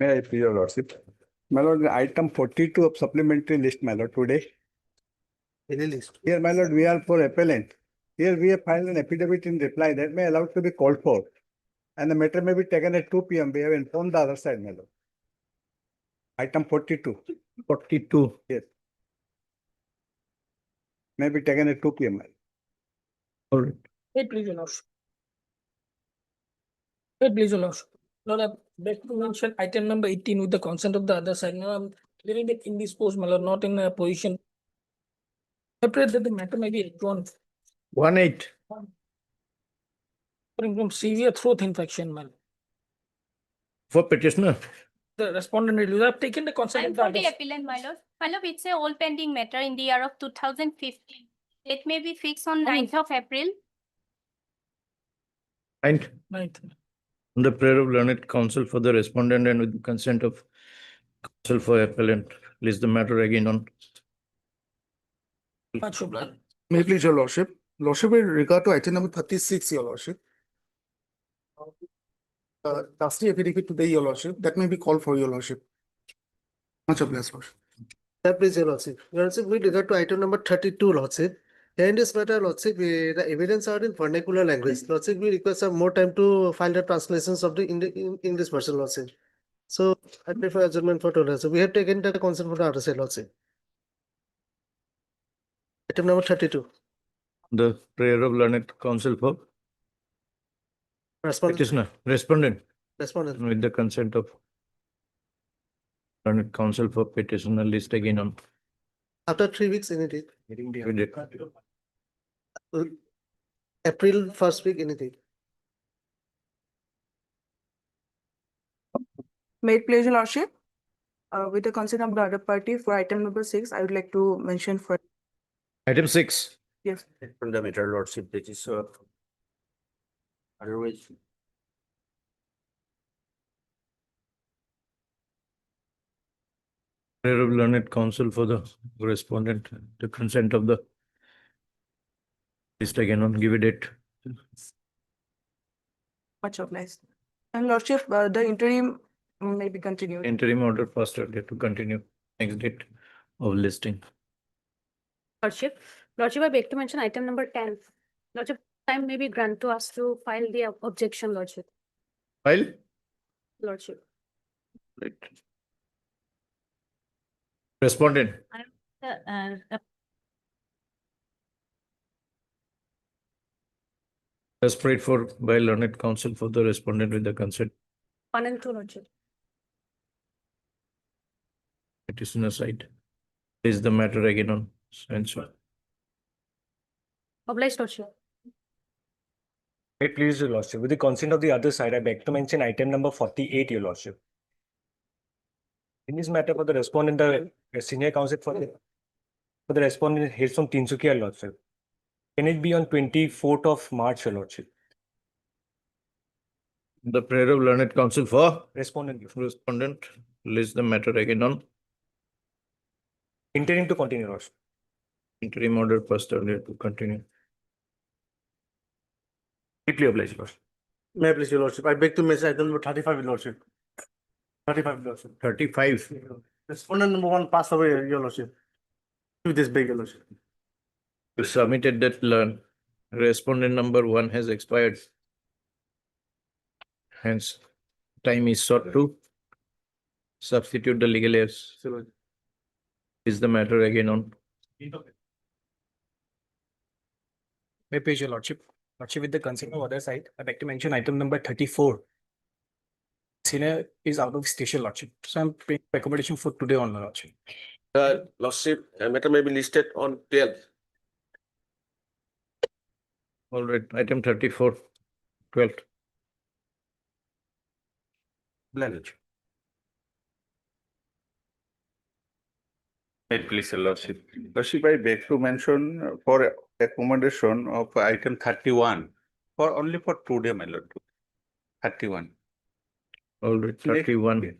May I please, your lordship? My lord, item 42 of supplementary list, my lord, today. Any list? Here, my lord, we are for appellant. Here we have filed an affidavit in reply that may allowed to be called for. And the matter may be taken at 2 p.m. We have informed the other side, my lord. Item 42. 42. Yes. May be taken at 2 p.m. my lord. All right. Wait, please, your lordship. Wait, please, your lordship. Lord, I beg to mention item number 18 with the consent of the other side. Now, I'm a little bit indisposed, my lord, not in a position. I pray that the matter may be withdrawn 1-8. from severe throat infection, my lord. For petitioner. The respondent will have taken the consent I'm of the for other the side. appellant, my lord. My lord, it's a all pending matter in the year of 2015. It may be fixed on 9th of April. And Ninth. on the prayer of learned counsel for the respondent and with the consent of counsel for appellant, list the matter again on. Much obliged. May I please, your lordship? Lordship, with regard to item number 36, your lordship. Lastly, affidavit today, your lordship, that may be called for your lordship. Much obliged, lordship. Yeah, please, your lordship. Your lordship, with regard to item number 32, lordship. Here in this matter, lordship, the evidence are in vernacular language. Lordship, we request some more time to find the translations of the English version, lordship. So I prefer adjournment for today. So we have taken the consent for the other side, lordship. Item number 32. The prayer of learned counsel for petitioner, respondent, Respondent. with the consent of learned counsel for petitioner, list again on. After 3 weeks, any date. With it. April first week, any date. May it please your lordship, with the consent of the other party for item number 6, I would like to mention for, Item 6. yes, From the matter, lordship, that is otherwise. Prayer of learned counsel for the respondent, the consent of the list again on, give a date. much obliged. And lordship, the interim may be continued. Interim order first date to continue next date of listing. Lordship, I beg to mention item number 10. Lordship, time may be granted to us to file the objection, lordship. File. Lordship. Right. Respondent. As prayed for by learned counsel for the respondent with the consent. 1 and 2, lordship. Petitioner side. Is the matter again on censure. Obliged, lordship. May it please, your lordship, with the consent of the other side, I beg to mention item number 48, your lordship. In this matter, for the respondent, the senior counsel for the respondent hails from Tinsukia, lordship. Can it be on 24th of March, your lordship? The prayer of learned counsel for Respondent, respondent, list the matter again on. interim to continue, lordship. Interim order first earlier to continue. Deeply obliged, lordship. May I please, your lordship? I beg to mention item number 35, your lordship. 35, lordship. 35. Respondent number 1 passed away, your lordship. With this big, your lordship. You submitted that respondent number 1 has expired. Hence, time is sought to substitute the legal heirs. Is the matter again on. May please, your lordship. Lordship, with the consent of other side, I beg to mention item number 34. Senior is out of station, lordship. So I'm paying accommodation for today on, lordship. Lordship, matter may be listed on 12. All right, item 34, 12th. Language. Please, your lordship. Lordship, I beg to mention for accommodation of item 31 for only for today, my lord. 31. All right, 31.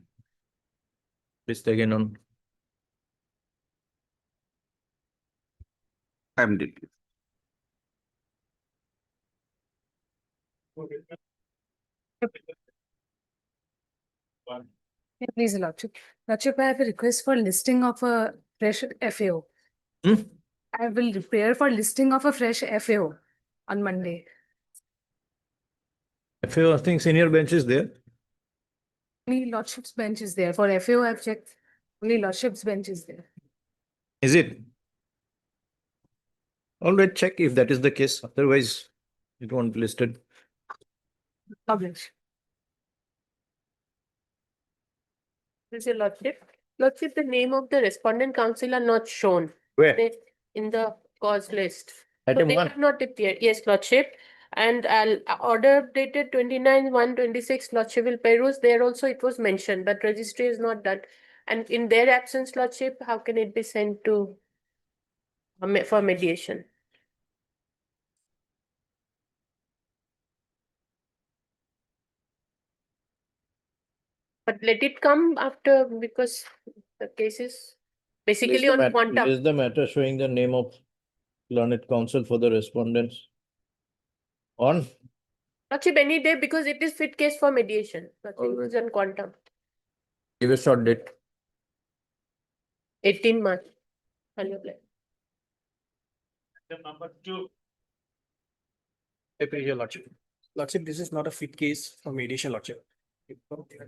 List again on. I'm dead. Yeah, please, Lordship. Lordship, I have a request for listing of a fresh FAO. Hmm? I will prepare for listing of a fresh FAO on Monday. FAO, I think senior bench is there. Only Lordship's bench is there. For FAO, I've checked. Only Lordship's bench is there. Is it? All right, check if that is the case. Otherwise, it won't be listed. Publish. This is your lordship. Lordship, the name of the respondent counsel are not shown. Where? They in the cause list. So Item they one. have not appeared. Yes, lordship. And order dated 29/1/26, lordship will peruse. There also it was mentioned, but registry is not done. And in their absence, lordship, how can it be sent to for mediation? But let it come after, because the case is basically on quantum. Is the matter showing the name of learned counsel for the respondents? On? Lordship, any day, because it is fit case for mediation. Lordship, Alright. it is on quantum. Give a short date. 18 March. I'll apply. Your Lordship. Lordship, this is not a fit case for mediation, Lordship.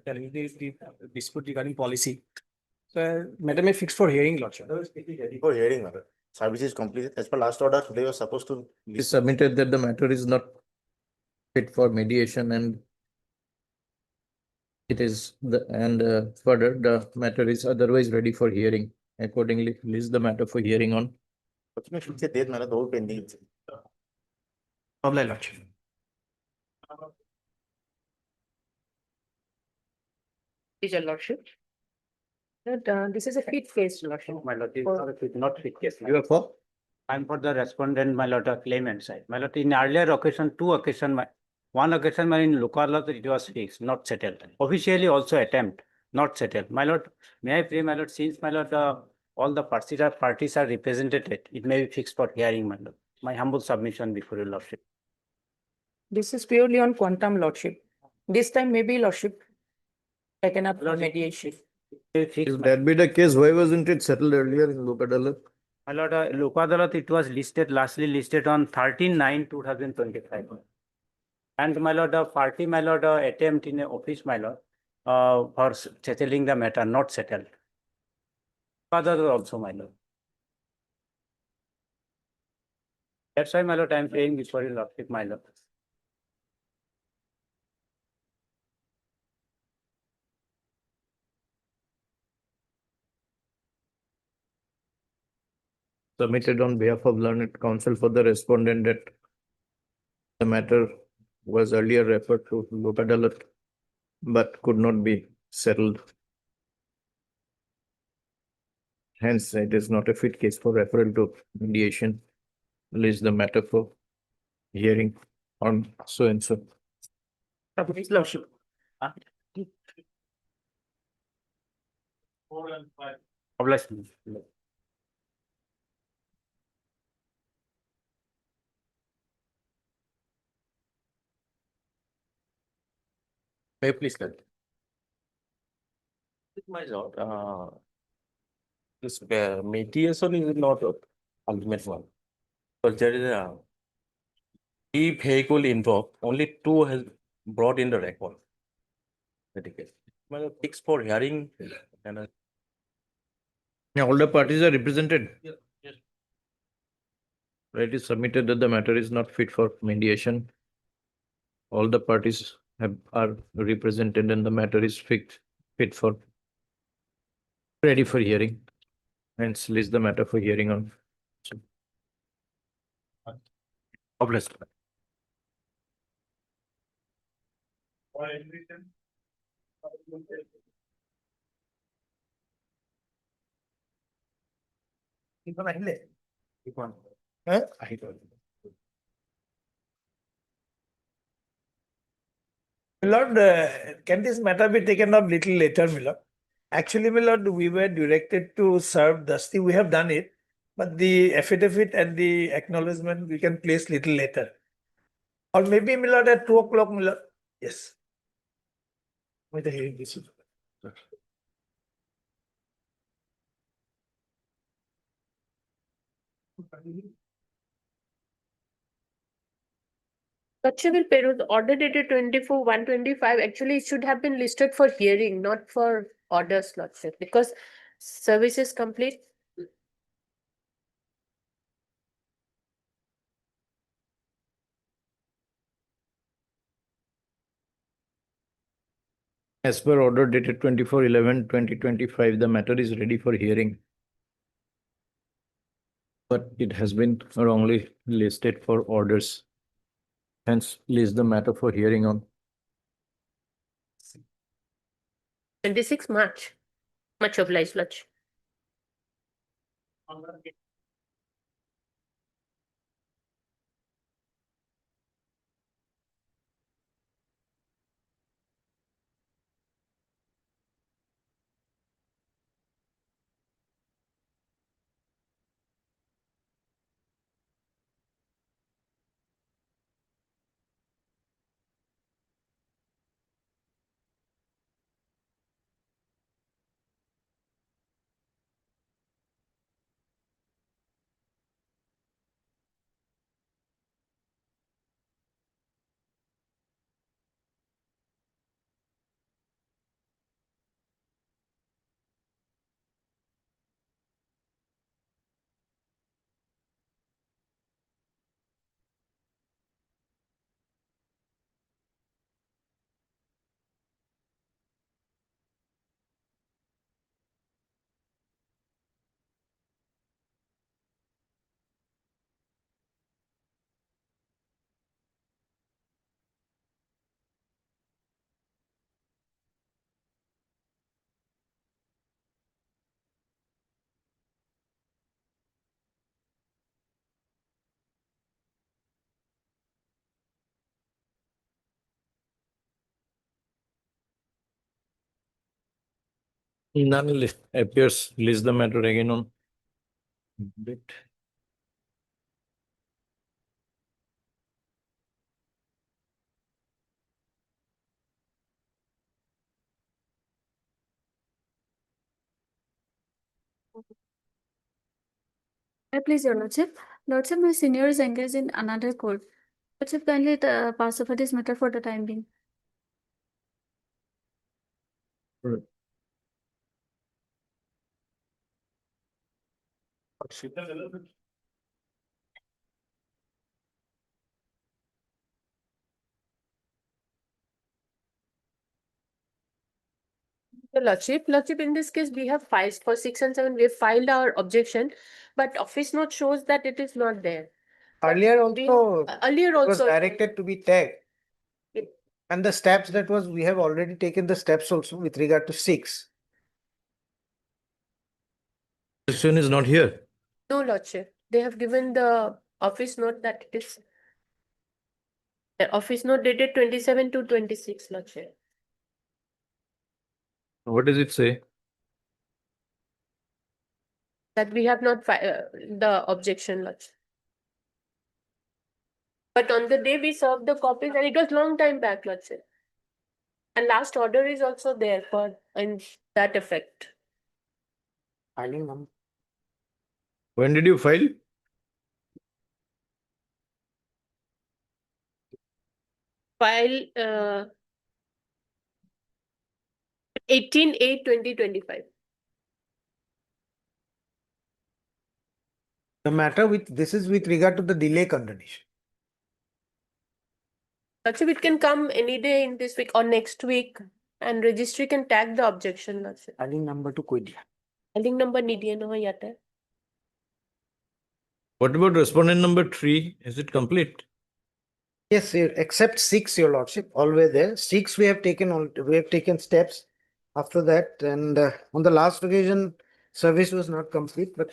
Telling the dispute regarding policy. So matter may fix for hearing, Lordship. For hearing, madam. Service is completed. As per last order, they were supposed to. Is submitted that the matter is not fit for mediation and it is further the matter is otherwise ready for hearing. Accordingly, list the matter for hearing on. उसमें फिर से date मैंने दो pending थे. Apply, Lordship. Is your lordship? This is a fit case, lordship. My lord, this is For- not a fit- not fit case. You are for? I'm for the respondent, my lord, claimant side. My lord, in earlier occasion, one occasion, my in local law, it was fixed, not settled. Officially also attempt, not settled. My lord, may I pray, my lord, since my lord, all the parties are represented, it may be fixed for hearing, my lord. My humble submission before your lordship. This is purely on quantum, Lordship. This time maybe, Lordship, taken up for Lordship. mediation. Fixed, If my- that be the case, why wasn't it settled earlier in Lok Adalat? My lord, Lok Adalat, it was lastly listed on 13/9/2025. And my lord, the party, my lord, attempt in a office, my lord, for settling the matter, not settled. Father also, my lord. That's why, my lord, I am paying before your lordship, my lord. Submitted on behalf of learned counsel for the respondent that the matter was earlier referred to Lok Adalat but could not be settled. Hence, it is not a fit case for referral to mediation. List the matter for hearing on so and so. His lordship. Obligation. May I please start? My lord, this mediation is not a ultimate one. But there is a vehicle involved, only two has brought in the record. Litigation. My lord, fixed for hearing and Yeah, all the parties are represented. Yes. It is submitted that the matter is not fit for mediation. All the parties are represented and the matter is fit for ready for hearing. Hence, list the matter for hearing on. obliged. My Lord, can this matter be taken up little later, my Lord? Actually, my Lord, we were directed to serve Dusty. We have done it. But the affidavit and the acknowledgement we can place little later. Or maybe, my Lord, at 2 o'clock, my Lord. Yes. With the hearing this. Lordship will peruse order dated 24/1/25. Actually, it should have been listed for hearing, not for orders, Lordship, because service is complete. As per order dated 24/11/2025, the matter is ready for hearing. But it has been wrongly listed for orders. Hence, list the matter for hearing on 26 March. Much obliged, Lordship. none appears. List the matter again on bit. Please, Your Lordship. Lordship, my senior is engaged in another court. Lordship, kindly pass over this matter for the time being. Lordship, in this case, we have filed for 6 and 7, we have filed our objection, but office note shows that it is not there. Earlier We- also, Earlier it was also. directed to be tagged. It- And the steps that was, we have already taken the steps also with regard to 6. Question is not here. No, Lordship, they have given the office note that it is. The office note dated 27/2/26, Lordship. What does it say? That we have not the objection, Lordship. But on the day we served the copies, and it was long time back, Lordship. And last order is also there for in that effect. Filing number. When did you file? File 18/8/2025. The matter with, this is with regard to the delay condemnation. Lordship, it can come any day in this week or next week, and registry can tag the objection, Lordship. Filing number to koi diya. Filing number nidiye no yata. What about respondent number 3? Is it complete? Yes, except 6, Your Lordship, always there. 6 we have taken steps after that, and on the last occasion, service was not complete, but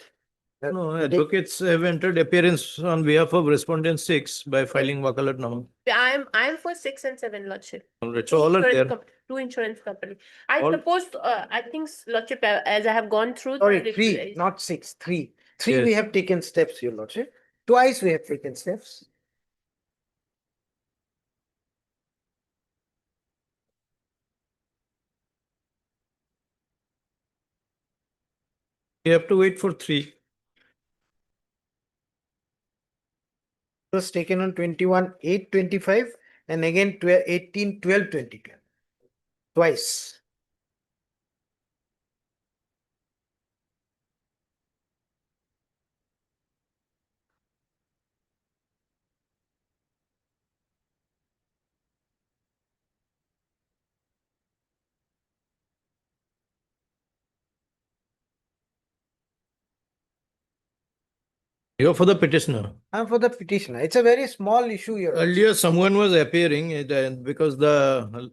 No, advocates have entered appearance on behalf of respondent 6 by filing wakalatnama. I am for 6 and 7, Lordship. Alright, so all are Insurance there. two insurance company. I All- suppose, I think, Lordship, as I have gone through. the sorry, reply- 3, not 6, 3. 3 we Yes. have taken steps, Your Lordship. Twice we have taken steps. You have to wait for 3. was taken on 21/8/25 and again 18/12/2012. Twice. You're for the petitioner. I'm for the petitioner. It's a very small issue here. Earlier, someone was appearing because the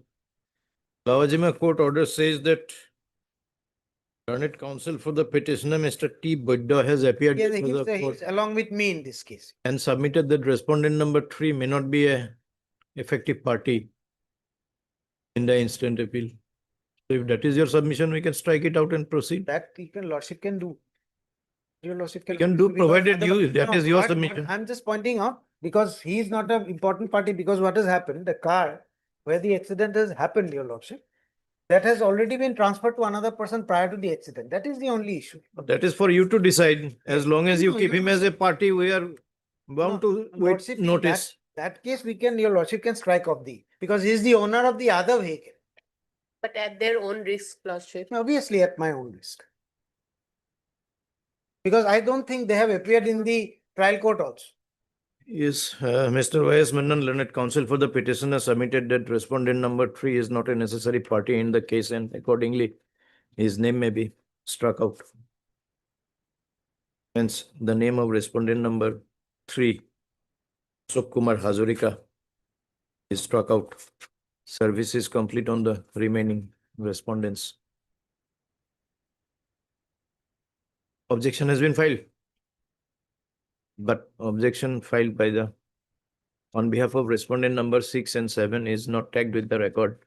Lavajima court order says that learned counsel for the petitioner, Mr. T. Buddha, has appeared Yeah, before the court he's along with me in this case. and submitted that respondent number 3 may not be a effective party in the instant appeal. So if that is your submission, we can strike it out and proceed. That lordship can do. Your lordship We can do provided that is your submission. I'm just pointing out because he is not an important party because what has happened, the car where the accident has happened, your lordship, that has already been transferred to another person prior to the accident. That is the only issue. That is for you to decide. As long as you No, keep him as a party, we are bound to wait Lordship, in notice. That case, your lordship can strike off because he is the owner of the other vehicle. But at their own risk, lordship. Obviously at my own risk. Because I don't think they have appeared in the trial court also. Yes, Mr. Y.S. Menon, learned counsel for the petitioner, submitted that respondent number 3 is not a necessary party in the case and accordingly his name may be struck out. Hence, the name of respondent number 3, Ashok Kumar Hazurika, is struck out. Service is complete on the remaining respondents. Objection has been filed. But objection filed by the on behalf of respondent number 6 and 7 is not tagged with the record.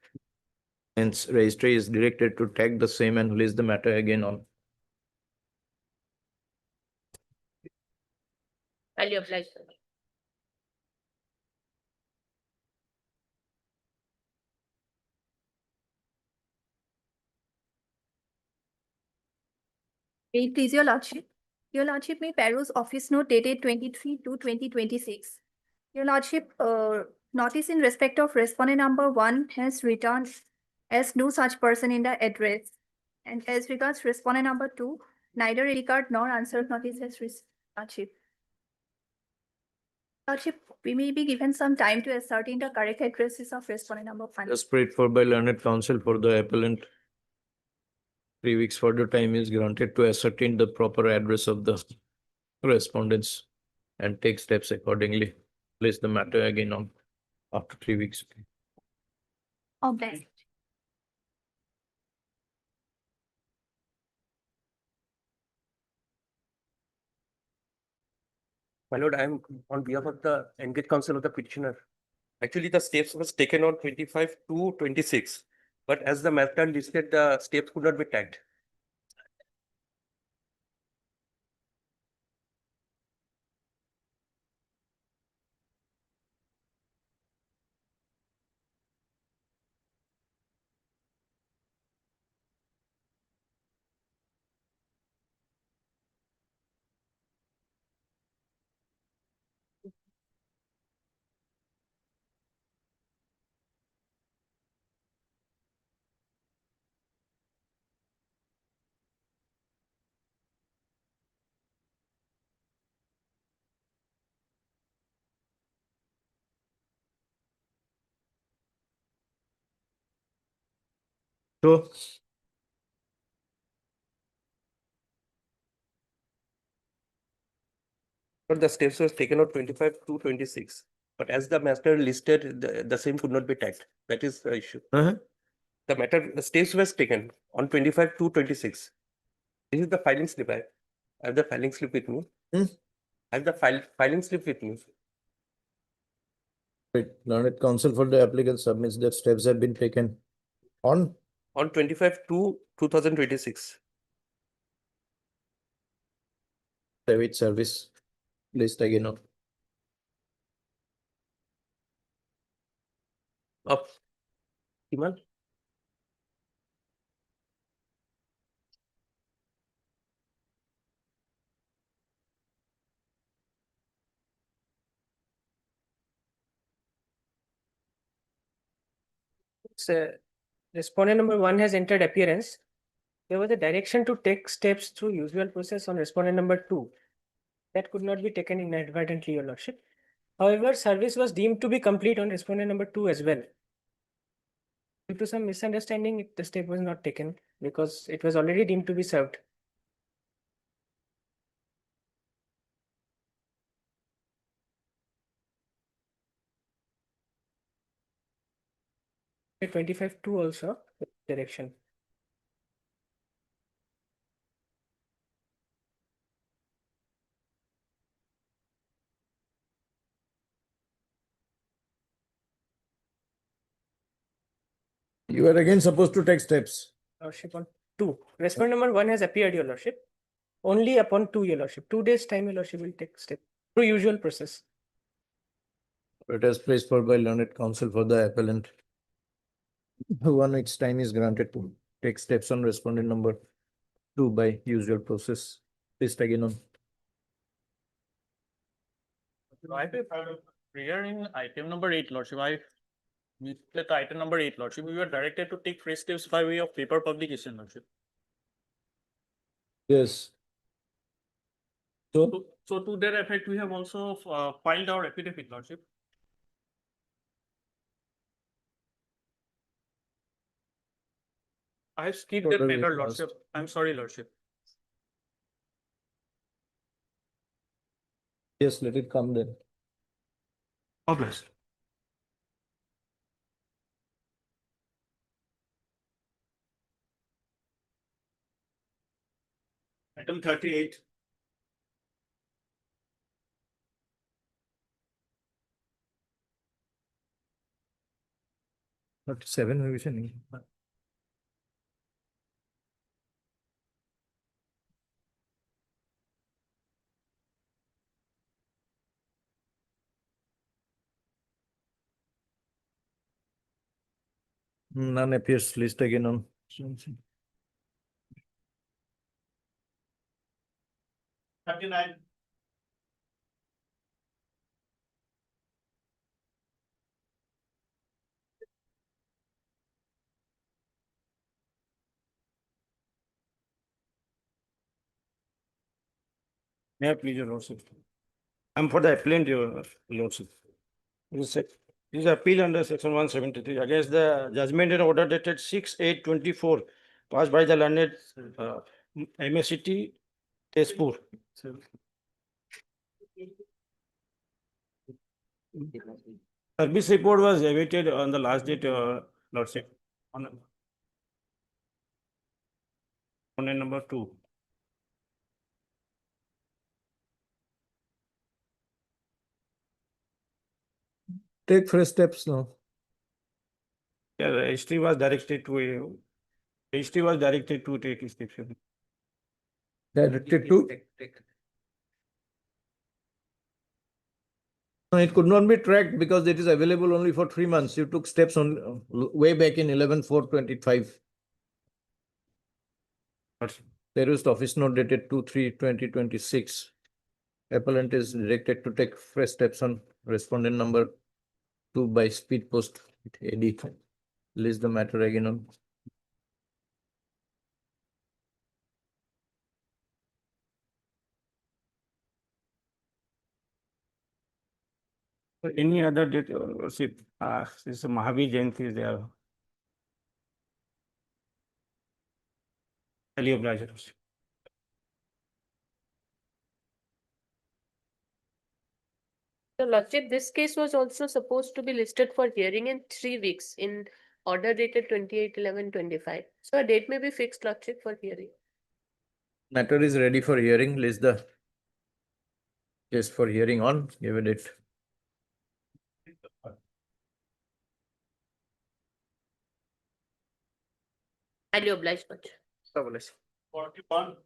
Hence, registry is directed to tag the same and release the matter again on. Highly obliged, sir. May it please your lordship. Your lordship may peruse office note dated 23/2/2026. Your lordship, notice in respect of respondent number 1 has returned as no such person in the address. And as regards respondent number 2, neither regard nor answer notice has received. Lordship. Lordship, we may be given some time to ascertain the correct addresses of respondent number 1. Just prayed for by learned counsel for the appellant. 3 weeks further time is granted to ascertain the proper address of the respondents and take steps accordingly. Place the matter again on after 3 weeks. Obliged. My lord, I am on behalf of the engaged counsel of the petitioner. Actually, the steps was taken on 25/2/26, but as the matter listed, the steps could not be tagged. So, But the steps was taken on 25/2/26, but as the matter listed, the same could not be tagged. That is the issue. The steps was taken on 25/2/26. This is the filing slip. I have the filing slip with me. I have the filing slip with me. wait, learned counsel for the applicant submits that steps have been taken on 25/2/2026. private service list again on. Of Iman. respondent number 1 has entered appearance, there was a direction to take steps through usual process on respondent number 2. That could not be taken inadvertently, Your Lordship. However, service was deemed to be complete on respondent number 2 as well. Due to some misunderstanding, the step was not taken because it was already deemed to be served. 25(2) also direction. You are again supposed to take steps. Lordship on 2. Respondent number 1 has appeared, Your Lordship. Only upon 2, Your Lordship. 2 days time, Your Lordship will take step through usual process. It is placed for by learned counsel for the appellant. 1 week's time is granted to take steps on respondent number 2 by usual process. Please take it on. I prior in item number 8, Lordship, I missed that item number 8, Lordship. We were directed to take fresh steps by way of paper publication, Lordship. Yes. So to that effect, we have also filed our affidavit, Lordship. I have skipped that Order matter, is Lordship. passed. I'm sorry, Lordship. Yes, let it come then. God bless. Item 38. Not 7 revision. None appears. List again on. 39. May I please, Your Lordship? I'm for the appellant, Your Lordship. This is appeal under section 173 against the judgment and order dated 6/8/24 passed by the learned MSCT Tezpur. Service report was awaited on the last date, Lordship, on number 2. Take fresh steps now. Yeah, the history was directed to take steps. Directed to. No, it could not be tracked because it is available only for 3 months. You took steps on way back in 11/4/25. Terrorist office note dated 2/3/2026. Appellant is directed to take fresh steps on respondent number 2 by speed post AD. List the matter again on. Any other date, Lordship? This Mahavir Jayanti is there. Highly obliged, Lordship. So Lordship, this case was also supposed to be listed for hearing in 3 weeks in order dated 28/11/25. So a date may be fixed, Lordship, for hearing. Matter is ready for hearing. List the case for hearing on. Give it date. Highly obliged, Lordship. 41.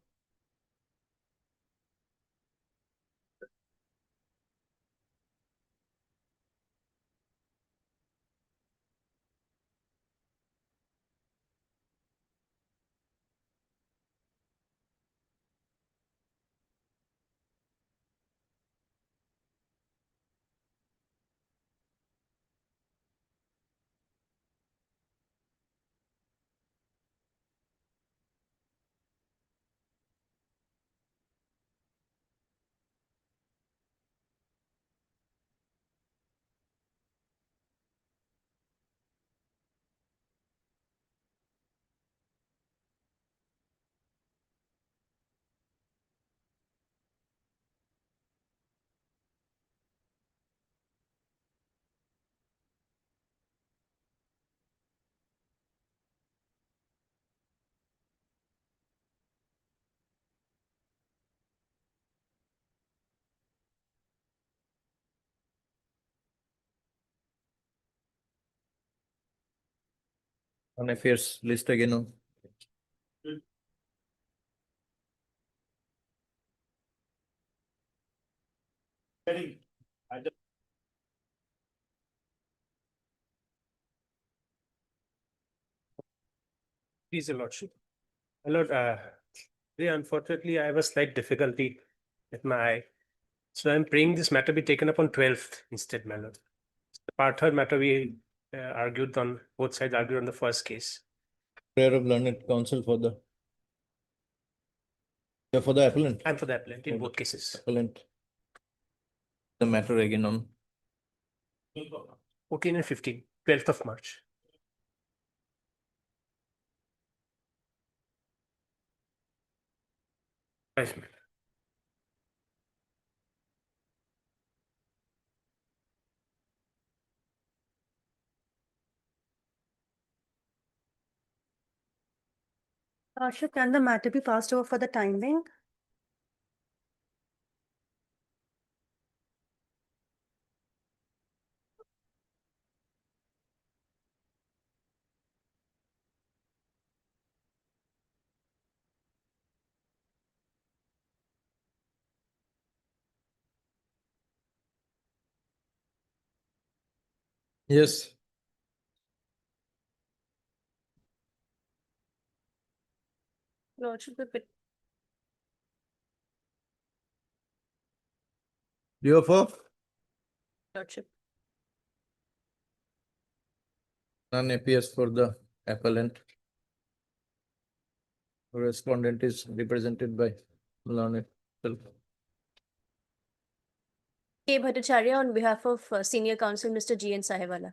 Non-affairs list again on. Please, Your Lordship. My Lord, very unfortunately, I have a slight difficulty with my eye. So I'm praying this matter be taken up on 12th instead, my Lord. The part third matter we argued on, both sides argued on the first case. Prayer of learned counsel for the. Yeah, for the appellant. And for the appellant in both cases. Appellant. The matter again on. 14 and 15, 12th of March. Right, ma'am. Lordship, can the matter be passed over for the time being? Yes. Lordship, You have for Lordship. none appears for the appellant. Respondent is represented by learned. K. Bhattacharya on behalf of Senior Counsel Mr. G. N. Sahewala.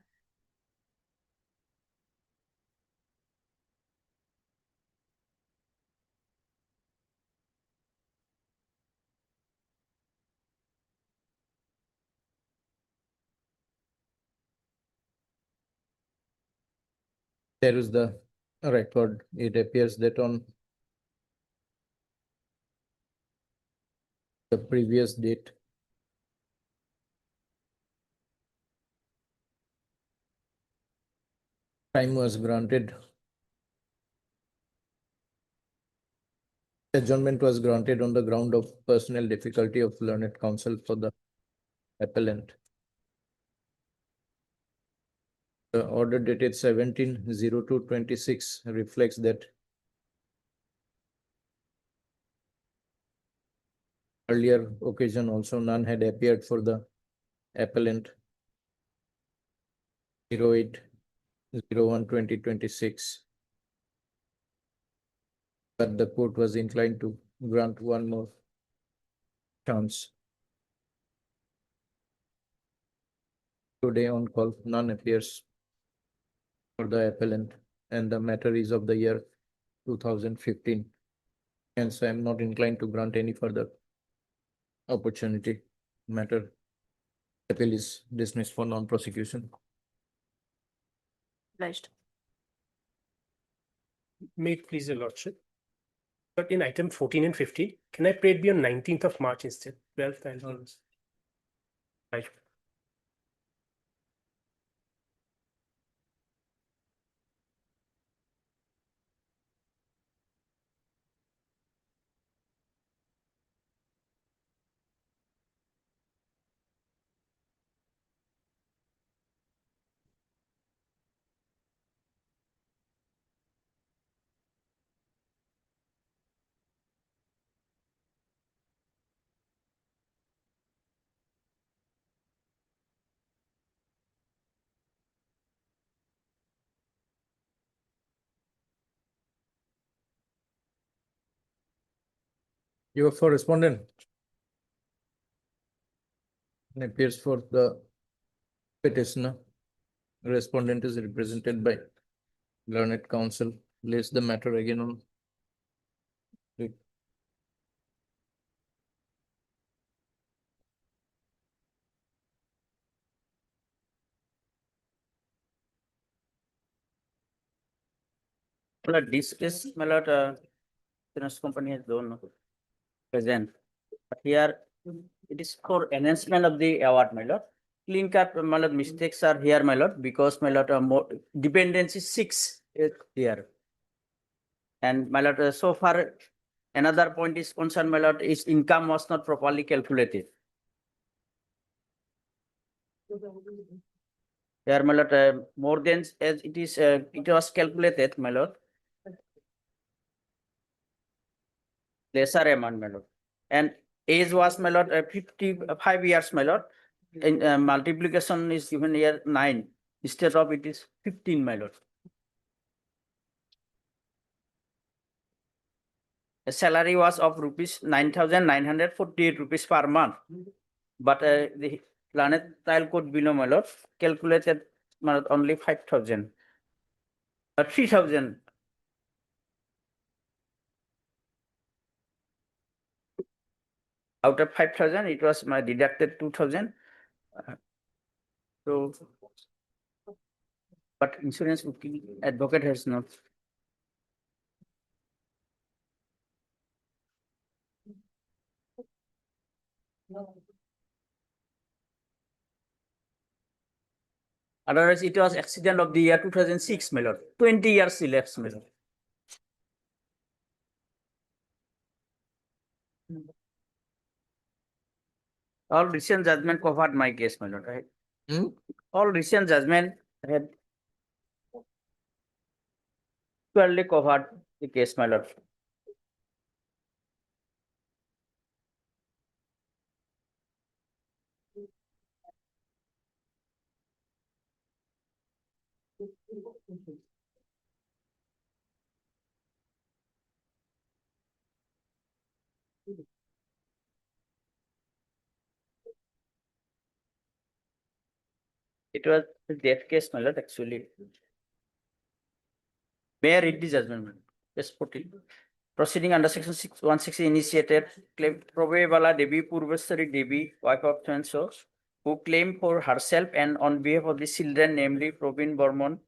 There is the record. It appears that on the previous date, time was granted. Adjournment was granted on the ground of personal difficulty of learned counsel for the appellant. The order dated 17/02/26 reflects that earlier occasion also none had appeared for the appellant 08/01/2026. But the court was inclined to grant one more chance. Today on call, none appears for the appellant, and the matter is of the year 2015. Hence, I am not inclined to grant any further opportunity. Matter appeal is dismissed for non-prosecution. Obliged. May it please, Your Lordship. But in item 14 and 15, can I pray it be on 19th of March instead? 12th and right. You have for respondent. It appears for the petitioner. Respondent is represented by learned counsel. Lays the matter again on. This is my lord, insurance company has done present. But here it is for enhancement of the award, my lord. Clean cut, my lord, mistakes are here, my lord, because my lord, more dependency 6 is here. And my lord, so far, another point is concerned, my lord, is income was not properly calculated. Here, my lord, more than as it is, it was calculated, my lord. Lesser amount, my lord. And age was, my lord, 55 years, my lord. In multiplication is given here 9. Instead of it is 15, my lord. The salary was of rupees 9,948 rupees per month. But the planet tile code below, my lord, calculated my lord, only 5,000. 3,000. Out of 5,000, it was my deducted 2,000. So, but insurance booking advocate has not. Otherwise, it was accident of the year 2006, my lord. 20 years elapsed, my lord. All recent judgment covered my case, my lord. Right? All recent judgment had clearly covered the case, my lord. It was a death case, my lord, actually. May I read the judgment, my lord? Yes, 14. Proceeding under section 160 initiated claim Probebala Devi Purvasari Devi, wife of so who claimed for herself and on behalf of the children, namely Provin Burman,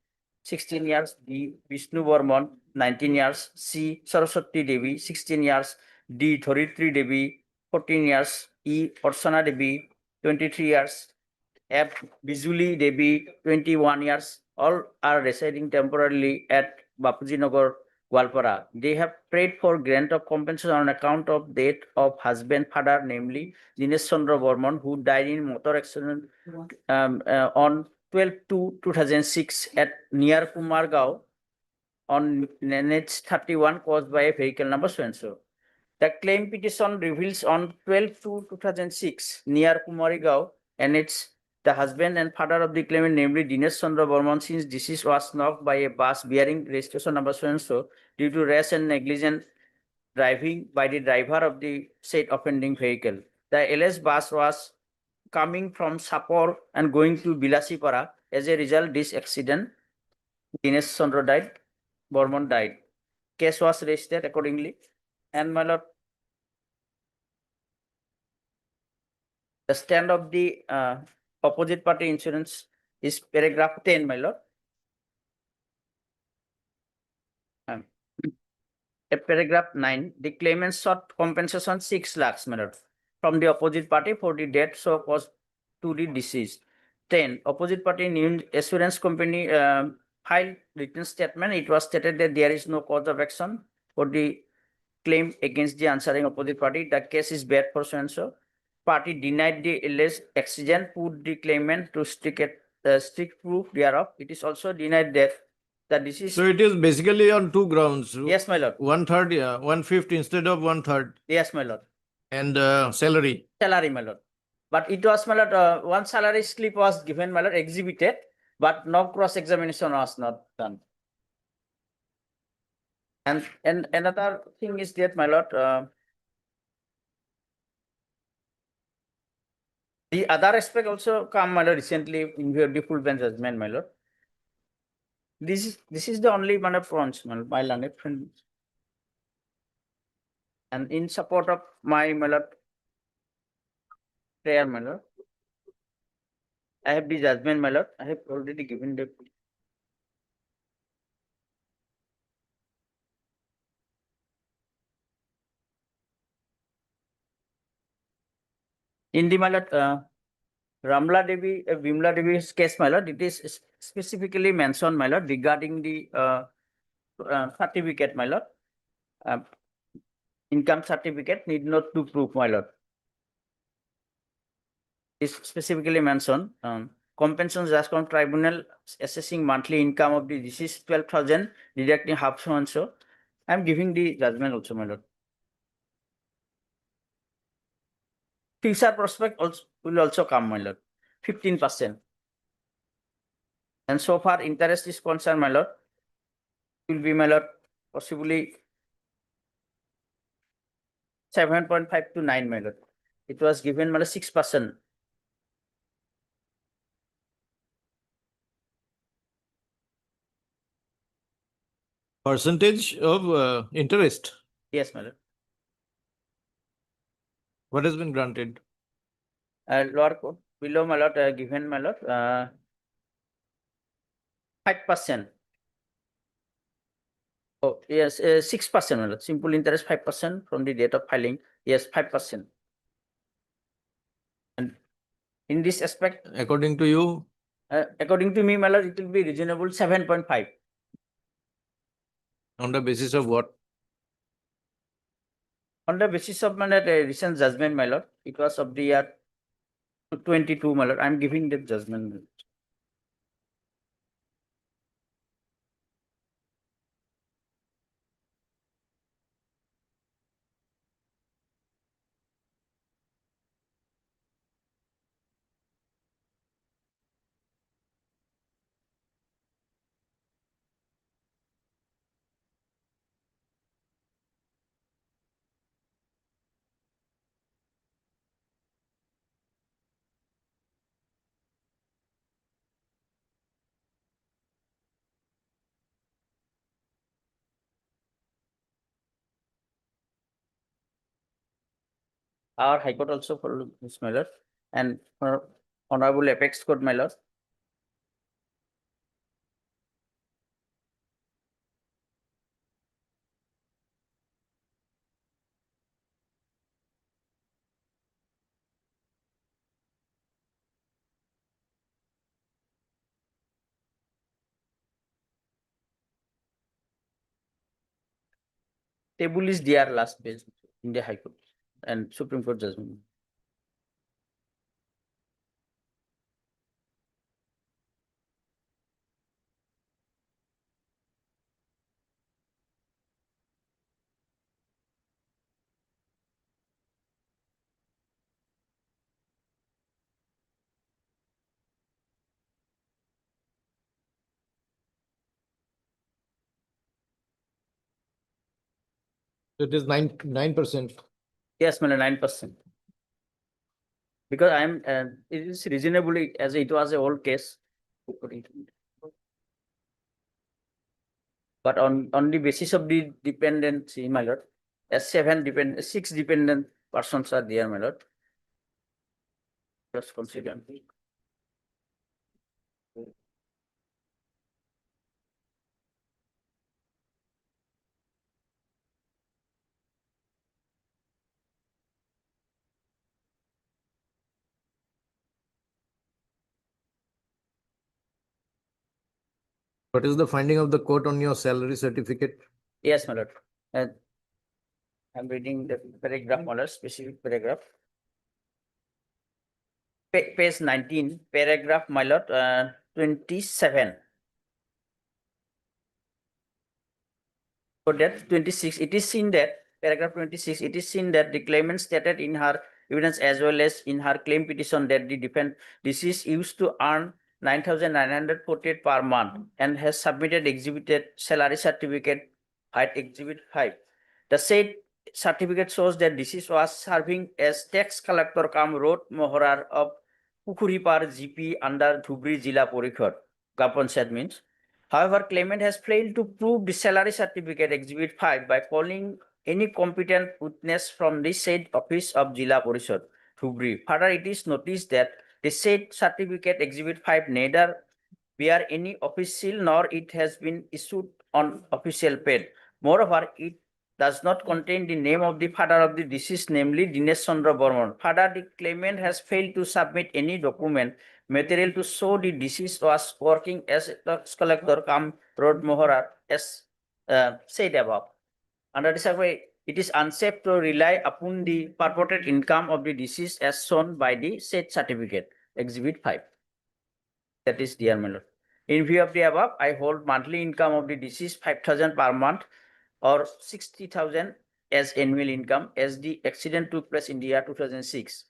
16 years, D. Vishnu Burman, 19 years, C. Saraswati Devi, 16 years, D. Thoritri Devi, 14 years, E. Orsana Devi, 23 years, F. Bijuli Devi, 21 years. All are residing temporarily at Bapuji Nagar, Gwalpara. They have prayed for grant of compensation on account of death of husband, father, namely Dinesh Chandra Burman, who died in motor accident on 12/2/2006 at near Kumargao on NH 31 caused by a vehicle number so and so. The claim petition reveals on 12/2/2006 near Kumarigao NH the husband and father of the claimant, namely Dinesh Chandra Burman, since deceased was knocked by a bus bearing registration number so and so due to rash and negligent driving by the driver of the said offending vehicle. The LS bus was coming from Sapor and going to Bilasipara. As a result, this accident, Dinesh Chandra died, Burman died. Case was registered accordingly. And my lord, the stand of the opposite party insurance is paragraph 10, my lord. At paragraph 9, the claimant sought compensation 6 lakhs, my lord, from the opposite party for the death so caused to the deceased. 10. Opposite party named assurance company filed written statement. It was stated that there is no cause of action for the claim against the answering opposite party. The case is bad for so and so. Party denied the alleged accident, put the claimant to strict proof thereof. It is also denied that this is. So it is basically on two grounds. Yes, my lord. 1/3, 1/5 instead of 1/3. Yes, my lord. And salary. Salary, my lord. But it was, my lord, one salary slip was given, my lord, exhibited, but no cross-examination was not done. And another thing is that, my lord, the other aspect also come, my lord, recently in view of the full bench judgment, my lord. This is the only one of prawns, my learned friend. And in support of my lord, prayer, my lord, I have the judgment, my lord. I have already given the. In the, my lord, Ramla Devi, Vimla Devi's case, my lord, it is specifically mentioned, my lord, regarding the certificate, my lord. Income certificate need not to prove, my lord. Is specifically mentioned, compensation Jascom tribunal assessing monthly income of the deceased 12,000, deducting half so and so. I am giving the judgment also, my lord. Future prospect also will also come, my lord, 15%. And so far interest is concerned, my lord, will be, my lord, possibly 7.5 to 9, my lord. It was given, my lord, 6%. Percentage of interest. Yes, my lord. What has been granted? Lower court, below, my lord, given, my lord, 5%. Oh, yes, 6%, my lord. Simple interest 5% from the date of filing. Yes, 5%. And in this aspect, According to you, according to me, my lord, it will be reasonable 7.5. on the basis of what? On the basis of, my lord, recent judgment, my lord, it was of the year 22, my lord. I am giving the judgment. Our High Court also followed this, my lord, and Honorable Apex Court, my lord. Table is there last page in the High Court and Supreme Court judgment. It is 9%. Yes, my lord, 9%. Because I am, it is reasonably, as it was a old case. But on the basis of the dependency, my lord, as 6 dependent persons are there, my lord. Just consider. What is the finding of the court on your salary certificate? Yes, my lord. I'm reading the paragraph, my lord, specific paragraph. Page 19, paragraph, my lord, 27. For that 26, it is seen that paragraph 26, it is seen that the claimant stated in her evidence as well as in her claim petition that the deceased used to earn 9,948 per month and has submitted exhibited salary certificate at Exhibit 5. The said certificate shows that deceased was serving as tax collector cum road mohorar of Pukuripar GP under Dhubri Jila Porikhod. Kapanchayat means. However, claimant has failed to prove the salary certificate Exhibit 5 by calling any competent witness from the said office of Jila Parishad, Dhubri. Further, it is noticed that the said certificate Exhibit 5 neither bear any official nor it has been issued on official paid. Moreover, it does not contain the name of the father of the deceased, namely Dinesh Chandra Burman. Further, the claimant has failed to submit any document material to show the deceased was working as a tax collector cum road mohorar as said above. Under this way, it is unsafe to rely upon the purported income of the deceased as shown by the said certificate, Exhibit 5. That is, dear my lord. In view of the above, I hold monthly income of the deceased 5,000 per month or 60,000 as annual income as the accident took place in the year 2006.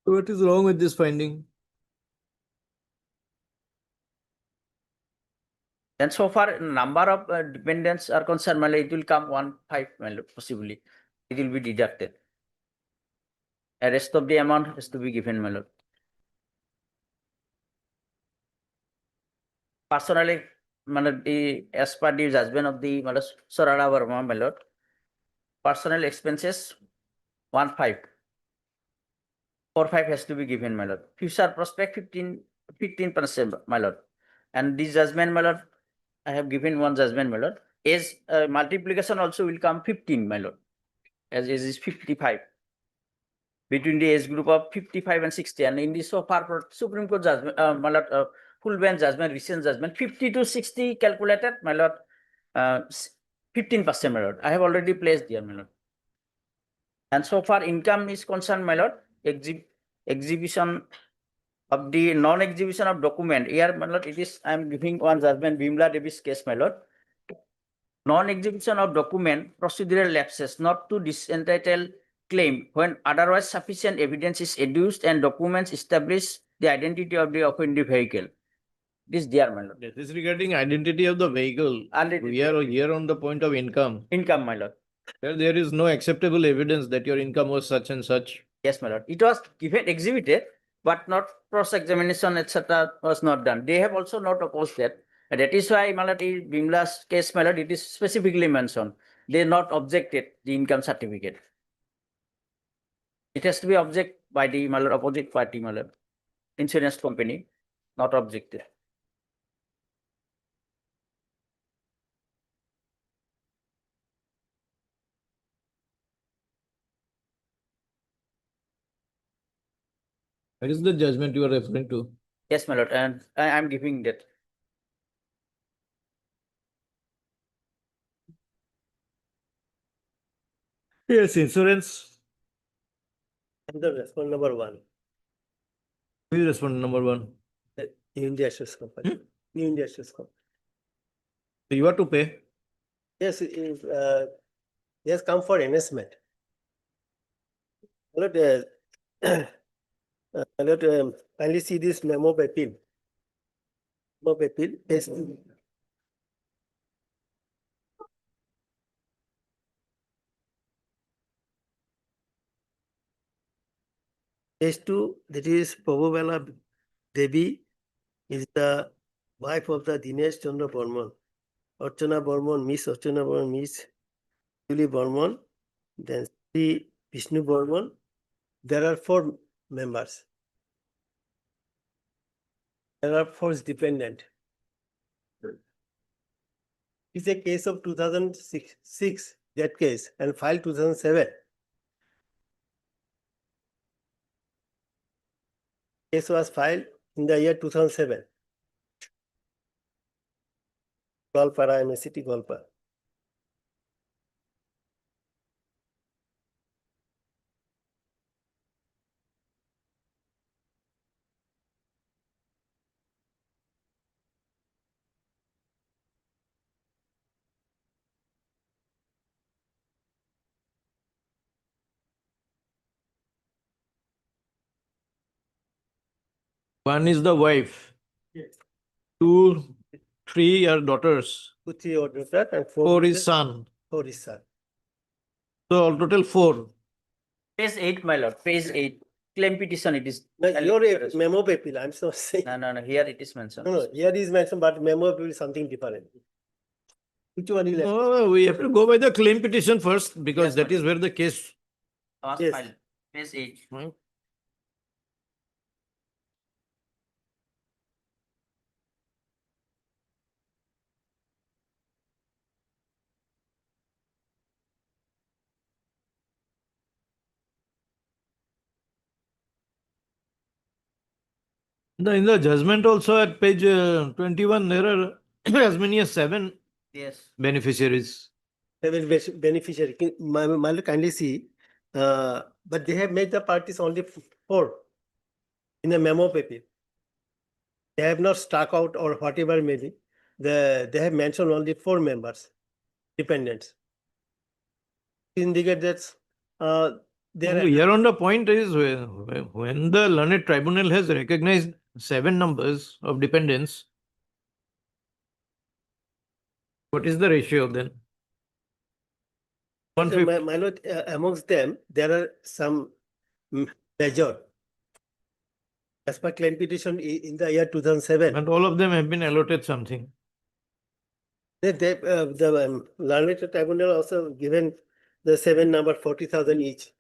What is wrong with this finding? And so far, number of dependents are concerned, my lord, it will come 1,500, my lord, possibly. It will be deducted. The rest of the amount has to be given, my lord. Personally, my lord, as per the judgment of the Sarada Verma, my lord, personal expenses 1,500. 4,500 has to be given, my lord. Future prospect 15%, my lord. And this judgment, my lord, I have given one judgment, my lord. Is multiplication also will come 15, my lord. As is 55. Between the age group of 55 and 60. And in this so far Supreme Court judgment, my lord, full bench judgment, recent judgment, 50 to 60 calculated, my lord, 15%, my lord. I have already placed here, my lord. And so far income is concerned, my lord, exhibition of the non-exhibition of document. Here, my lord, it is, I am giving one judgment, Bimla Davis case, my lord. Non-exhibition of document, procedural lapses, not to disentitle claim when otherwise sufficient evidence is adduced and documents establish the identity of the offending vehicle. This dear, my lord. This is regarding identity of the vehicle. We are here on the point of income. Income, my lord. There is no acceptable evidence that your income was such and such. Yes, my lord. It was given exhibited, but not cross-examination, etc. was not done. They have also not opposed that. And that is why, my lord, in Bimla's case, my lord, it is specifically mentioned. They not objected the income certificate. It has to be object by the, my lord, opposite party, my lord. Insurance company, not objected. What is the judgment you are referring to? Yes, my lord, and I am giving that. Yes, insurance. And the respond number 1, Who is respondent number 1? the New India Assurance Company. New India Assurance Company. So you are to pay. Yes, it is, he has come for enhancement. Let kindly see this memo of appeal. Memo of appeal, page 2, that is Prabhuvala Devi is the wife of the Dinesh Chandra Burman. Archana Burman, Miss Archana Burman, Miss Julie Burman, then Sri Vishnu Burman. There are 4 members. There are 4 dependent. It's a case of 2006, that case, and filed 2007. Case was filed in the year 2007. Golpara, MSCT Golpara. One is the wife. Yes. 2, 3 are daughters. 2, 3 or daughter and 4 is son. 4 is son. So all total 4. Page 8, my lord, page 8. Claim petition, it is. No, your memo of appeal, I'm not saying. No, here it is mentioned. No, here is mentioned, but memo of appeal is something different. Which one you left? No, we have to go by the claim petition first because Yes, that sir. is where the case. Was Yes. filed. Page 8. In the judgment also at page 21, there are as many as 7 Yes. beneficiaries. Beneficiary, my lord, kindly see, but they have made the parties only 4 in the memo paper. They have not struck out or whatever may be. They have mentioned only 4 members, dependents. Indicate that there Here on the point is when the learned tribunal has recognized 7 numbers of dependents, what is the ratio then? So, 150. my lord, amongst them, there are some major. As per claim petition in the year 2007, And all of them have been allotted something. the learned tribunal also given the 7 number 40,000 each.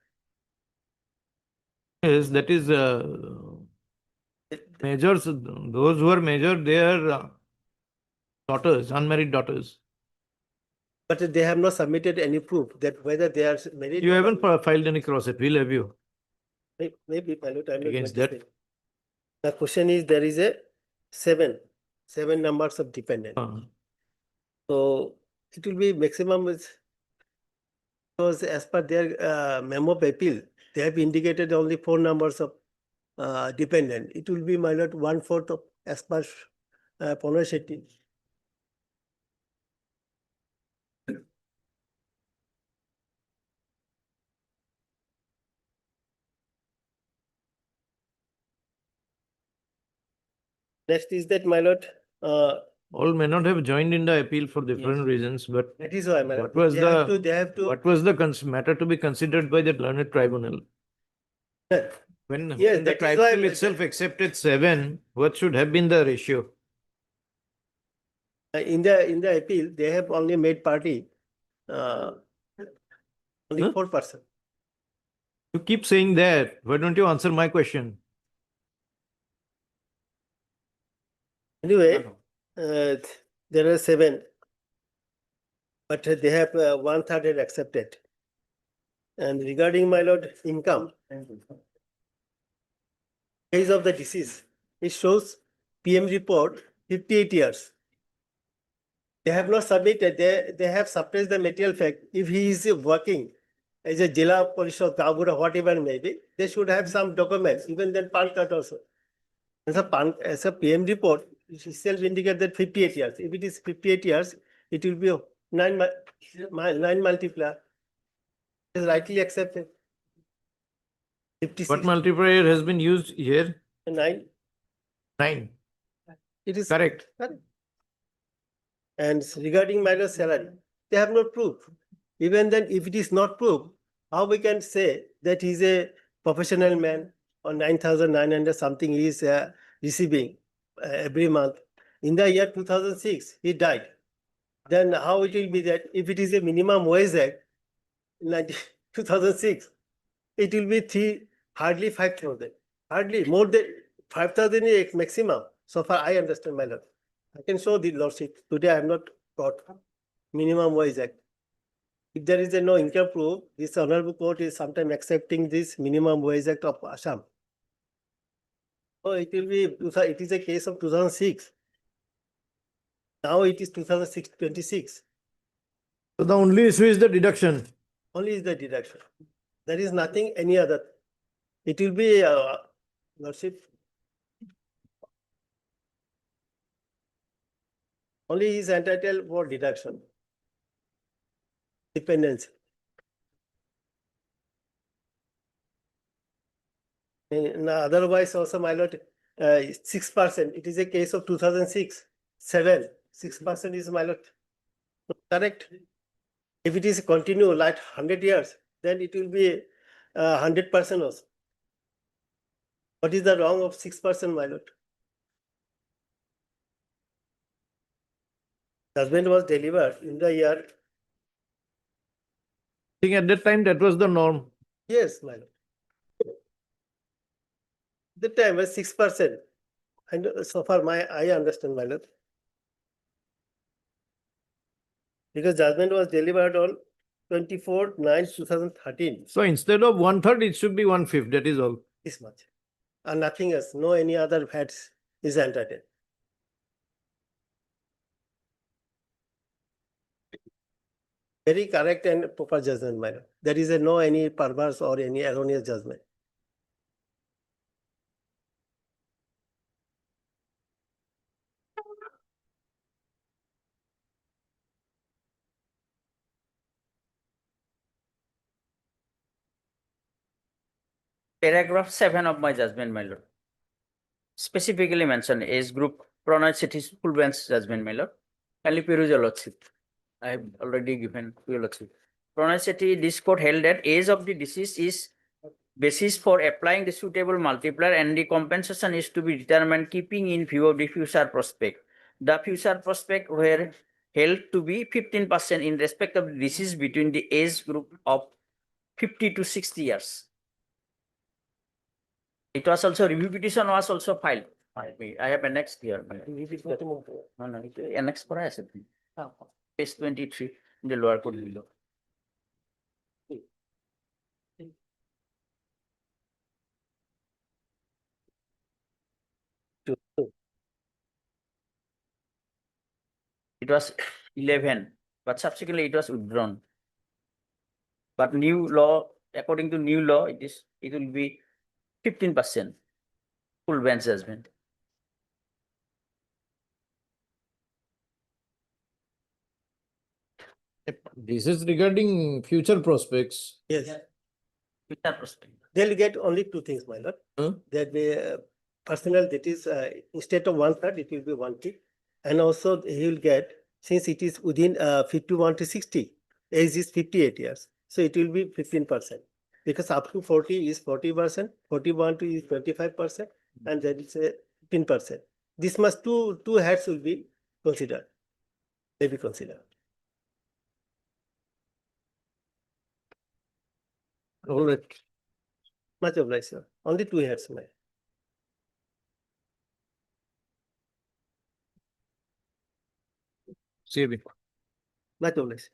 Yes, that is majors. Those who are major, they are daughters, unmarried daughters. But they have not submitted any proof that whether they are married. You or haven't not. filed any cross appeal, have you? Maybe, my lord, I'm not Against going to that? say. The question is there is a 7 numbers of dependent. So it will be maximum is because as per their memo of appeal, they have indicated only 4 numbers of dependent. It will be, my lord, 1/4 of as per Pranay Shetty. Next is that, my lord, All may not have joined in the appeal for different reasons, but that is why, my lord. what was They have to. what was the matter to be considered by the learned tribunal? When Yes, the that is why tribunal itself accepted 7, what should have been the ratio? In the appeal, they have only made party only 4%. You keep saying that. Why don't you answer my question? Anyway, there are 7, but they have 1/3 had accepted. And regarding, my lord, income, case of the disease, it shows PM report 58 years. They have not submitted, they have suppressed the material fact. If he is working as a Jila Parishad, Kabura, whatever may be, they should have some documents, even then PAN card also. As a PM report, it itself indicate that 58 years. If it is 58 years, it will be 9 multiplier. It is rightly accepted. 56. What multiplier has been used here? 9. 9. It is Correct. And regarding minor salary, they have no proof. Even then, if it is not proved, how we can say that he is a professional man or 9,900 something he is receiving every month. In the year 2006, he died. Then how it will be that if it is a minimum wage act, in 2006, it will be hardly 5,000, hardly more than 5,000 is maximum. So far, I understand, my lord. I can show the lordship. Today, I have not got minimum wage act. If there is no income proof, this honorable court is sometime accepting this minimum wage act of Assam. So it will be, it is a case of 2006. Now it is 2026. So the only issue is the deduction. Only is the deduction. There is nothing, any other. It will be, lordship. Only he is entitled for deduction. Dependency. And otherwise also, my lord, 6%, it is a case of 2006, 7, 6% is, my lord, correct. If it is continue like 100 years, then it will be 100% also. What is the wrong of 6%, my lord? Judgment was delivered in the year. I think at that time that was the norm. Yes, my lord. The time was 6%. And so far, I understand, my lord. Because judgment was delivered on 24/9/2013. So instead of 1/3, it should be 1/5. That is all. This much. and nothing else, no any other facts is entered. Very correct and proper judgment, my lord. There is no any perverse or any erroneous judgment. Paragraph 7 of my judgment, my lord. Specifically mentioned age group chronicity full bench judgment, my lord. Kindly peruse your lordship. I have already given to your lordship. Chronicity, this court held that age of the deceased is basis for applying the suitable multiplier and the compensation is to be determined keeping in view of the future prospect. The future prospect were held to be 15% in respect of the deceased between the age group of 50 to 60 years. It was also, review petition was also filed. I have annexed here. No, no, annexed for us. Page 23 in the lower court below. It was 11, but subsequently it was withdrawn. But new law, according to new law, it will be 15% full bench judgment. This is regarding future prospects. Yes, Future prospect. they'll get only two things, my lord. That the personal, that is instead of 1/3, it will be 1/3. And also he will get, since it is within 51 to 60, age is 58 years. So it will be 15%. Because up to 40 is 40%, 41 to is 25%, and that is 15%. This must two heads will be considered. May be considered. All right. Much obliged, sir. Only two heads, my. CAB. Much obliged.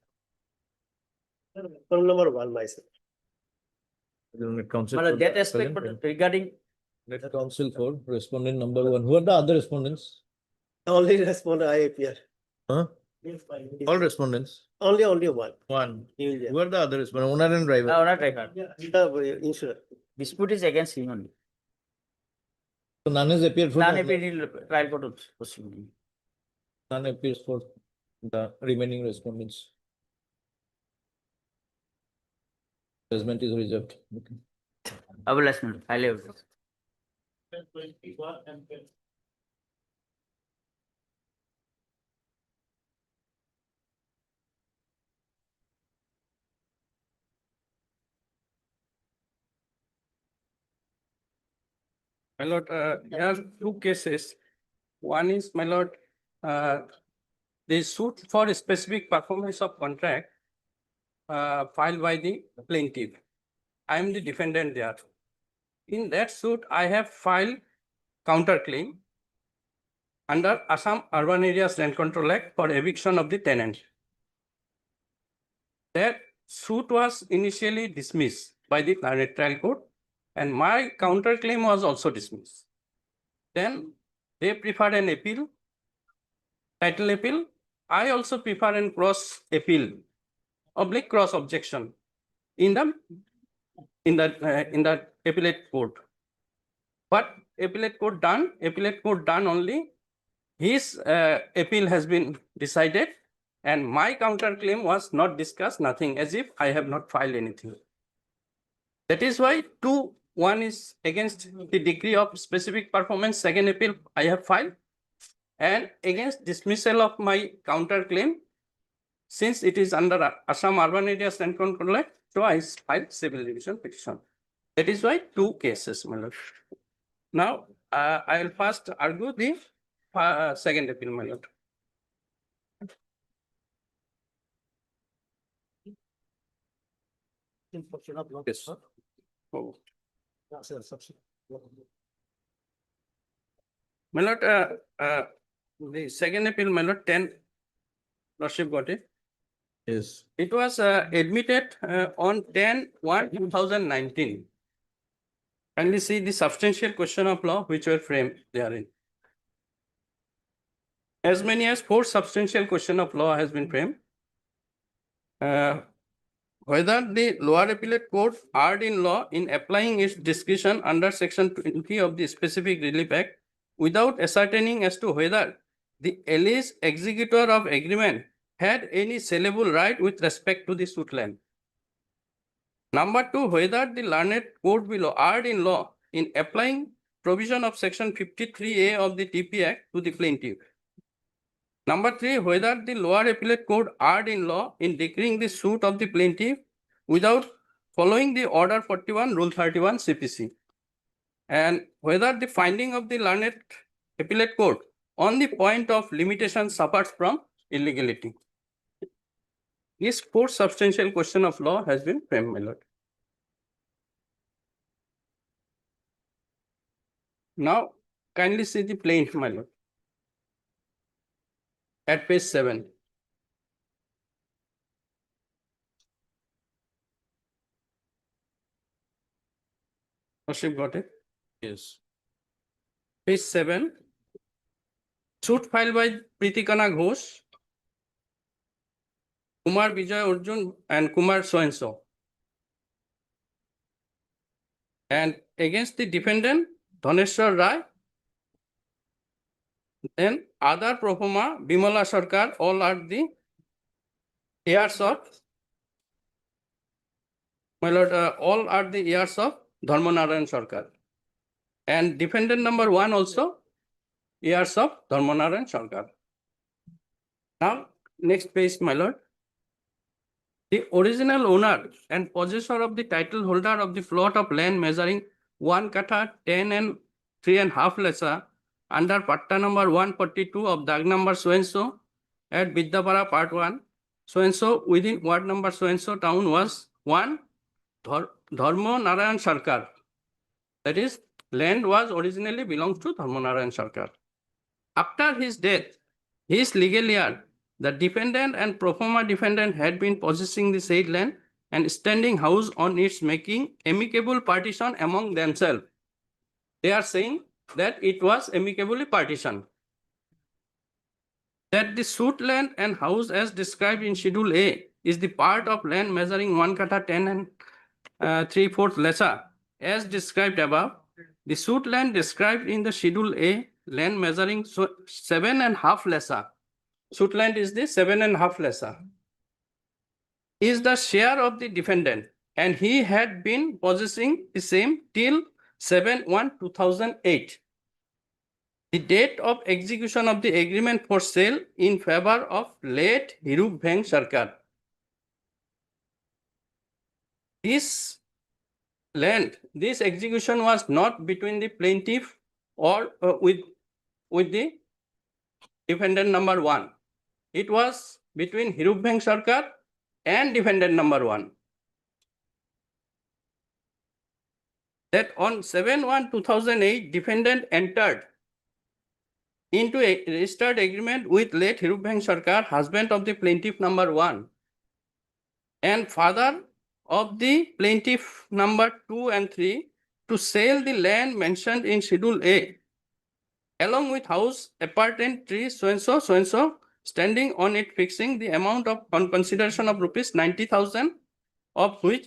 Problem number 1, myself. Counsel Well, for that the aspect, appellant. but regarding Let counsel for respondent number 1. Who are the other respondents? Only respond I appear. Huh? All respondents. Only one. One. You will Who are the other respondents? Owner and driver. owner driver. Insurer. Dispute is against him only. So none has appeared for None the, appeal trial court proceeding. none appears for the remaining respondents. Judgment is reserved. Okay. Abolishment, highly abolishment. My lord, there are two cases. One is, my lord, the suit for a specific performance of contract filed by the plaintiff. I am the defendant there. In that suit, I have filed counterclaim under Assam Urban Areas Rent Control Act for eviction of the tenant. That suit was initially dismissed by the trial court, and my counterclaim was also dismissed. Then they preferred an appeal, title appeal. I also prefer an cross appeal, cross objection in the appellate court. But appellate court done only. His appeal has been decided, and my counterclaim was not discussed, nothing, as if I have not filed anything. That is why 2-1 is against the degree of specific performance. Second appeal I have filed, and against dismissal of my counterclaim, since it is under Assam Urban Areas Rent Control Act, so I filed civil division petition. That is why 2 cases, my lord. Now I will first argue the second appeal, my lord. Yes. Oh. My lord, the second appeal, my lord, 10, lordship got it. Yes. It was admitted on 10/1/2019. kindly see the substantial question of law which were framed therein. As many as 4 substantial question of law has been framed. Whether the lower appellate court erred in law in applying its discretion under section 20 of the Specific Relief Act without ascertaining as to whether the alleged executor of agreement had any saleable right with respect to the suit land. Number 2, whether the learned court below erred in law in applying provision of section 53A of the TP Act to the plaintiff. Number 3, whether the lower appellate court erred in law in decreeing the suit of the plaintiff without following the order 41, rule 31 CPC. And whether the finding of the learned appellate court on the point of limitation suffers from illegality. This 4 substantial question of law has been framed, my lord. Now, kindly see the plaintiff, my lord. At page 7. Worship got it? Yes. Page 7. Suit filed by Pritikana Ghosh, Kumar Vijay Arjun and Kumar so-and-so. And against the defendant, Dhaneshwar Rai, then other pro forma, Bimala Sarkar, all are the heirs of, my lord, all are the heirs of Dharmanarayan Sarkar. And defendant number 1 also, heirs of Dharmanarayan Sarkar. Now, next page, my lord. The original owner and possessor of the title holder of the plot of land measuring 1 katha, 10 and 3.5 lesa under patta number 142 of Dag number so-and-so at Vidyapara part 1, so-and-so within ward number so-and-so town was 1 Dharma Narayan Sarkar. That is, land was originally belongs to Dharma Narayan Sarkar. After his death, his legal heir, the defendant and pro forma defendant had been possessing the said land and standing house on its making amicable partition among themselves. They are saying that it was amicably partitioned. That the suit land and house as described in Schedule A is the part of land measuring 1 katha, 10 and 3/4 lesa as described above. The suit land described in the Schedule A, land measuring 7.5 lesa. Suit land is the 7.5 lesa. Is the share of the defendant, and he had been possessing the same till 7/1/2008. The date of execution of the agreement for sale in favor of late Hirup Bheng Sarkar. This land, this execution was not between the plaintiff or with the defendant number 1. It was between Hirup Bheng Sarkar and defendant number 1. That on 7/1/2008, defendant entered into a registered agreement with late Hirup Bheng Sarkar, husband of the plaintiff number 1 and father of the plaintiff number 2 and 3 to sell the land mentioned in Schedule A along with house, apartment, tree, so-and-so, so-and-so, standing on it, fixing the amount of on consideration of rupees 90,000, of which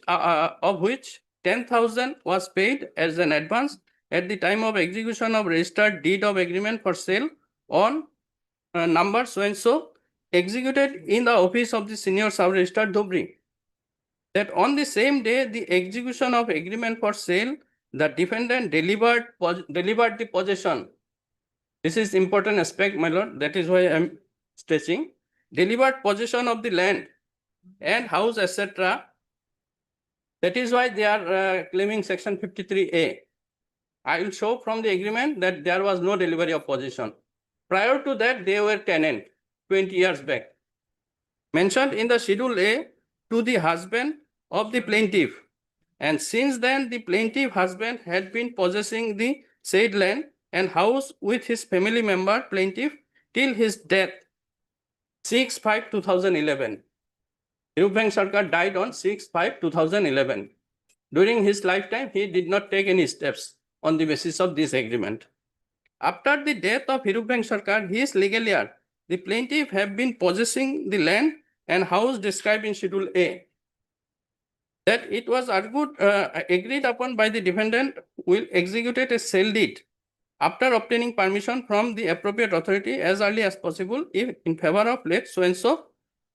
10,000 was paid as an advance at the time of execution of registered deed of agreement for sale on number so-and-so, executed in the office of the senior sub-registrar Dhubri. That on the same day, the execution of agreement for sale, the defendant delivered the possession. This is important aspect, my lord. That is why I am stressing. Delivered possession of the land and house, etc. That is why they are claiming section 53A. I will show from the agreement that there was no delivery of possession. Prior to that, they were tenant 20 years back. Mentioned in the Schedule A to the husband of the plaintiff. And since then, the plaintiff husband had been possessing the said land and house with his family member plaintiff till his death 6/5/2011. Hirup Bheng Sarkar died on 6/5/2011. during his lifetime, he did not take any steps on the basis of this agreement. After the death of Hirubhang Sarkar, his legal heir, the plaintiff have been possessing the land and house described in Schedule A. That it was agreed upon by the defendant will execute a sale deed after obtaining permission from the appropriate authority as early as possible if in favor of late so-and-so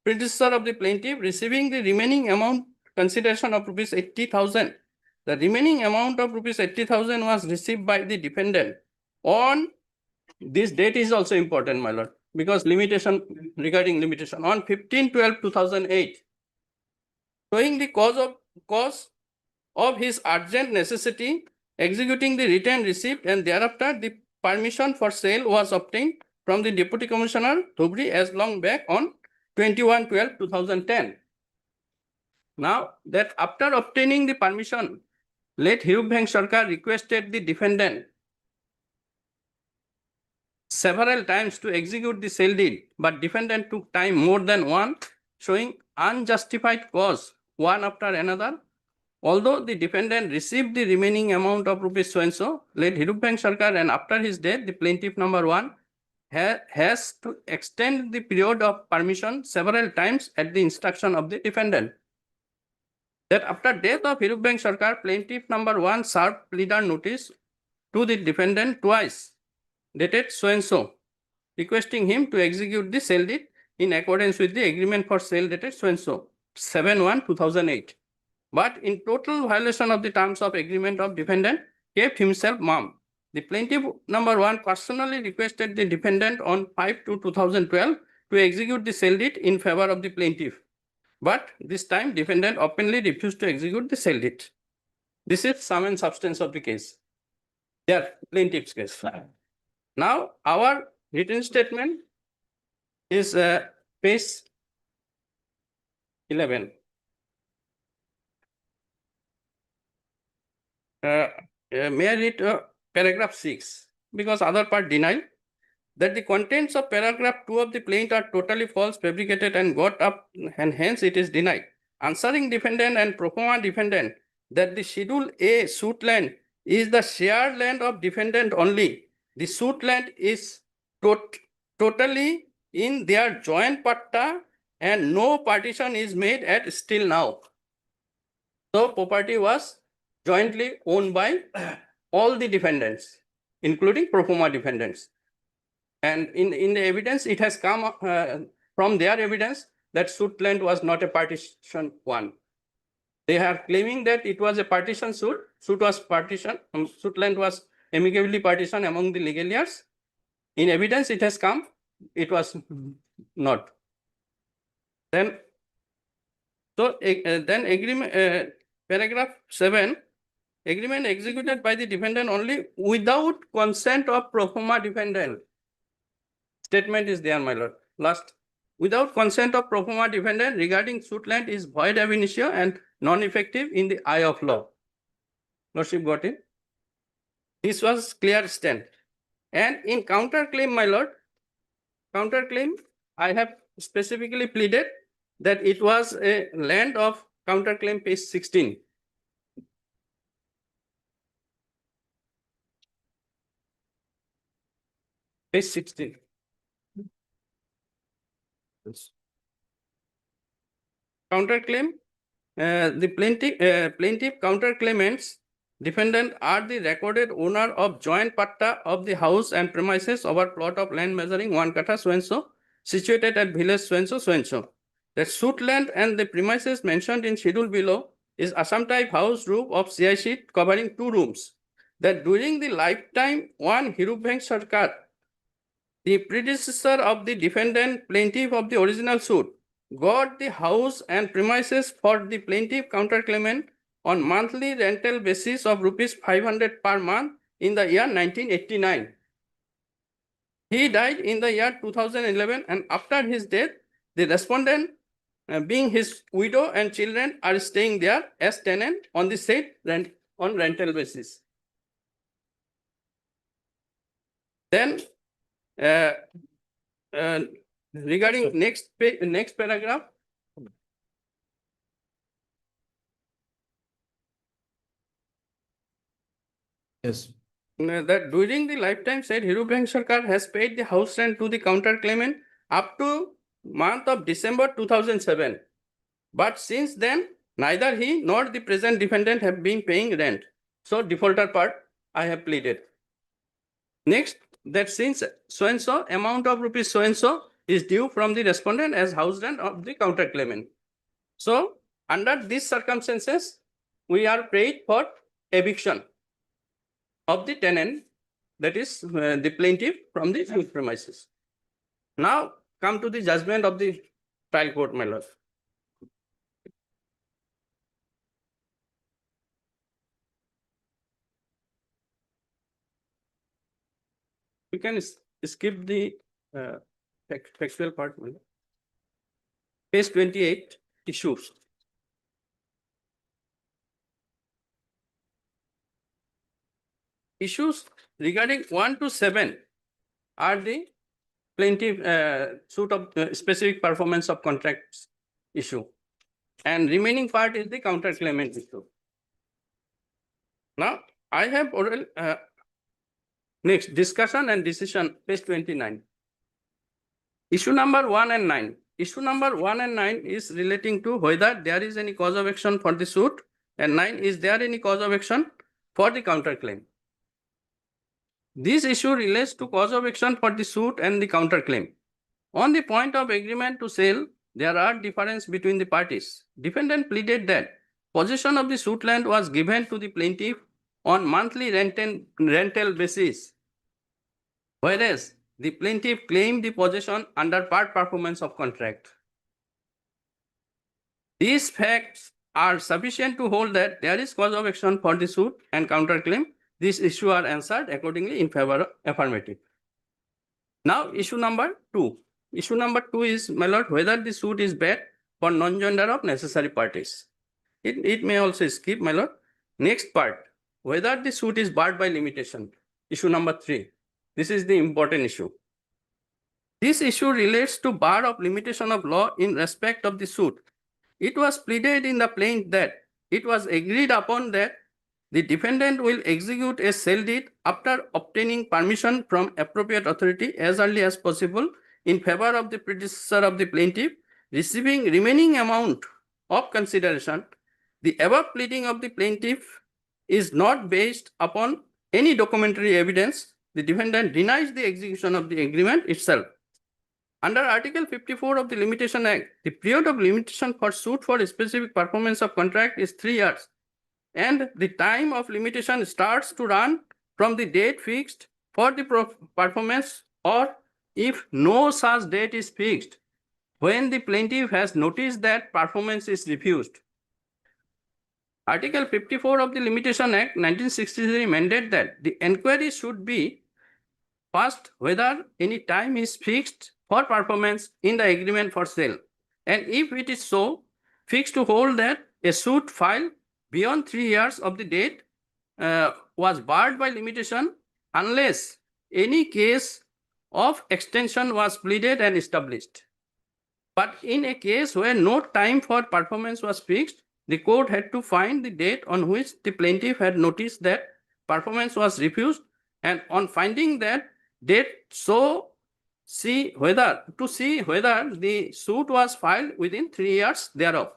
predecessor of the plaintiff receiving the remaining amount consideration of rupees 80,000. The remaining amount of rupees 80,000 was received by the defendant on this date is also important, my lord, because regarding limitation on 15/12/2008, showing the cause of his urgent necessity, executing the return receipt, and thereafter the permission for sale was obtained from the Deputy Commissioner Dhubri as long back on 21/12/2010. Now that after obtaining the permission, late Hirubhang Sarkar requested the defendant several times to execute the sale deed, but defendant took time more than one, showing unjustified cause one after another. Although the defendant received the remaining amount of rupees so-and-so, late Hirubhang Sarkar, and after his death, the plaintiff number 1 has to extend the period of permission several times at the instruction of the defendant. That after death of Hirubhang Sarkar, plaintiff number 1 served pleader notice to the defendant twice, dated so-and-so, requesting him to execute the sale deed in accordance with the agreement for sale dated so-and-so, 7/1/2008. But in total violation of the terms of agreement of defendant, kept himself mum. The plaintiff number 1 personally requested the defendant on 5/2/2012 to execute the sale deed in favor of the plaintiff. But this time defendant openly refused to execute the sale deed. This is sum and substance of the case. There, plaintiff's case. Now, our written statement is page 11. May I read paragraph 6? Because other part denied that the contents of paragraph 2 of the plaint are totally false, fabricated, and got up, and hence it is denied. Answering defendant and pro forma defendant that the Schedule A suit land is the shared land of defendant only. The suit land is totally in their joint patta and no partition is made at still now. So property was jointly owned by all the defendants, including pro forma defendants. And in the evidence, it has come from their evidence that suit land was not a partition one. They are claiming that it was a partition suit. Suit land was amicably partitioned among the legal heirs. In evidence, it has come. It was not. Then, agreement, paragraph 7, agreement executed by the defendant only without consent of pro forma defendant. Statement is there, my lord. Last, without consent of pro forma defendant regarding suit land is void ab initio and non-effective in the eye of law. Lordship got it. This was clear stand. And in counterclaim, my lord, counterclaim, I have specifically pleaded that it was a land of counterclaim page 16. Page 16. Counterclaim, the plaintiff counterclaimants, defendant are the recorded owner of joint patta of the house and premises over plot of land measuring 1 kata so-and-so, situated at village so-and-so, so-and-so. The suit land and the premises mentioned in schedule below is Assam type house roof of CI sheet covering 2 rooms. That during the lifetime one Hirubhang Sarkar, the predecessor of the defendant plaintiff of the original suit, got the house and premises for the plaintiff counterclaimant on monthly rental basis of rupees 500 per month in the year 1989. He died in the year 2011, and after his death, the respondent, being his widow and children, are staying there as tenant on the said on rental basis. Then, regarding next paragraph, Yes. That during the lifetime said Hirubank Sarkar has paid the house rent to the counter claimant up to month of December 2007. But since then, neither he nor the present defendant have been paying rent. So defaulter part I have pleaded. Next, that since so-and-so amount of rupees so-and-so is due from the respondent as house rent of the counter claimant. So under these circumstances, we are paid for eviction of the tenant, that is the plaintiff from the premises. Now come to the judgment of the trial court, my lord. We can skip the factual part. My lord. Page 28, issues. Issues regarding 1 to 7 are the plaintiff suit of specific performance of contracts issue, and remaining part is the counterclaimant issue. Now I have oral next discussion and decision, page 29. Issue number 1 and 9. Issue number 1 and 9 is relating to whether there is any cause of action for the suit, and 9 is there any cause of action for the counterclaim. This issue relates to cause of action for the suit and the counterclaim. On the point of agreement to sell, there are differences between the parties. Defendant pleaded that possession of the suit land was given to the plaintiff on monthly rental basis, whereas the plaintiff claimed the possession under part performance of contract. These facts are sufficient to hold that there is cause of action for the suit and counterclaim. These issues are answered accordingly in favor of affirmative. Now issue number 2. Issue number 2 is, my lord, whether the suit is bad for non-joinder of necessary parties. It may also skip, my lord. Next part, whether the suit is barred by limitation. Issue number 3. This is the important issue. This issue relates to bar of limitation of law in respect of the suit. It was pleaded in the plaint that it was agreed upon that the defendant will execute a sale deed after obtaining permission from appropriate authority as early as possible in favor of the predecessor of the plaintiff, receiving remaining amount of consideration. The above pleading of the plaintiff is not based upon any documentary evidence. The defendant denies the execution of the agreement itself. Under Article 54 of the Limitation Act, the period of limitation for suit for specific performance of contract is 3 years. And the time of limitation starts to run from the date fixed for the performance, or if no such date is fixed, when the plaintiff has noticed that performance is refused. Article 54 of the Limitation Act 1963 mandated that the inquiry should be first whether any time is fixed for performance in the agreement for sale, and if it is so, fixed to hold that a suit filed beyond 3 years of the date was barred by limitation unless any case of extension was pleaded and established. But in a case where no time for performance was fixed, the court had to find the date on which the plaintiff had noticed that performance was refused, and on finding that date, see whether the suit was filed within 3 years thereof.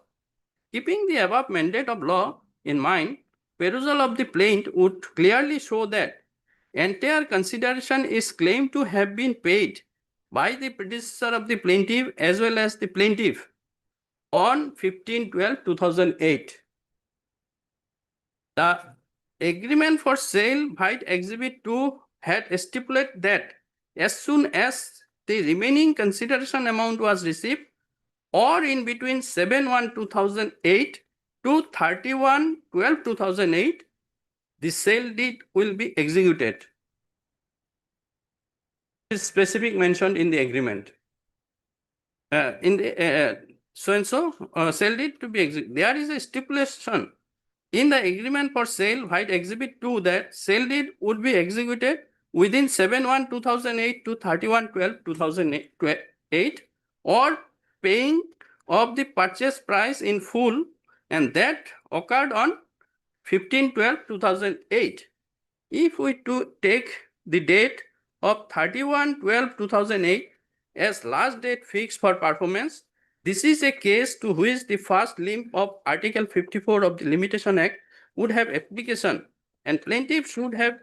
Keeping the above mandate of law in mind, perusal of the plaint would clearly show that entire consideration is claimed to have been paid by the predecessor of the plaintiff as well as the plaintiff on 15/12/2008. The agreement for sale by Exhibit 2 had stipulated that as soon as the remaining consideration amount was received, or in between 7/1/2008 to 31/12/2008, the sale deed will be executed. This is specific mentioned in the agreement. Sale deed to be executed. There is a stipulation in the agreement for sale by Exhibit 2 that sale deed would be executed within 7/1/2008 to 31/12/2008, or paying of the purchase price in full, and that occurred on 15/12/2008. if we to take the date of 31/12/2008 as last date fixed for performance, this is a case to which the first limb of Article 54 of the Limitation Act would have application, and plaintiff should have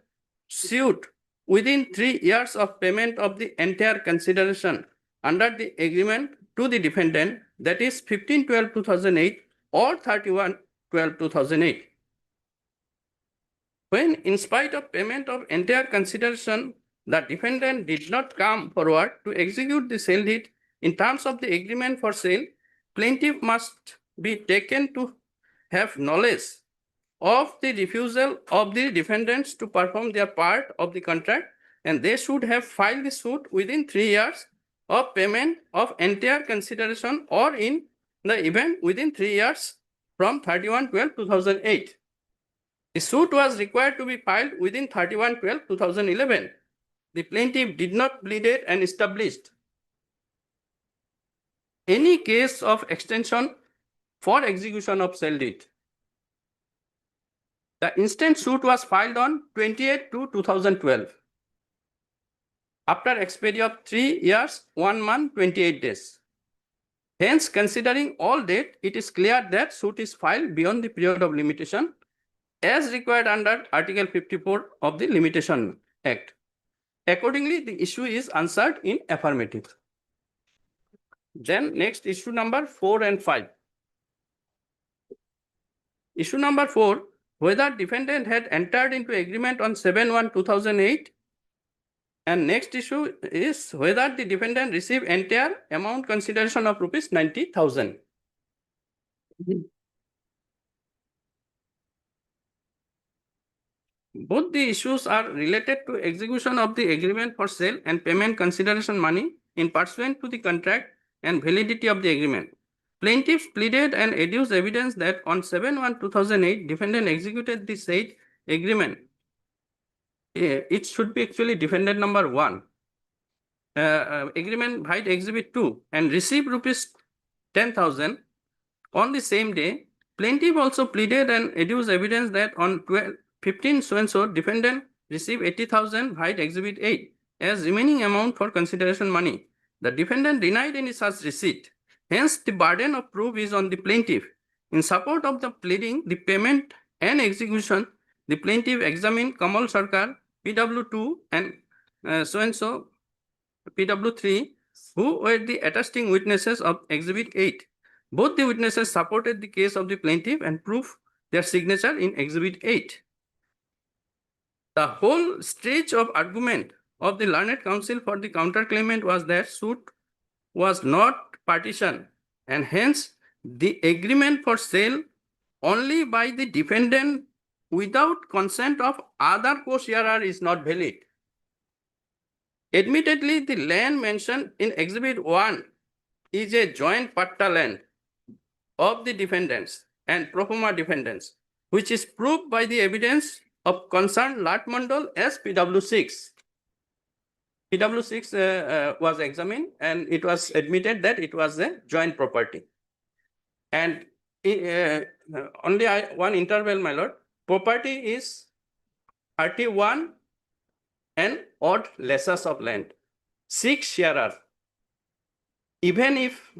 sued within 3 years of payment of the entire consideration under the agreement to the defendant, that is 15/12/2008 or 31/12/2008. When, in spite of payment of entire consideration, the defendant did not come forward to execute the sale deed in terms of the agreement for sale, plaintiff must be taken to have knowledge of the refusal of the defendants to perform their part of the contract, and they should have filed the suit within 3 years of payment of entire consideration, or in the event within 3 years from 31/12/2008. The suit was required to be filed within 31/12/2011. The plaintiff did not plead it and established any case of extension for execution of sale deed. The instant suit was filed on 28/2/2012 after expiry of 3 years, 1 month, 28 days. Hence, considering all date, it is clear that suit is filed beyond the period of limitation as required under Article 54 of the Limitation Act. Accordingly, the issue is answered in affirmative. Then next, issue number 4 and 5. Issue number 4, whether defendant had entered into agreement on 7/1/2008. And next issue is whether the defendant received entire amount consideration of rupees 90,000. Both the issues are related to execution of the agreement for sale and payment consideration money in pursuant to the contract and validity of the agreement. Plaintiffs pleaded and adduced evidence that on 7/1/2008, defendant executed the said agreement. It should be actually defendant number 1. Agreement by exhibit 2 and received rupees 10,000 on the same day. Plaintiff also pleaded and adduced evidence that on 15 so-and-so, defendant received 80,000 by exhibit 8 as remaining amount for consideration money. The defendant denied any such receipt. Hence, the burden of proof is on the plaintiff. In support of the pleading, the payment and execution, the plaintiff examined Kamal Sarkar, PW2 and so-and-so, PW3, who were the attesting witnesses of exhibit 8. Both the witnesses supported the case of the plaintiff and proved their signature in exhibit 8. The whole stretch of argument of the learned counsel for the counterclaimant was that suit was not partition, and hence the agreement for sale only by the defendant without consent of other co-sharer is not valid. Admittedly, the land mentioned in exhibit 1 is a joint patta land of the defendants and pro forma defendants, which is proved by the evidence of concerned Lat Mandal as PW6. PW6 was examined and it was admitted that it was a joint property. And only one interval, my lord, property is 31 and odd lessors of land, 6 sharer. Even if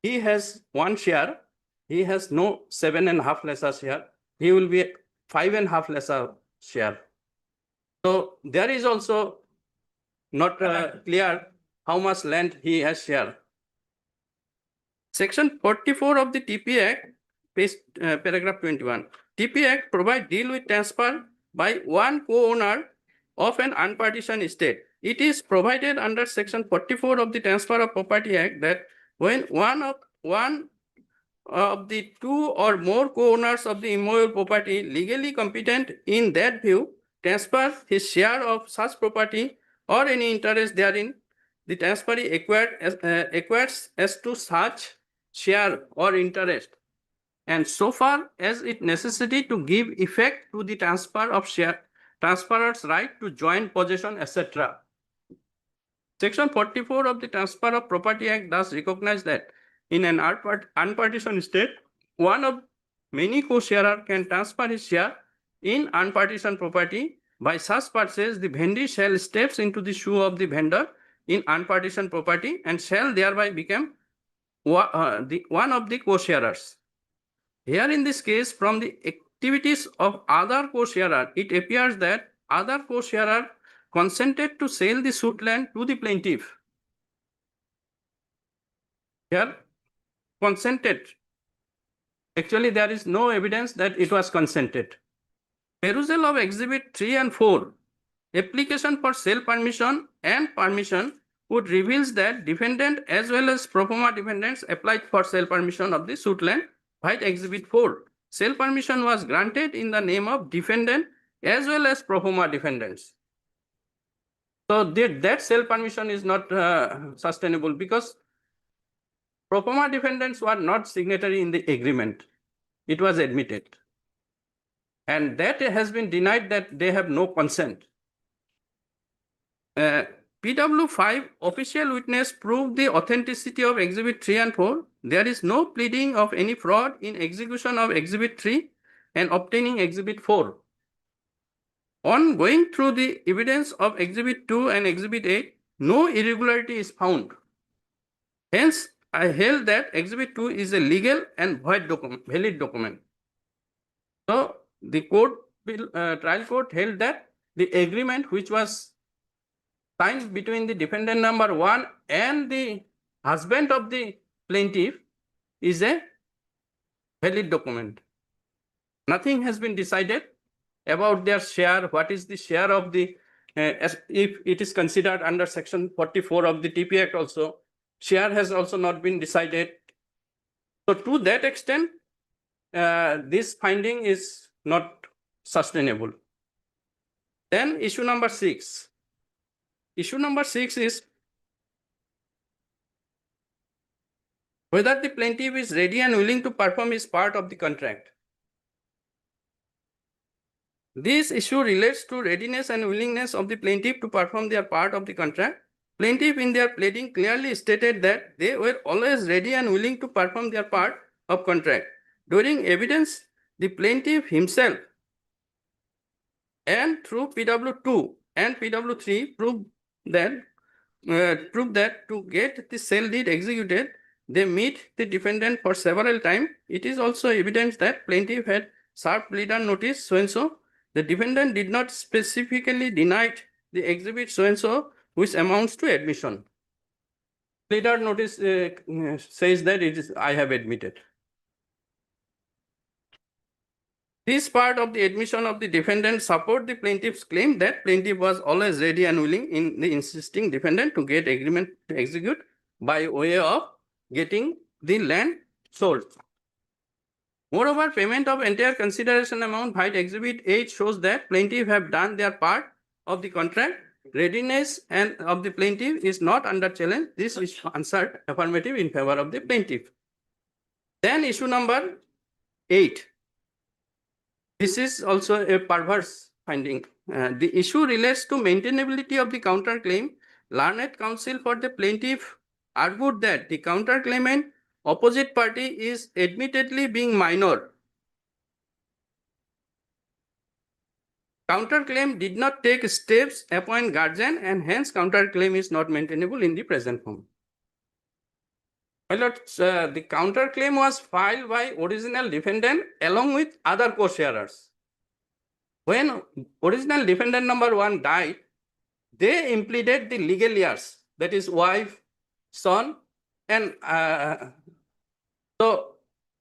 he has 1 share, he has no 7.5 lesser share, he will be 5.5 lesser share. So there is also not clear how much land he has share. Section 44 of the TP Act, paragraph 21. TP Act provide deal with transfer by one co-owner of an unpartitioned estate. It is provided under section 44 of the Transfer of Property Act that when one of the 2 or more co-owners of the immovable property legally competent in that view transfer his share of such property or any interest therein, the transferee acquires as to such share or interest, and so far as it necessity to give effect to the transfer of share, transferor's right to joint possession, etc. Section 44 of the Transfer of Property Act thus recognize that in an unpartitioned state, one of many co-sharer can transfer his share in unpartitioned property by such purchase, the vendee shall steps into the shoe of the vendor in unpartitioned property and shall thereby become one of the co-sharers. Here in this case, from the activities of other co-sharer, it appears that other co-sharer consented to sell the suit land to the plaintiff. Here, consented. Actually, there is no evidence that it was consented. Perusal of Exhibit 3 and 4, application for sale permission and permission would reveals that defendant as well as pro forma defendants applied for sale permission of the suit land by Exhibit 4. Sale permission was granted in the name of defendant as well as pro forma defendants. So that sale permission is not sustainable because pro forma defendants were not signatory in the agreement. It was admitted. And that has been denied that they have no consent. PW5 official witness proved the authenticity of Exhibit 3 and 4. There is no pleading of any fraud in execution of Exhibit 3 and obtaining Exhibit 4. On going through the evidence of Exhibit 2 and Exhibit 8, no irregularity is found. Hence, I held that Exhibit 2 is a legal and valid document. So, the trial court held that the agreement which was signed between the defendant number 1 and the husband of the plaintiff is a valid document. Nothing has been decided about their share, what is the share of the, if it is considered under section 44 of the TP Act also, share has also not been decided. So to that extent, this finding is not sustainable. Then issue number 6. Issue number 6 is whether the plaintiff is ready and willing to perform his part of the contract. This issue relates to readiness and willingness of the plaintiff to perform their part of the contract. Plaintiff in their pleading clearly stated that they were always ready and willing to perform their part of contract. During evidence, the plaintiff himself and through PW2 and PW3 proved that to get the sale deed executed, they meet the defendant for several times. It is also evidence that plaintiff had served pleader notice so-and-so. The defendant did not specifically deny the exhibit so-and-so, which amounts to admission. Pleader notice says that it is I have admitted. This part of the admission of the defendant support the plaintiff's claim that plaintiff was always ready and willing in the insisting defendant to get agreement to execute by way of getting the land sold. Moreover, payment of entire consideration amount by Exhibit 8 shows that plaintiff have done their part of the contract. Readiness and of the plaintiff is not under challenge. This is answered affirmative in favor of the plaintiff. Then issue number 8. This is also a perverse finding. The issue relates to maintainability of the counterclaim. Learned counsel for the plaintiff argued that the counterclaimant opposite party is admittedly being minor. Counterclaim did not take steps, appoint guardian, and hence counterclaim is not maintainable in the present form. The counterclaim was filed by original defendant along with other co-sharers. When original defendant number 1 died, they implemented the legal heirs, that is wife, son, and so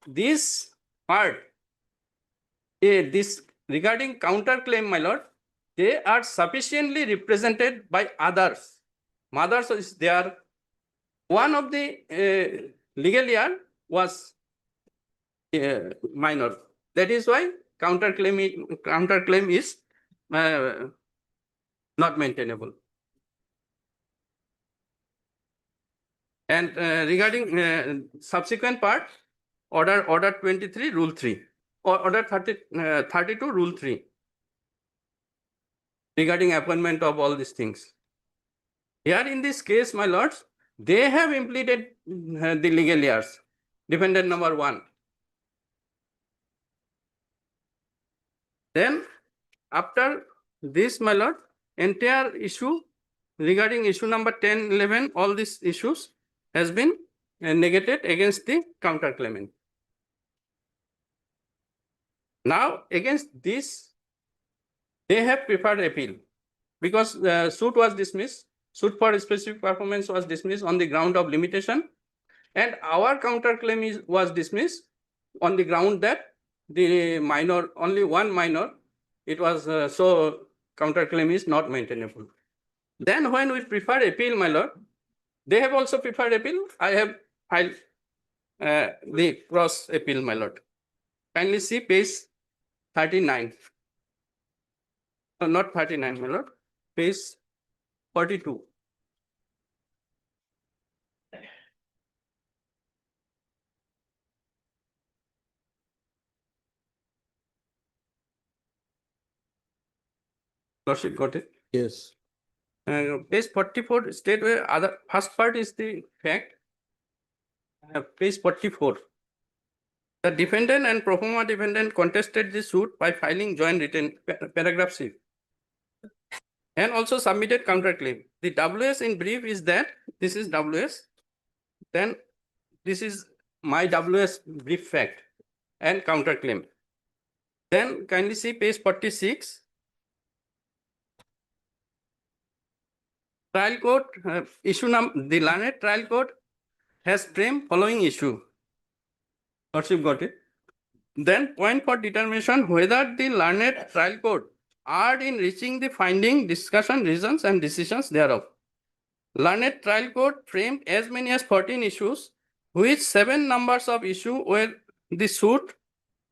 this part, this regarding counterclaim, my lord, they are sufficiently represented by others. Mothers is there. One of the legal heir was minor. That is why counterclaim is not maintainable. And regarding subsequent part, order 23, rule 3, or order 32, rule 3, regarding appointment of all these things. Here in this case, my lords, they have implemented the legal heirs, defendant number 1. Then after this, my lord, entire issue regarding issue number 10, 11, all these issues has been negated against the counterclaimant. Now, against this, they have preferred appeal because the suit was dismissed. Suit for specific performance was dismissed on the ground of limitation, and our counterclaim was dismissed on the ground that the minor, only one minor, it was so counterclaim is not maintainable. Then when we prefer appeal, my lord, they have also preferred appeal. I have filed the cross appeal, my lord. Kindly see page 39. No, not 39, my lord. Page 42. Lordship, got it? Yes. Page 44 state where other first part is the fact. Page 44. The defendant and pro forma defendant contested the suit by filing joint written paragraph C and also submitted counterclaim. The WS in brief is that this is WS, then this is my WS brief fact and counterclaim. Then kindly see page 46. Trial court issue number, the learned trial court has framed following issue. Lordship, got it? Then point for determination whether the learned trial court are in reaching the finding, discussion, reasons and decisions thereof. Learned trial court framed as many as 14 issues, which 7 numbers of issue were the suit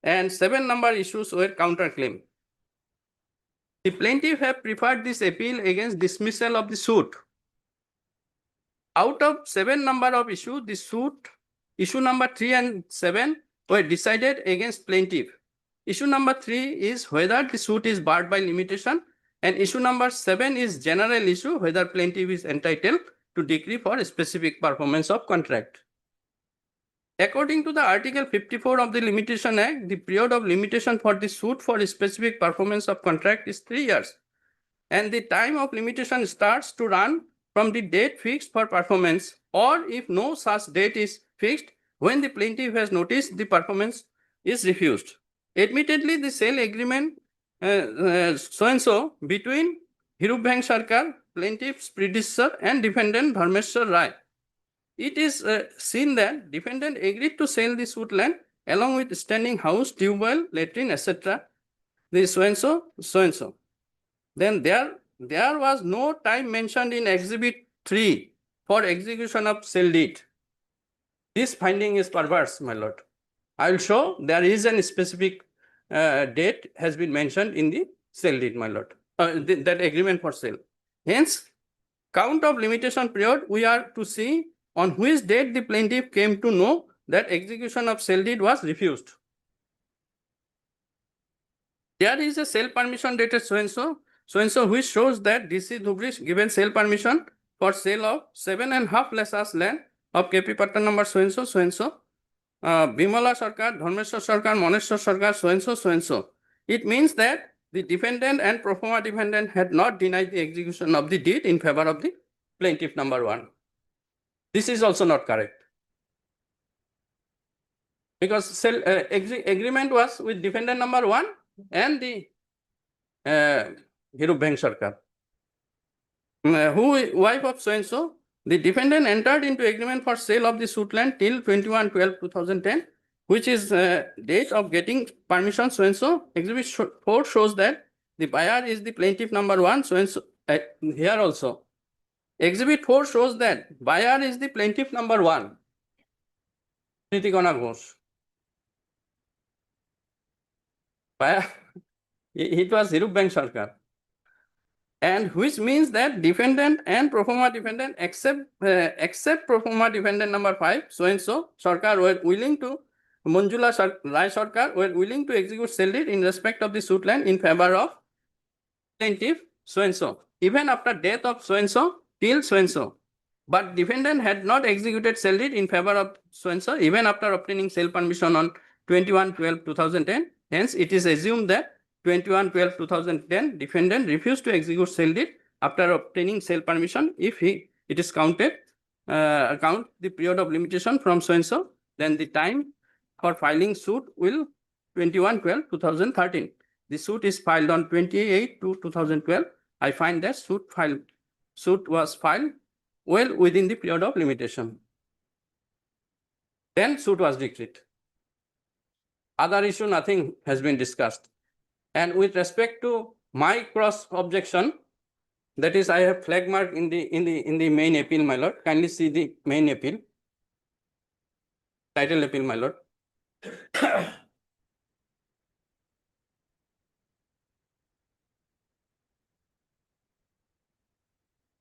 and 7 number issues were counterclaim. The plaintiff have preferred this appeal against dismissal of the suit. Out of 7 number of issue, the suit, issue number 3 and 7 were decided against plaintiff. Issue number 3 is whether the suit is barred by limitation, and issue number 7 is general issue whether plaintiff is entitled to decree for a specific performance of contract. According to the Article 54 of the Limitation Act, the period of limitation for the suit for a specific performance of contract is 3 years, and the time of limitation starts to run from the date fixed for performance, or if no such date is fixed, when the plaintiff has noticed the performance is refused. Admittedly, the sale agreement so-and-so between Hirubhang Sarkar, plaintiff's predecessor, and defendant Dharmeshwar Rai. It is seen that defendant agreed to sell the suit land along with standing house, tube-well, latrine, etc. The so-and-so, so-and-so. Then there was no time mentioned in Exhibit 3 for execution of sale deed. This finding is perverse, my lord. I will show there is a specific date has been mentioned in the sale deed, my lord, that agreement for sale. Hence, count of limitation period, we are to see on which date the plaintiff came to know that execution of sale deed was refused. There is a sale permission dated so-and-so, which shows that DC Dhubri given sale permission for sale of 7.5 lakhs land of KP Patta number so-and-so, so-and-so. Bimala Sarkar, Dharmeshwar Sarkar, Moneshwar Sarkar, so-and-so, so-and-so. It means that the defendant and pro forma defendant had not denied the execution of the deed in favor of the plaintiff number 1. This is also not correct. Because sale agreement was with defendant number 1 and the Hirubhang Sarkar. Who wife of so-and-so, the defendant entered into agreement for sale of the suit land till 21/12/2010, which is date of getting permission so-and-so. Exhibit 4 shows that the buyer is the plaintiff number 1, so-and-so. Here also. Exhibit 4 shows that buyer is the plaintiff number 1, Nitikona Ghosh. Buyer, it was Hirubhang Sarkar. And which means that defendant and pro forma defendant except pro forma defendant number 5, so-and-so, Sarkar were willing to, Manjula Rai Sarkar were willing to execute sale deed in respect of the suit land in favor of plaintiff so-and-so, even after death of so-and-so till so-and-so. But defendant had not executed sale deed in favor of so-and-so even after obtaining sale permission on 21/12/2010. Hence, it is assumed that 21/12/2010, defendant refused to execute sale deed after obtaining sale permission. If it is counted, count the period of limitation from so and so, then the time for filing suit will 21/12/2013. The suit is filed on 28/2/2012. I find that suit was filed well within the period of limitation. Then suit was decreed. Other issue, nothing has been discussed. And with respect to my cross objection, that is, I have flag mark in the main appeal, my lord. Kindly see the main appeal. Title appeal, my lord.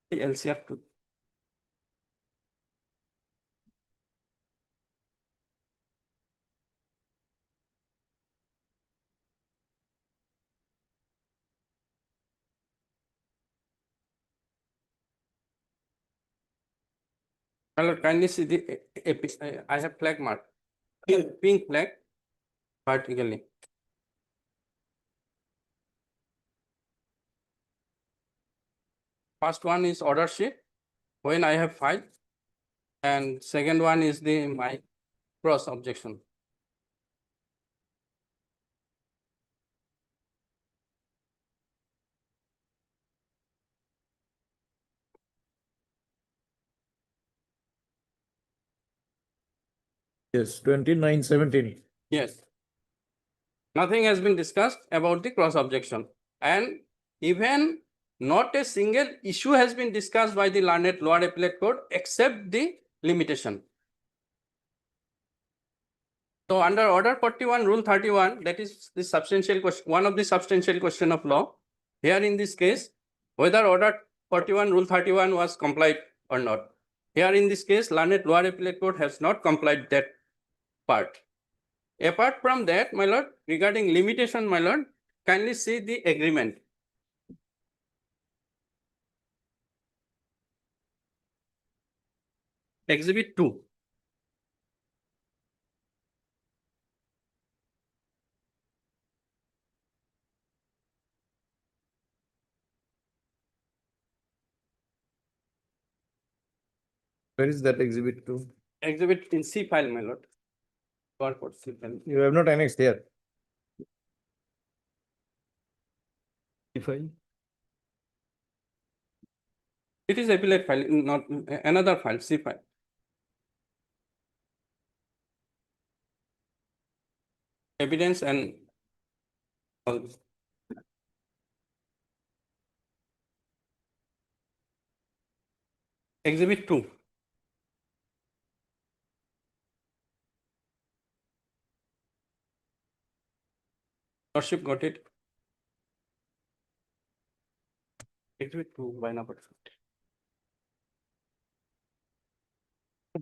The LCR 2. My lord, kindly see the I have flag mark. Pink flag, particularly. First one is order sheet when I have filed, and second one is my cross objection. Yes, 29/17. Yes. Nothing has been discussed about the cross objection, and even not a single issue has been discussed by the learned lower appellate court except the limitation. So under order 41, rule 31, that is the substantial question, one of the substantial question of law. Here in this case, whether order 41, rule 31 was complied or not. Here in this case, learned lower appellate court has not complied that part. Apart from that, my lord, regarding limitation, my lord, kindly see the agreement. Exhibit 2. Where is that exhibit 2? Exhibit in C file, my lord. Corporate C file. You have not annexed here. File. It is appellate file, not another file, C file. Evidence and all. Exhibit 2. Lordship got it. Exhibit 2 by number 50.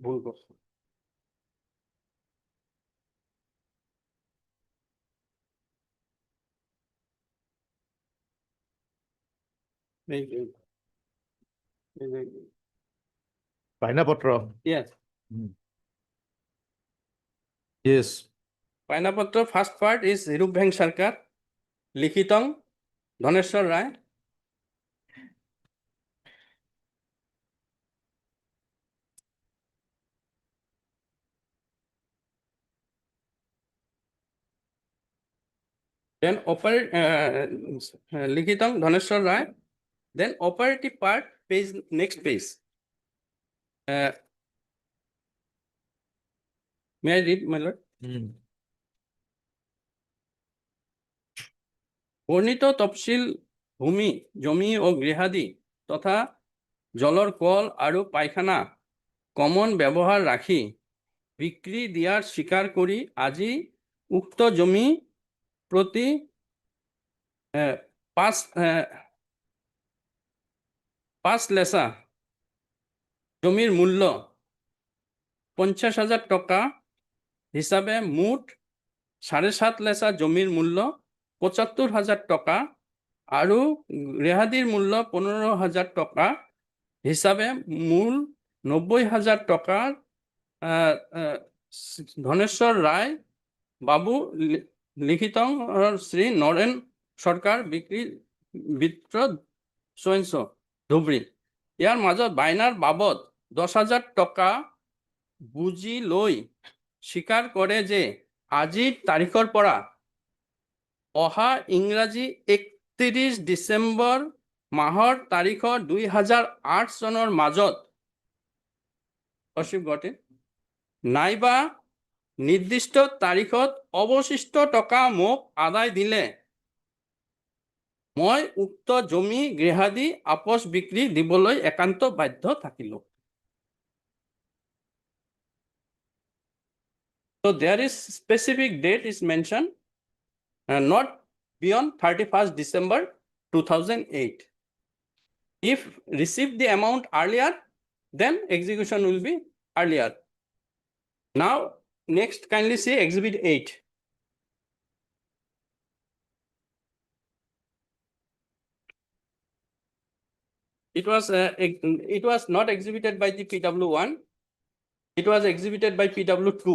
ভুল করছো। পাইনাপত্র। Yes. Yes. পাইনাপত্র first part is Hirubheng Sarkar, Likhitong, Dhaneshwar Rai. Then Likhitong, Dhaneshwar Rai. Then operative part, page, next page. May I read, my lord? বর্ণিত তফসিল ভূমি, জমি ও গৃহাদি তথা জলর call আৰু পায়খানা common ব্যবহার রাখি বিক্রি দিয়ার স্বীকার করি আজি উক্ত জমি প্রতি 5 লেসা জমির মূল্য 50,000 টাকা হিসাবে মোট 7.5 লেসা জমির মূল্য 75,000 টাকা আৰু রেহাদির মূল্য 15,000 টাকা হিসাবে মূল 90,000 টাকার ধনেশ্বর রায় বাবু লিখিত শ্রী নরেন সরকার বিক্রি বিত্র সৈন্স ধুবড়ী ইয়াৰ মাজত বাইনাৰ বাবদ 10,000 টকা বুজি লৈ স্বীকাৰ কৰে যে আজিৰ তাৰিখৰ পৰা অহা ইংৰাজী 31 ডিচেম্বৰ মাহৰ তাৰিখৰ 2008 চনৰ মাজত অসীম ঘটে নাইবা নিৰ্দিষ্ট তাৰিখত অৱশিষ্ট টকা মোক আদায় দিলে মই উক্ত জমি গৃহাদি আপোচ বিক্ৰী দিবলৈ একান্ত বাধ্য থাকিলো। So there is specific date is mentioned, not beyond 31st December 2008. If received the amount earlier, then execution will be earlier. Now, next kindly see Exhibit 8. It was not exhibited by the PW1. It was exhibited by PW2.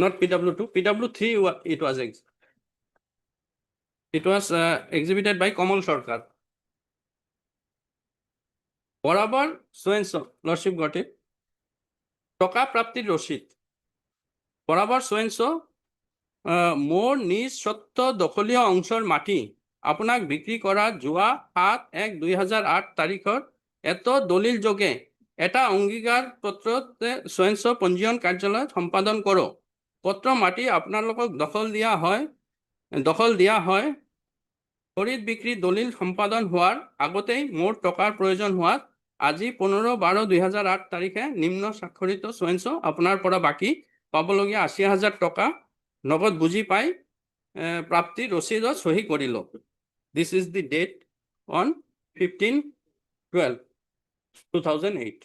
Not PW2, PW3 it was exhibited by Kamal Sarkar. বরাবর so lordship got it. টকা প্রাপ্তির রসিদ বরাবর so মোৰ নিজ সত্য দখলীয় অংশৰ মাটি আপোনাক বিক্ৰী কৰা যোৱা 7/1/2008 তাৰিখৰ এত দলিল যোগে এটা অংগীকাৰ পত্ৰতে so পঞ্জীয়ন কাৰ্যালয়ত সম্পাদন কৰক পত্ৰ মাটি আপোনালোকক দখল দিয়া হয় খৰিদ বিক্ৰী দলিল সম্পাদন হোৱাৰ আগতেই মোৰ টকাৰ প্ৰয়োজন হোৱাত আজি 15/12/2008 তাৰিখে নিম্ন স্বাক্ষৰিত so আপোনাৰ পৰা বাকী পাবলগীয়া 80,000 টকা নগদ বুজি পাই প্ৰাপ্তি ৰচিদত সহি কৰিলো। This is the date on 15/12/2008.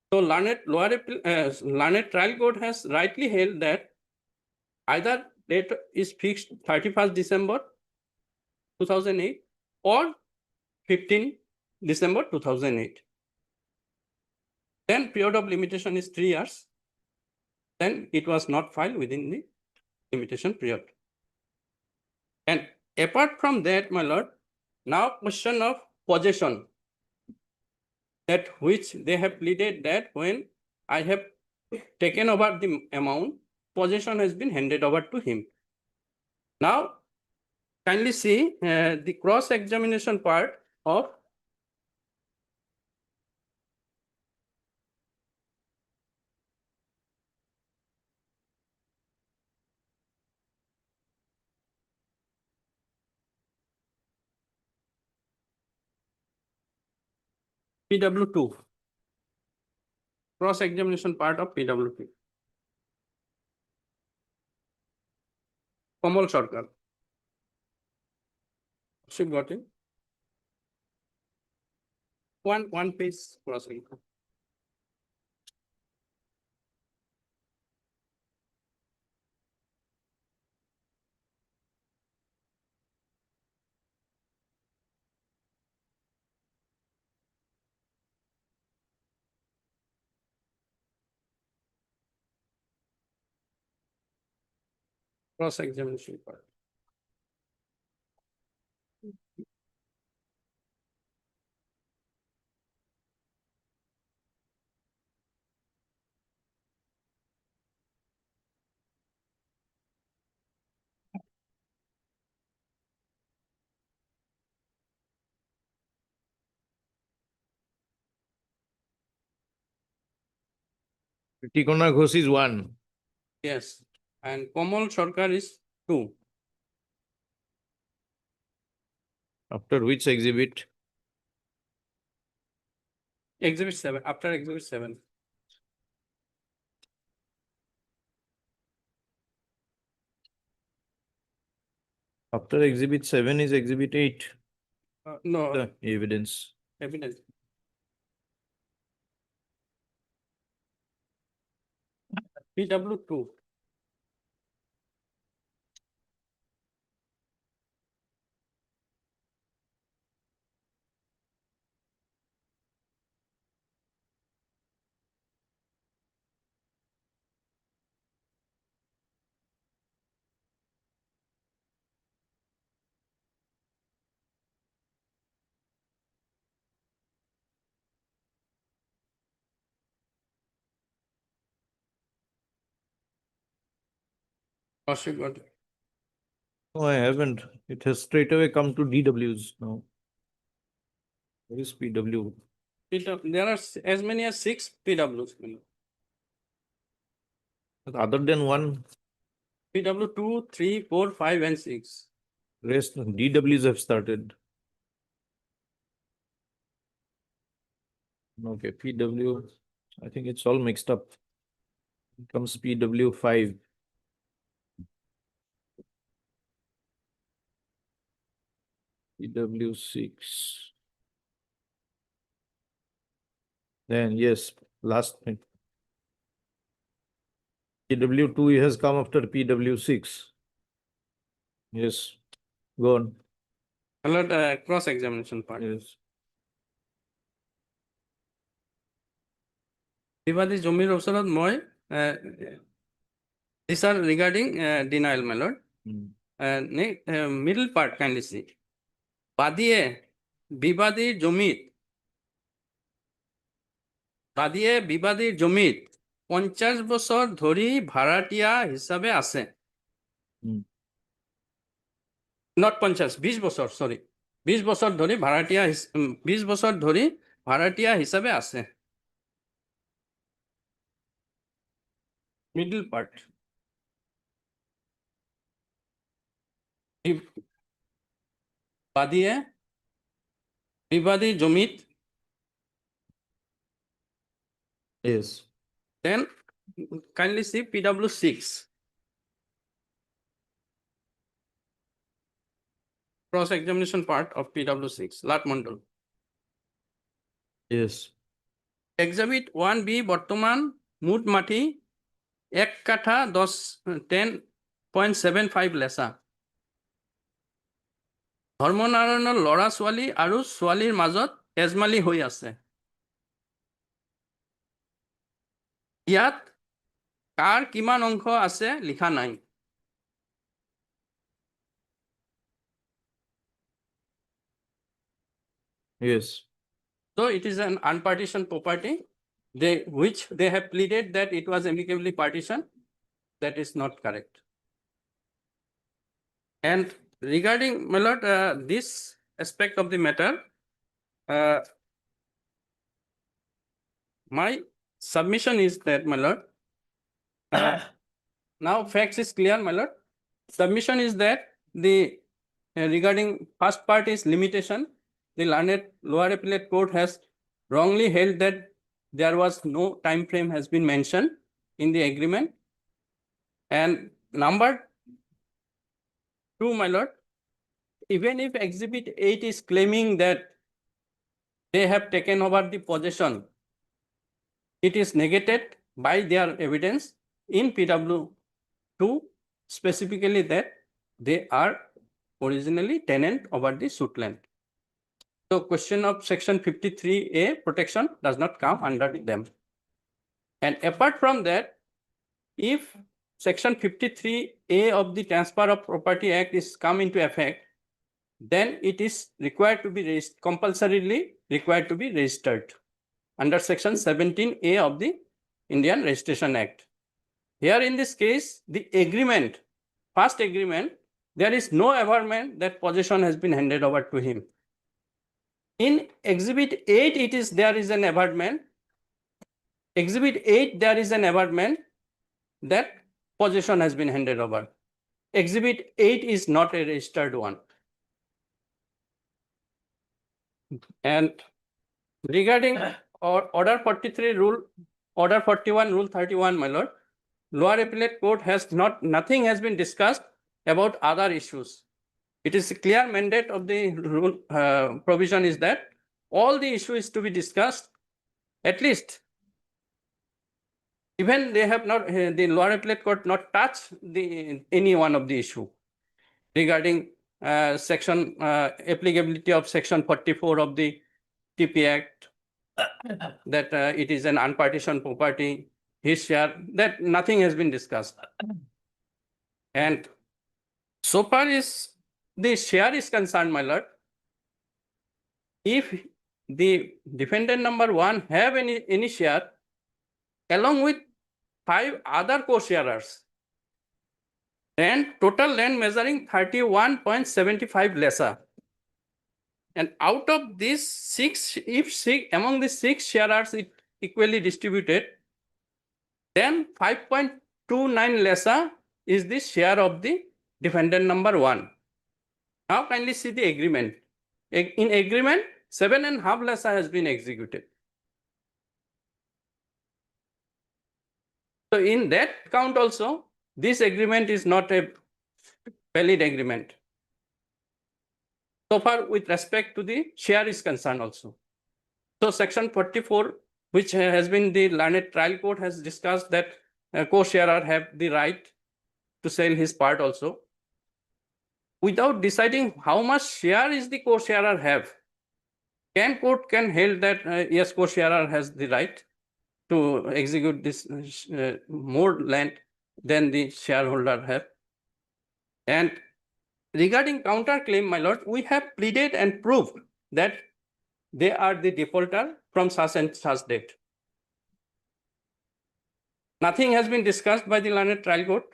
So learned trial court has rightly held that either date is fixed 31st December 2008 or 15 December 2008. Then period of limitation is 3 years. Then it was not filed within the limitation period. And apart from that, my lord, now question of possession, that which they have pleaded that when I have taken over the amount, possession has been handed over to him. Now, kindly see the cross-examination part of PW2, cross-examination part of PW2. Kamal Sarkar. She got it. One page cross-examination. Cross-examination part. Tikona Ghosh is 1. Yes, and Kamal Sarkar is 2. After which exhibit? Exhibit 7, after Exhibit 7. After exhibit 7 is exhibit 8. No, The evidence. evidence. PW2. Lordship got it. No, I haven't. It has straight away come to DWs now. Where is PW? There are as many as 6 PWs. Other than one, PW 2, 3, 4, 5, and 6. rest DWs have started. Okay, PW, I think it's all mixed up. Comes PW 5. PW 6. Then yes, last thing. PW 2 has come after PW 6. Yes, go on. Cross examination part. Yes. বিবাদী জমিৰ ওচৰত মই these are regarding denial, my lord. Middle part kindly see. বাদীয়ে বিবাদীৰ জমিত 50 বছৰ ধৰি ভাড়াতীয়া হিচাপে আছে। Not 50, 20 বছৰ, sorry. 20 বছৰ ধৰি ভাড়াতীয়া হিচাপে আছে। Middle part. বাদীয়ে বিবাদী জমিত, yes. Then kindly see PW 6. Cross examination part of PW 6. Lat Mandal. Yes. Exhibit 1B বর্তমান মুঠ মাটি 1 কাঠা 10.75 লেচা। ধৰ্মনাৰায়ণৰ ল'ৰা ছোৱালী আৰু ছোৱালীৰ মাজত এজমালি হৈ আছে। ইয়াত কাৰ কিমান অংশ আছে লিখা নাই। Yes. So it is an unpartitioned property, which they have pleaded that it was amicably partitioned. That is not correct. And regarding, my lord, this aspect of the matter, my submission is that, my lord, now facts is clear, my lord. Submission is that the regarding first part is limitation. The learned lower appellate court has wrongly held that there was no time frame has been mentioned in the agreement. And number 2, my lord, even if Exhibit 8 is claiming that they have taken over the possession, it is negated by their evidence in PW 2, specifically that they are originally tenant over the suit land. So question of section 53A protection does not come under them. And apart from that, if section 53A of the Transfer of Property Act is come into effect, then it is required to be compulsorily required to be registered under section 17A of the Indian Registration Act. Here in this case, the agreement, first agreement, there is no averment that possession has been handed over to him. In Exhibit 8, there is an averment. Exhibit 8, there is an averment that possession has been handed over. Exhibit 8 is not a registered one. And regarding Order 43 rule, Order 41, Rule 31, my lord, lower appellate court has nothing has been discussed about other issues. It is a clear mandate of the rule provision is that all the issue is to be discussed, at least even they have not, the lower appellate court not touched any one of the issue regarding section applicability of section 44 of the TP Act, that it is an unpartitioned property, his share, that nothing has been discussed. And so far as the share is concerned, my lord, if the defendant number 1 have any share along with 5 other co-sharers, and total land measuring 31.75 lessa. And out of these six, if six, among the six sharers it equally distributed, then 5.29 lessa is the share of the defendant number 1. Now kindly see the agreement. In agreement, 7.5 lessa has been executed. So in that count also, this agreement is not a valid agreement. So far with respect to the share is concerned also. So section 44, which has been the learned trial court, has discussed that co-sharer have the right to sell his part also. Without deciding how much share is the co-sharer have, court can held that yes, co-sharer has the right to execute this more land than the shareholder have. And regarding counterclaim, my lord, we have pleaded and proved that they are the defaulter from such and such date. Nothing has been discussed by the learned trial court.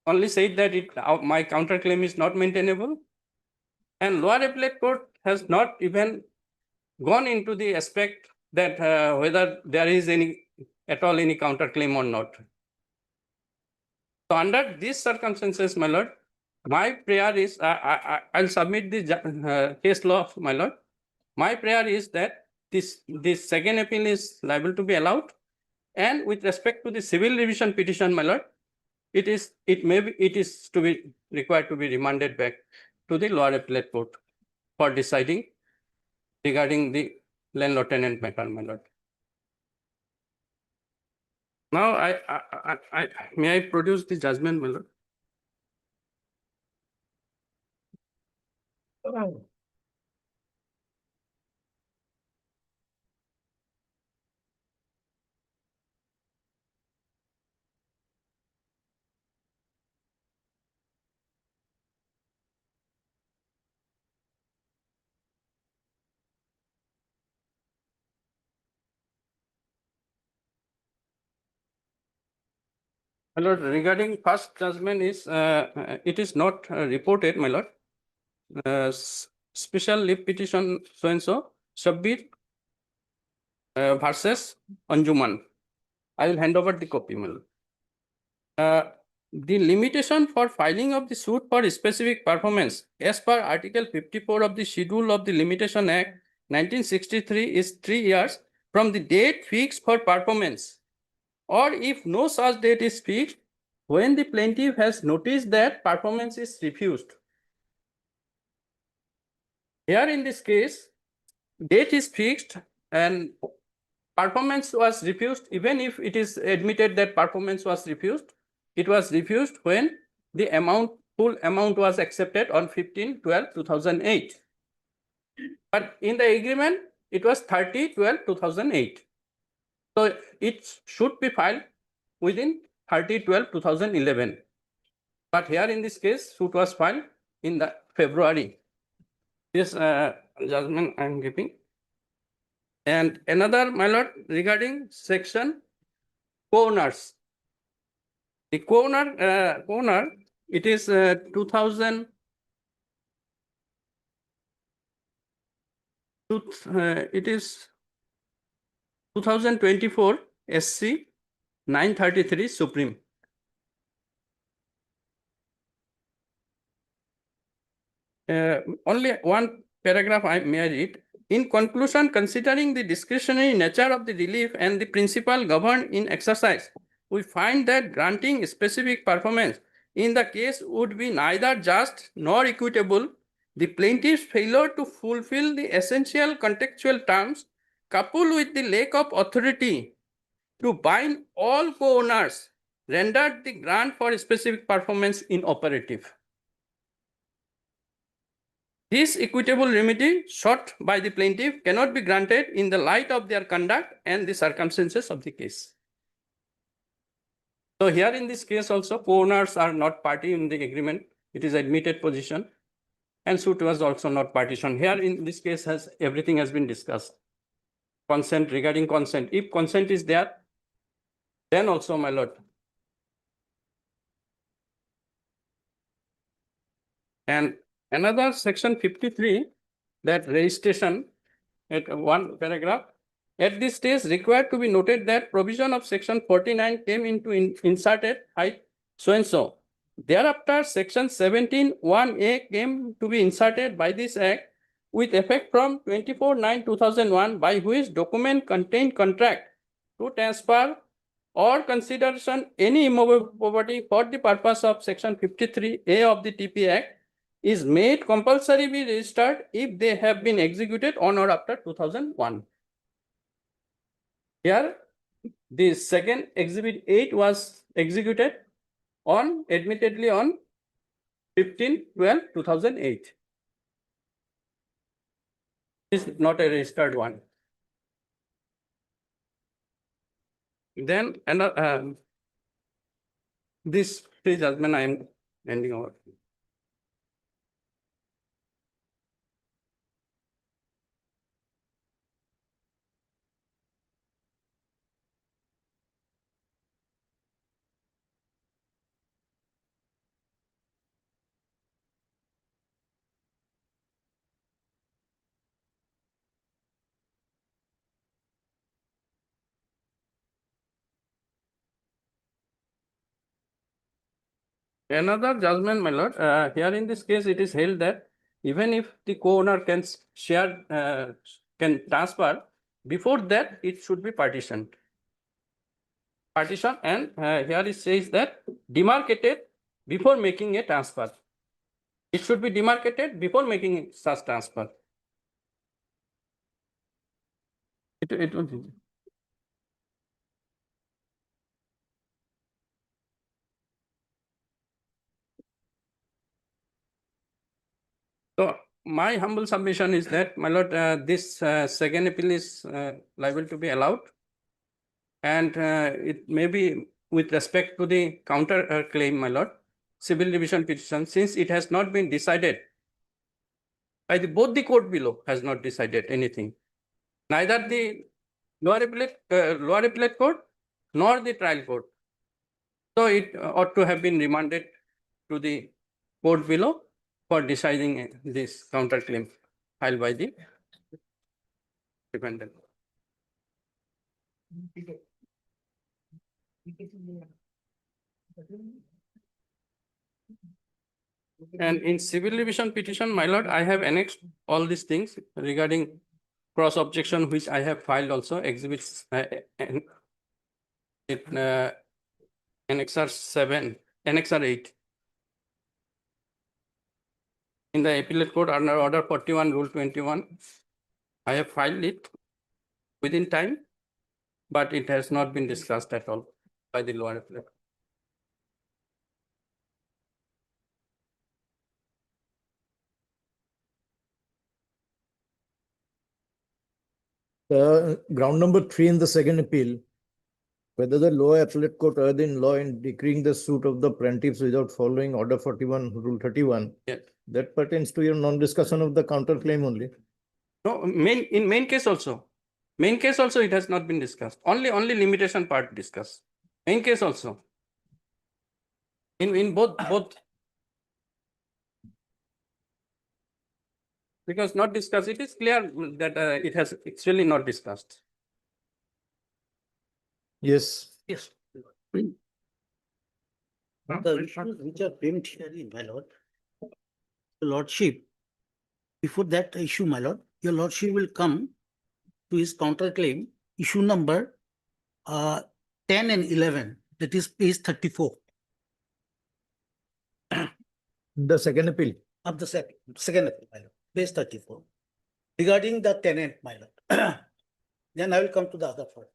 Only said that my counterclaim is not maintainable. And lower appellate court has not even gone into the aspect that whether there is any at all any counterclaim or not. So under these circumstances, my lord, my prayer is I'll submit the case law, my lord. My prayer is that this second appeal is liable to be allowed, and with respect to the civil revision petition, my lord, it is to be required to be remanded back to the lower appellate court for deciding regarding the landlord tenant matter, my lord. Now may I produce the judgment, my lord? My lord, regarding first judgment is it is not reported, my lord. Special leave petition so and so, Shabbir versus Anjuman. I will hand over the copy, my lord. The limitation for filing of the suit for specific performance as per Article 54 of the Schedule of the Limitation Act 1963 is 3 years from the date fixed for performance, or if no such date is fixed, when the plaintiff has noticed that performance is refused. Here in this case, date is fixed and performance was refused. Even if it is admitted that performance was refused, it was refused when the full amount was accepted on 15/12/2008. But in the agreement, it was 30/12/2008. So it should be filed within 30/12/2011. But here in this case, suit was filed in the February. This judgment I am giving. And another, my lord, regarding section co-owners. The co-owner, it is 2000. It is 2024 SC 933 Supreme. Only one paragraph I may read. In conclusion, considering the discretionary nature of the relief and the principle governed in exercise, we find that granting specific performance in the case would be neither just nor equitable. The plaintiff's failure to fulfill the essential contextual terms, coupled with the lack of authority to bind all co-owners, rendered the grant for specific performance inoperative. This equitable remedy sought by the plaintiff cannot be granted in the light of their conduct and the circumstances of the case. So here in this case also, co-owners are not party in the agreement. It is admitted position, and suit was also not partition. Here in this case, everything has been discussed. Consent, regarding consent. If consent is there, then also, my lord, And another section 53, that registration at one paragraph. At this stage, required to be noted that provision of section 49 came into inserted by so and so. Thereafter, section 17(1)(a) came to be inserted by this act with effect from 24/9/2001, by which document contained contract to transfer or consideration any immovable property for the purpose of section 53(a) of the TP Act is made compulsory be registered if they have been executed on or after 2001. Here, the second exhibit 8 was executed on, admittedly on 15/12/2008. This is not a registered one. Then another this pre-judgment I am handing over. Another judgment, my lord, here in this case, it is held that even if the co-owner can share, can transfer, before that, it should be partitioned. Partition, and here it says that demarcated before making a transfer. It should be demarcated before making such transfer. It will be. So my humble submission is that, my lord, this second appeal is liable to be allowed. And it may be with respect to the counter claim, my lord, civil division petition, since it has not been decided by both the court below has not decided anything. Neither the lower appellate court nor the trial court. So it ought to have been remanded to the court below for deciding this counter claim filed by the defendant. And in civil division petition, my lord, I have annexed all these things regarding cross objection, which I have filed also, exhibits Annexer 7, Annexer 8. In the appellate court under order 41, rule 21, I have filed it within time, but it has not been discussed at all by the lower appellate. Ground number 3 in the second appeal, whether the lower appellate court erred in law in decreeing the suit of the plaintiffs without following order 41, rule 31. Yes. That pertains to your non-discussion of the counterclaim only. No, in main case also. Main case also it has not been discussed. Only limitation part discussed. Main case also. In both. Because not discussed, it is clear that it has actually not discussed. Yes. Yes. The issues which are framed here in my lord, the lordship, before that issue, my lord, your lordship will come to his counterclaim, issue number 10 and 11, that is page 34. The second appeal. Of the second appeal, my lord, page 34. Regarding the tenant, my lord. Then I will come to the other part.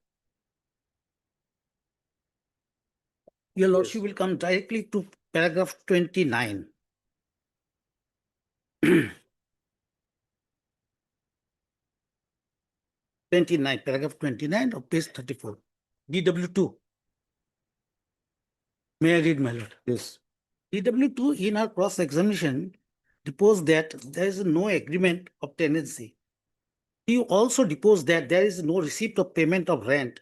Your lordship will come directly to paragraph 29. 29, paragraph 29 of page 34. DW2. May I read, my lord? Yes. DW2 in our cross-examination deposed that there is no agreement of tenancy. He also deposed that there is no receipt of payment of rent.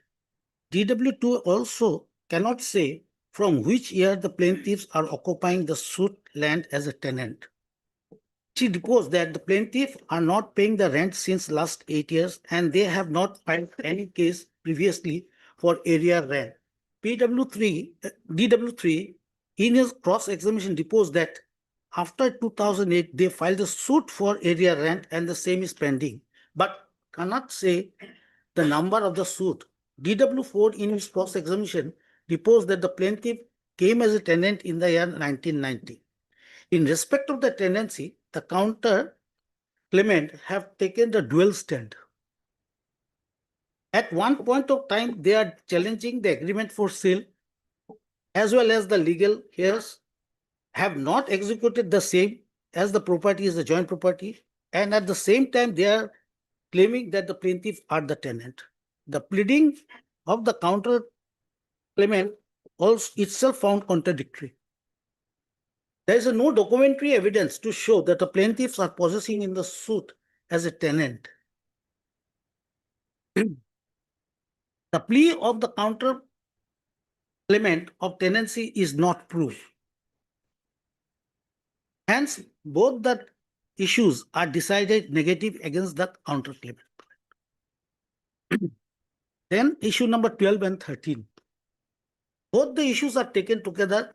DW2 also cannot say from which year the plaintiffs are occupying the suit land as a tenant. she deposed that the plaintiff are not paying the rent since last 8 years and they have not filed any case previously for area rent. DW3 in his cross-examination deposed that after 2008, they filed a suit for area rent and the same is pending, but cannot say the number of the suit. DW4 in his cross-examination deposed that the plaintiff came as a tenant in the year 1990. In respect of the tenancy, the counter claimant have taken the dual stand. At one point of time, they are challenging the agreement for sale as well as the legal heirs have not executed the same as the property is the joint property, and at the same time they are claiming that the plaintiff are the tenant. The pleading of the counter claimant also itself found contradictory. There is no documentary evidence to show that the plaintiffs are possessing in the suit as a tenant. The plea of the counter claimant of tenancy is not proof. Hence, both the issues are decided negative against the counter claimant. Then issue number 12 and 13. Both the issues are taken together.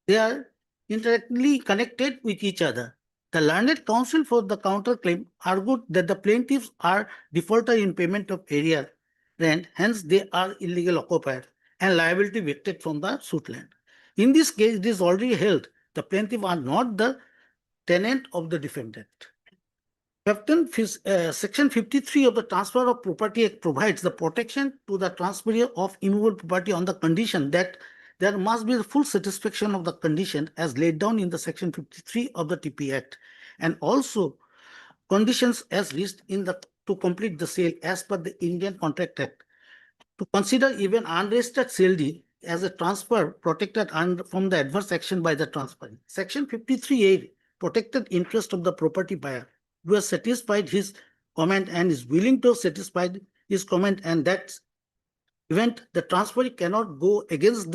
They are indirectly connected with each other. The learned counsel for the counterclaim argued that the plaintiffs are defaulter in payment of area rent, hence they are illegal occupier and liability vested from the suit land. In this case, it is already held the plaintiff are not the tenant of the defendant. Section 53 of the Transfer of Property Act provides the protection to the transfer of immovable property on the condition that there must be the full satisfaction of the condition as laid down in the Section 53 of the TP Act, and also conditions as listed in the to complete the sale as per the Indian Contract Act. To consider even unregistered sale deed as a transfer protected from the adverse action by the transferee. Section 53A protected interest of the property buyer who has satisfied his comment and is willing to satisfy his comment, and that event the transferee cannot go against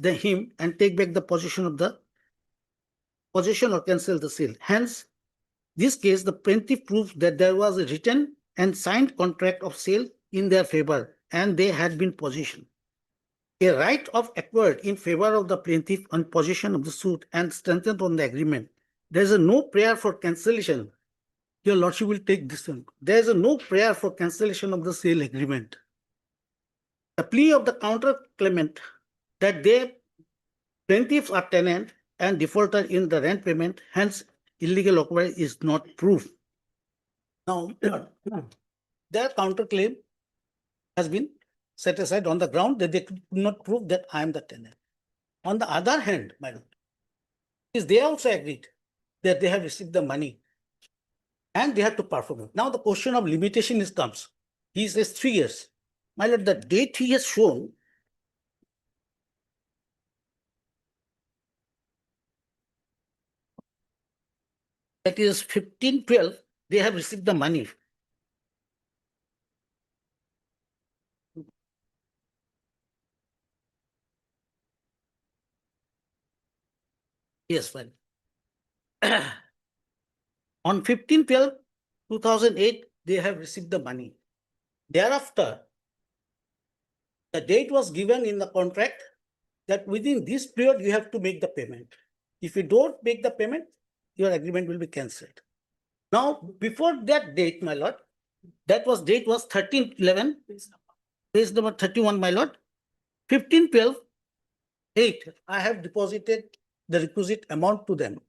him and take back the possession or cancel the sale. Hence, this case the plaintiff proves that there was a written and signed contract of sale in their favor and they had been possession. A right of acquired in favor of the plaintiff on possession of the suit and strengthened on the agreement. There is no prayer for cancellation. Your lordship will take this one. There is no prayer for cancellation of the sale agreement. The plea of the counter claimant that they plaintiffs are tenant and defaulter in the rent payment, hence illegal occupier is not proof. Now, their counterclaim has been set aside on the ground that they could not prove that I am the tenant. On the other hand, my lord, they also agreed that they have received the money and they have to perform it. Now the question of limitation comes. He says 3 years. My lord, the date he has shown that is 15/12, they have received the money. Yes, fine. On 15/12/2008, they have received the money. Thereafter, the date was given in the contract that within this period you have to make the payment. If you don't make the payment, your agreement will be cancelled. Now, before that date, my lord, date was 13/11, page number 31, my lord. 15/12/8, I have deposited the requisite amount to them.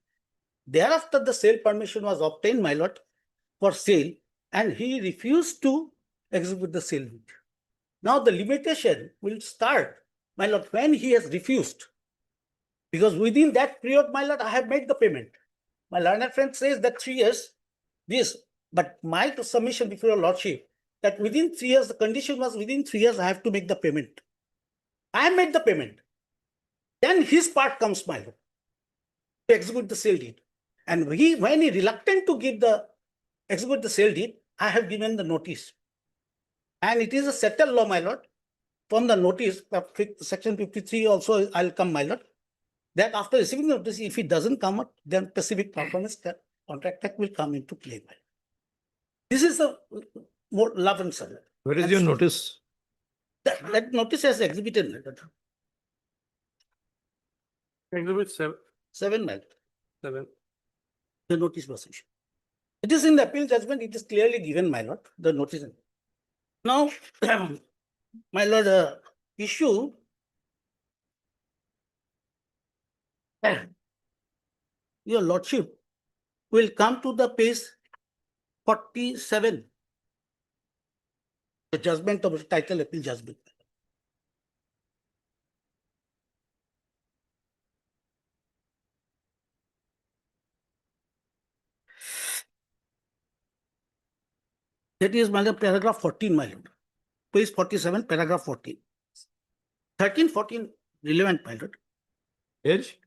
Thereafter, the sale permission was obtained, my lord, for sale, and he refused to execute the sale. Now the limitation will start, my lord, when he has refused. Because within that period, my lord, I have made the payment. My learned friend says that 3 years, but my submission before your lordship, that within 3 years, the condition was within 3 years, I have to make the payment. I have made the payment. Then his part comes, my lord, to execute the sale deed. And when he reluctant to execute the sale deed, I have given the notice. And it is a settled law, my lord. From the notice, section 53 also I'll come, my lord. that after receiving the notice, if it doesn't come up, then specific performance contract act will come into play. This is the more love and surrender. Where is your notice? That notice has exhibited. Exhibit 7. 7, my lord. 7. The notice was issued. It is in the appeal judgment, it is clearly given, my lord, the notice. Now, my lord, issue your lordship will come to the page 47. The judgment of the title appeal judgment. That is, my lord, paragraph 14, my lord. Page 47, paragraph 14. 13, 14, relevant, my lord. Page?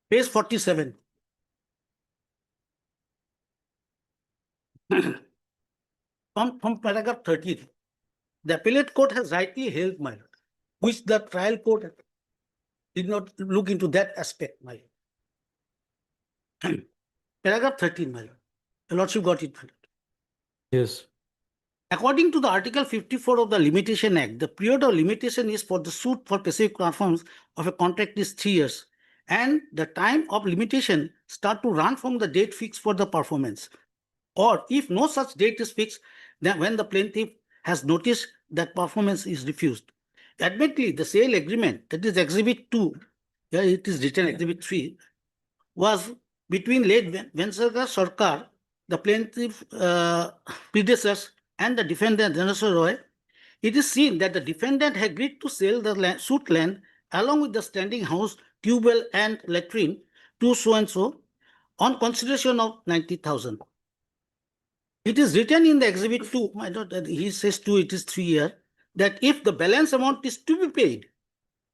Page 47. From paragraph 13, the appellate court has rightly held, my lord, which the trial court did not look into that aspect, my lord. Paragraph 13, my lord. The lordship got it, my lord. Yes. According to the Article 54 of the Limitation Act, the period of limitation is for the suit for specific performance of a contract is 3 years, and the time of limitation start to run from the date fixed for the performance. Or if no such date is fixed, then when the plaintiff has noticed that performance is refused. Admittedly, the sale agreement, that is Exhibit 2, here it is written Exhibit 3, was between late Venkata Sarkar, the plaintiff predecessors, and the defendant Dhanaswar Roy. It is seen that the defendant had agreed to sell the suit land along with the standing house, tube well, and latrine to so and so on consideration of 90,000. It is written in the Exhibit 2, my lord, he says 2, it is 3 years, that if the balance amount is to be paid,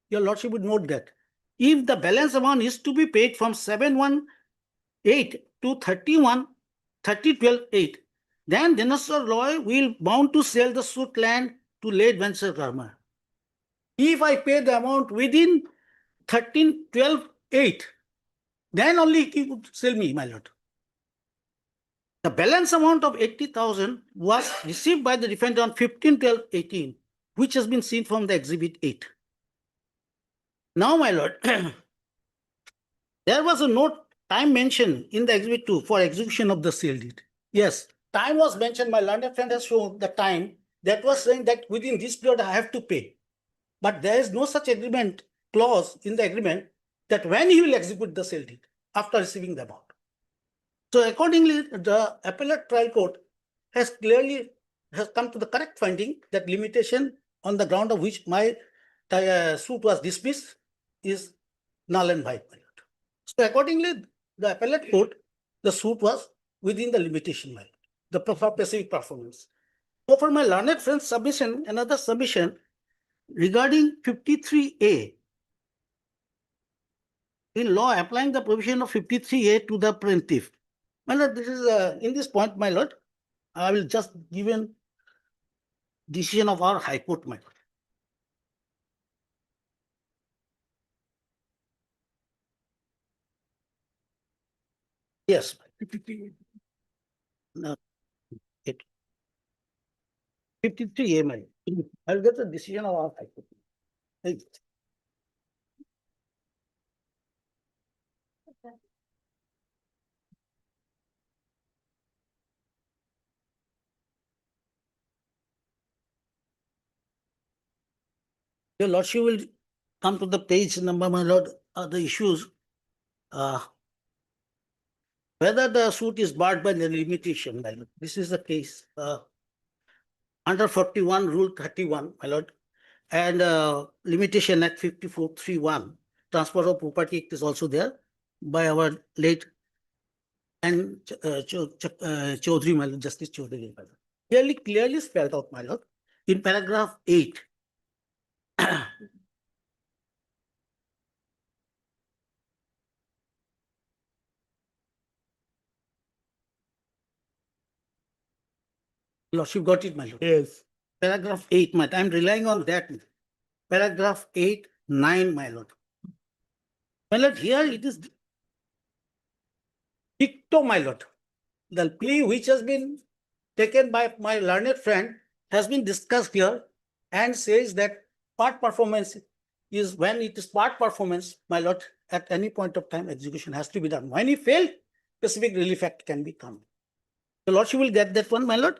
your lordship would note that. If the balance amount is to be paid from 718 to 30/12/8, then Dhanaswar Roy will bound to sell the suit land to late Venture Karma. If I pay the amount within 13/12/8, then only he would sell me, my lord. The balance amount of 80,000 was received by the defendant on 15/12/18, which has been seen from the Exhibit 8. Now, my lord, there was a note time mentioned in the Exhibit 2 for execution of the sale deed. Yes, time was mentioned. My learned friend has shown the time that was saying that within this period I have to pay. But there is no such agreement clause in the agreement that when he will execute the sale deed after receiving the amount. So accordingly, the appellate trial court has clearly come to the correct finding that limitation on the ground of which my suit was dismissed is null and void. So accordingly, the appellate court, the suit was within the limitation line, the specific performance. So for my learned friend's submission, another submission regarding 53A. In law, applying the provision of 53A to the plaintiff. My lord, this is in this point, my lord, I will just give a decision of our High Court, my lord. Yes. No, 53A, my lord. I'll get the decision of our High Court. Thank you. Your lordship will come to the page number, my lord, the issues. Whether the suit is barred by the limitation, my lord. This is the case. Under 41, Rule 31, my lord, and Limitation Act 54(3)(1), Transfer of Property Act is also there by our late and Chaudhary, my lord, Justice Chaudhary, my lord. Clearly spelled out, my lord, in paragraph 8. Lordship got it, my lord. Yes. Paragraph 8, my lord. I'm relying on that. Paragraph 8, 9, my lord. My lord, here it is dicto, my lord. The plea which has been taken by my learned friend has been discussed here and says that part performance is when it is part performance, my lord, at any point of time, execution has to be done. When he failed, specific relief act can be come. The lordship will get that one, my lord.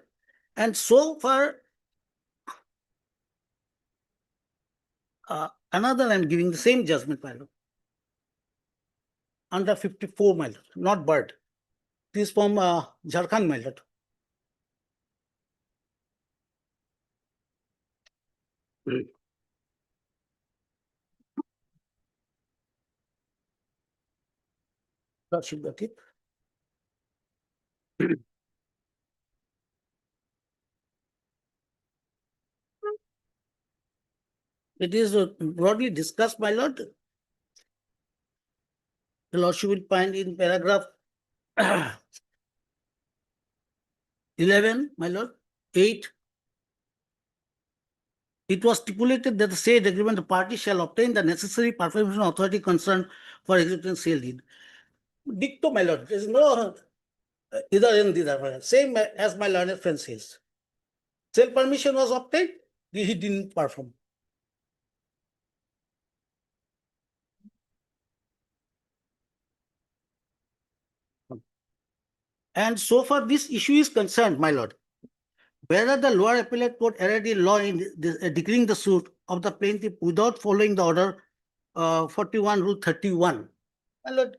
And so far, another I'm giving the same judgment, my lord. Under 54, my lord, not Bird. This is from Jharkhand, my lord. Lordship got it. It is broadly discussed, my lord. The lordship will find in paragraph 11, my lord, 8. It was stipulated that the said agreement, the party shall obtain the necessary permission authority concerned for executing sale deed. Dicto, my lord, there is no either in the same as my learned friend says. Sale permission was obtained, he didn't perform. And so far this issue is concerned, my lord, whether the lower appellate court erred in law in declaring the suit of the plaintiff without following the order 41 rule 31. My lord,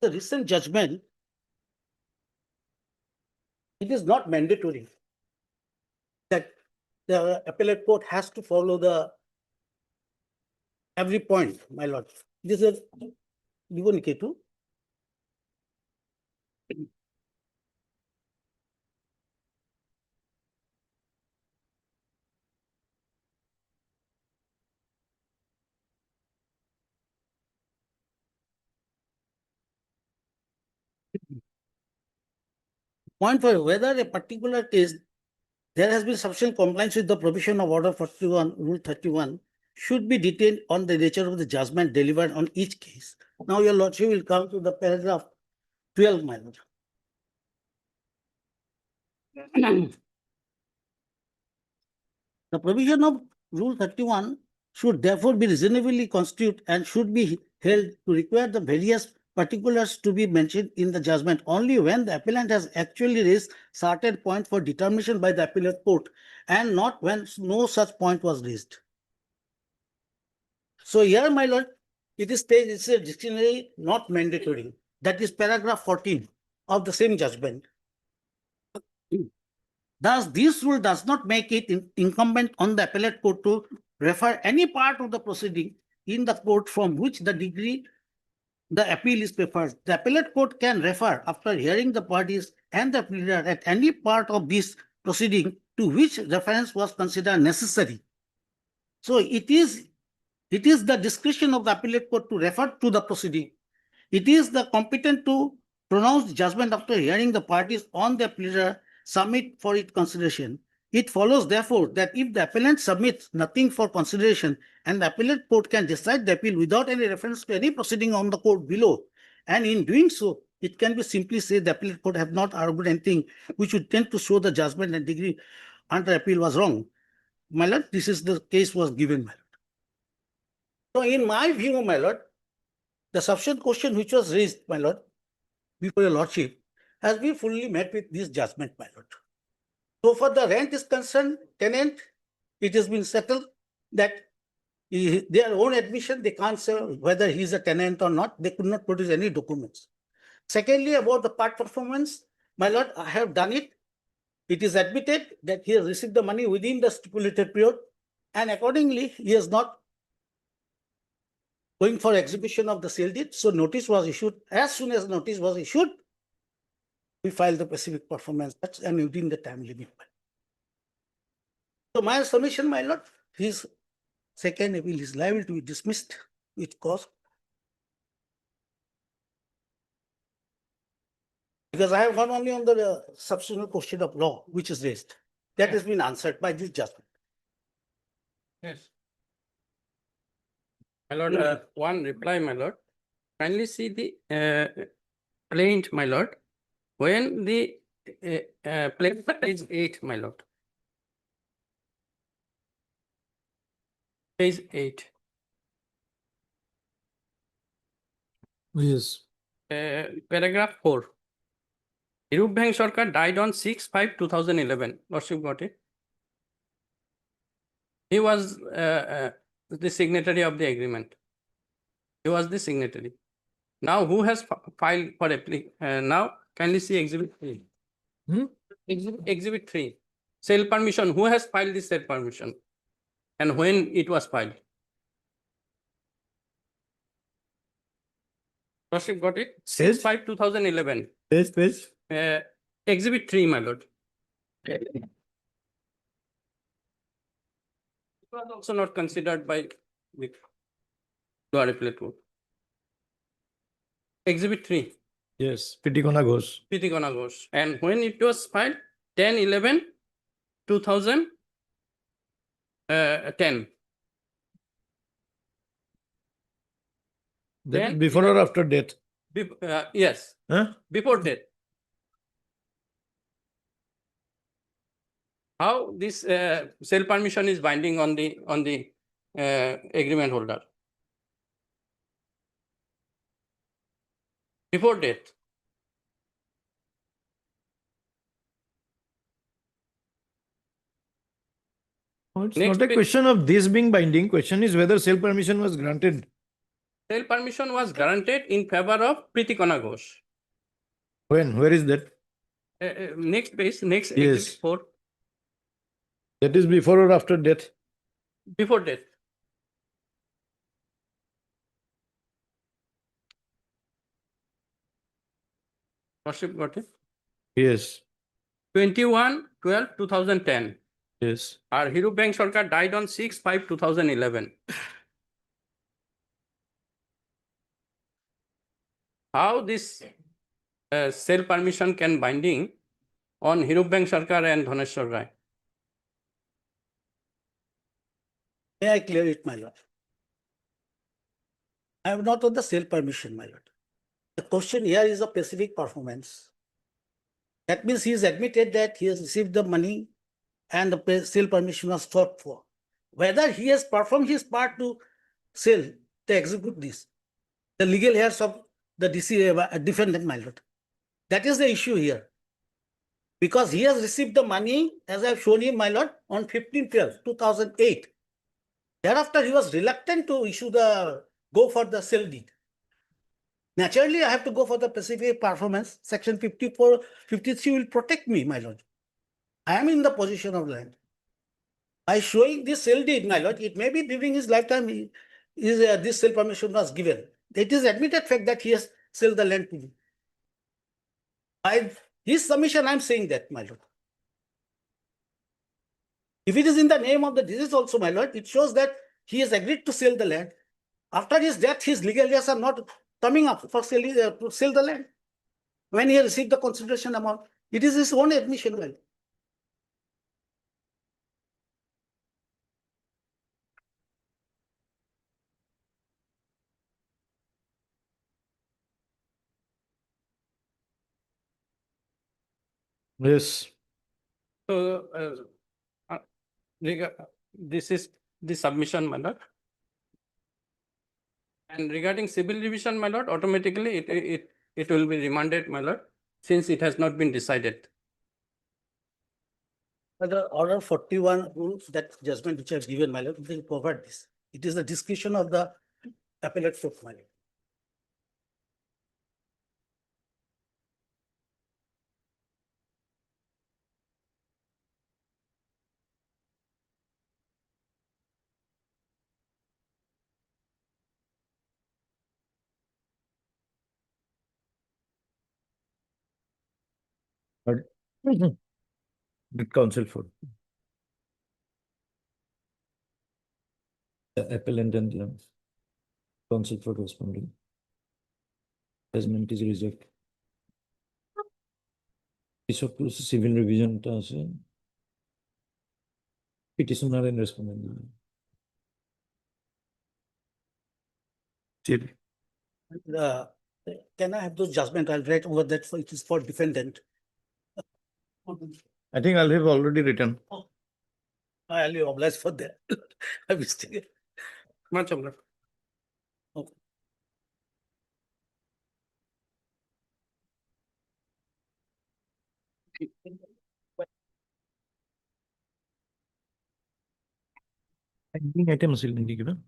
the recent judgment, it is not mandatory that the appellate court has to follow the every point, my lord. This is given K2. Point for whether a particular case there has been sufficient compliance with the provision of order 41, rule 31 should be detailed on the nature of the judgment delivered on each case. Now your lordship will come to the paragraph 12, my lord. The provision of rule 31 should therefore be reasonably constituted and should be held to require the various particulars to be mentioned in the judgment only when the appellant has actually raised certain point for determination by the appellate court and not when no such point was raised. So here, my lord, it is stated it's a dictionary not mandatory. That is paragraph 14 of the same judgment. Thus, this rule does not make it incumbent on the appellate court to refer any part of the proceeding in the court from which the degree the appeal is preferred. The appellate court can refer after hearing the parties and the pleader at any part of this proceeding to which reference was considered necessary. So it is the discretion of the appellate court to refer to the proceeding. It is the competent to pronounce judgment after hearing the parties on the pleader submit for its consideration. It follows, therefore, that if the appellant submits nothing for consideration and the appellate court can decide the appeal without any reference to any proceeding on the court below, and in doing so, it can be simply said the appellate court have not argued anything which would tend to show the judgment and degree under appeal was wrong. My lord, this is the case was given, my lord. So in my view, my lord, the sufficient question which was raised, my lord, before your lordship, has been fully met with this judgment, my lord. So far the rent is concerned, tenant, it has been settled that their own admission, they can't say whether he is a tenant or not. They could not produce any documents. Secondly, about the part performance, my lord, I have done it. It is admitted that he has received the money within the stipulated period, and accordingly, he is not going for execution of the sale deed. So notice was issued. As soon as notice was issued, we filed the specific performance and within the time limit. So my submission, my lord, his second appeal is liable to be dismissed with cause. Because I have gone only on the substantial question of law, which is raised. That has been answered by this judgment. Yes. My lord, one reply, my lord. Kindly see the plaint, my lord. When the plaint page 8, my lord. Page 8. Yes. Paragraph 4. Hirup Bhang Sarkar died on 6/5/2011. Lordship got it. He was the signatory of the agreement. He was the signatory. Now, who has filed for now, kindly see Exhibit 3. Exhibit 3. Sale permission. Who has filed this sale permission? And when it was filed? Lordship got it? 6/5/2011. Page. Exhibit 3, my lord. It was also not considered by the lower appellate court. Exhibit 3. Yes, Pitikona goes. Pitikona Ghosh. And when it was filed? 10/11/2010. That is Then before or after death? Yes, Huh? before death. How this sale permission is binding on the agreement holder? Before death. Oh, it's Next not a page. question of this being binding. Question is whether sale permission was granted. Sale permission was granted in favor of Pritikona Ghosh. When? Where is that? Next page, next Yes. Exhibit 4. That is before or after death? Before death. Lordship got it? Yes. 21/12/2010. Yes. Our Hirup Bhang Sarkar died on 6/5/2011. How this sale permission can binding on Hirup Bhang Sarkar and Dhaneshwar Rai? May I clear it, my lord? I am not on the sale permission, my lord. The question here is a specific performance. That means he has admitted that he has received the money and the sale permission was sought for. Whether he has performed his part to sell, to execute this, the legal heirs of the defendant, my lord. That is the issue here. Because he has received the money, as I have shown you, my lord, on 15/12/2008. Thereafter, he was reluctant to go for the sale deed. Naturally, I have to go for the specific performance. Section 54, 53 will protect me, my lord. I am in the possession of land. By showing this sale deed, my lord, it may be during his lifetime, this sale permission was given. It is admitted fact that he has sold the land to me. By his submission, I am saying that, my lord. If it is in the name of the deceased also, my lord, it shows that he has agreed to sell the land. After his death, his legal heirs are not coming up for selling to sell the land. When he received the consideration amount, it is his own admission, well. Yes. So, this is the submission, my lord. And regarding civil division, my lord, automatically it will be remanded, my lord, since it has not been decided. The order 41 rules, that judgment which I have given, my lord, will provide this. It is the discretion of the appellate court, my lord. Good counsel for the appellant and the counsel for responding. Judgment is rejected. এসব civil রিভিশনটা আছে petitioner and respondent Still, Uh, Can I have those judgment? I'll write over that it is for defendant. I think I'll have already written. I'll oblige for that. I was thinking. Much obliged. Okay. Pending items will be given.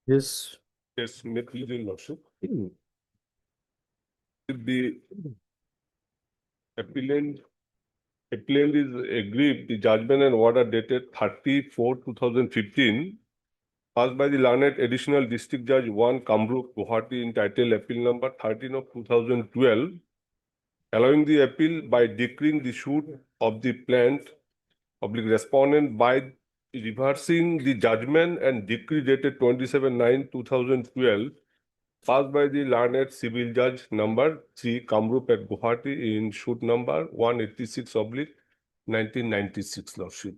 Yes. Yes, may please your lordship. If the appellant is aggrieved, the judgment and order dated 30/4/2015 passed by the learned additional district judge 1 Kamrup Gauhati entitled appeal number 13 of 2012, allowing the appeal by decreeing the suit of the plaintiff public respondent by reversing the judgment and decree dated 27/9/2012 passed by the learned civil judge number 3 Kamrup at Gauhati in suit number 186/1996, lordship.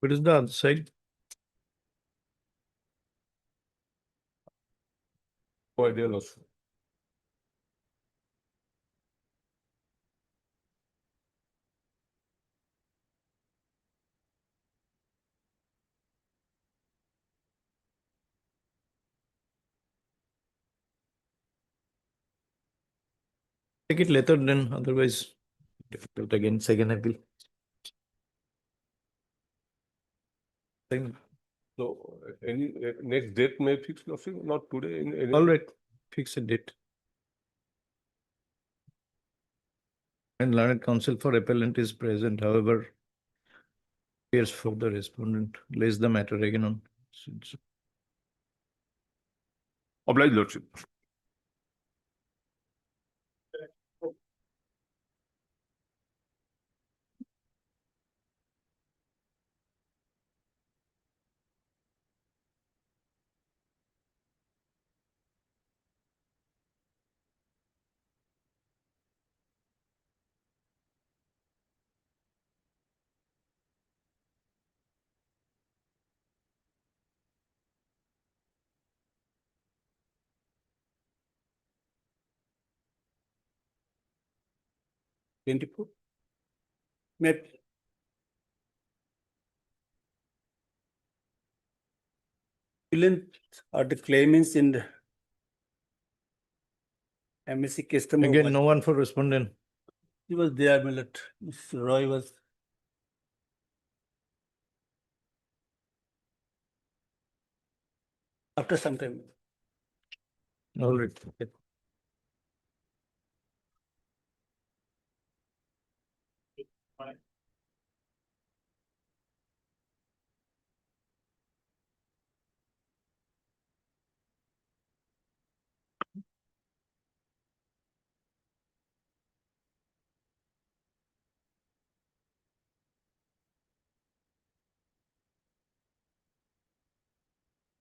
What is the other side? No idea, lordship. Take it later then, otherwise difficult again, second appeal. So any next date may fix, lordship, not today. In any All right, fix a date. And learned counsel for appellant is present, however, appears for the respondent, lays the matter again on. Obliged, lordship. May appellant are the claimants in the MSC case number Again, one. no one for respondent. He was there, my lord. Mr. Roy was. After some time. All right.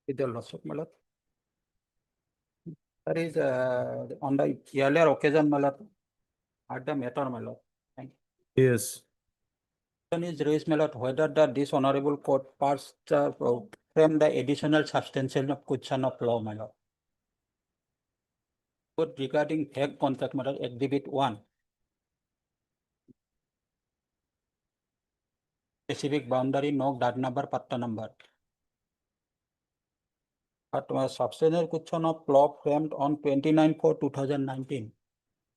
With the loss of Malad. That is on the earlier occasion, Malad, at the matter, Malad. Yes. Question is raised, Malad, whether the dishonorable court passed frame the additional substantial question of law, Malad. But regarding fake contract, Malad, exhibit 1. Specific boundary, no DAD number, patta number. But substantial question of law framed on 29/4/2019.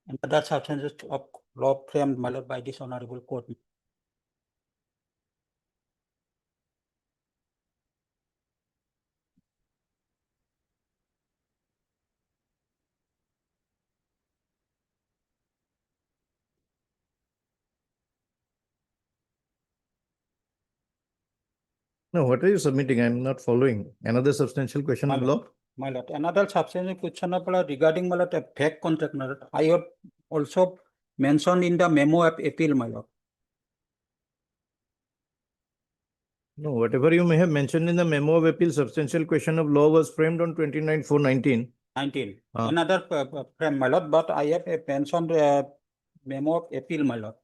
And other substances of law framed, Malad, by this honorable court. No, what are you submitting? I'm not following. Another substantial question of law? My lord, another substantial question of law regarding my lord, a fake contract, my lord. I have also mentioned in the memo of appeal, my lord. No, whatever you may have mentioned in the memo of appeal, substantial question of law was framed on 29/4/19. 19. Ah. Another frame, my lord, but I have mentioned memo of appeal, my lord.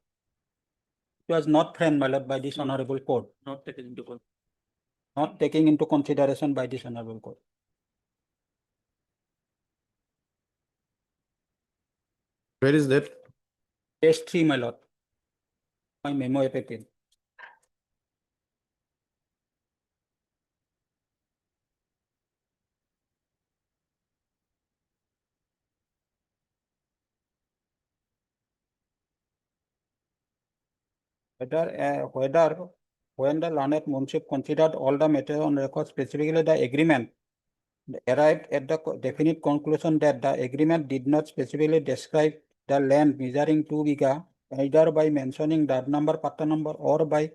It was not framed, my lord, by this honorable court. Not taken into account. Not taking into consideration by this honorable court. Where is that? Page 3, my lord. My memo of appeal. Whether when the learned Munship considered all the material on record, specifically the agreement, arrived at the definite conclusion that the agreement did not specifically describe the land measuring 2 biga, either by mentioning the number, part number, or by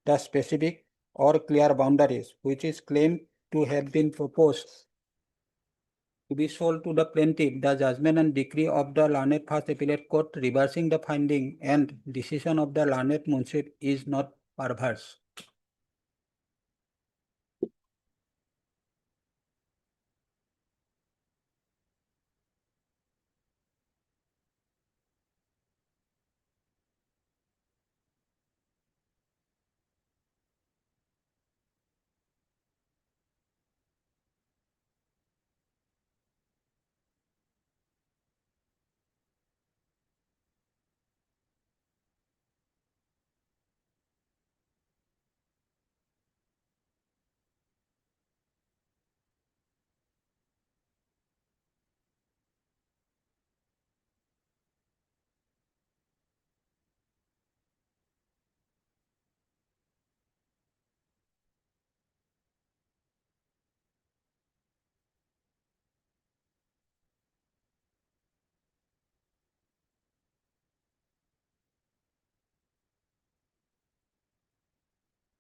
the specific or clear boundaries, which is claimed to have been proposed to be sold to the plaintiff. The judgment and decree of the learned first appellate court reversing the finding and decision of the learned Munship is not perverse.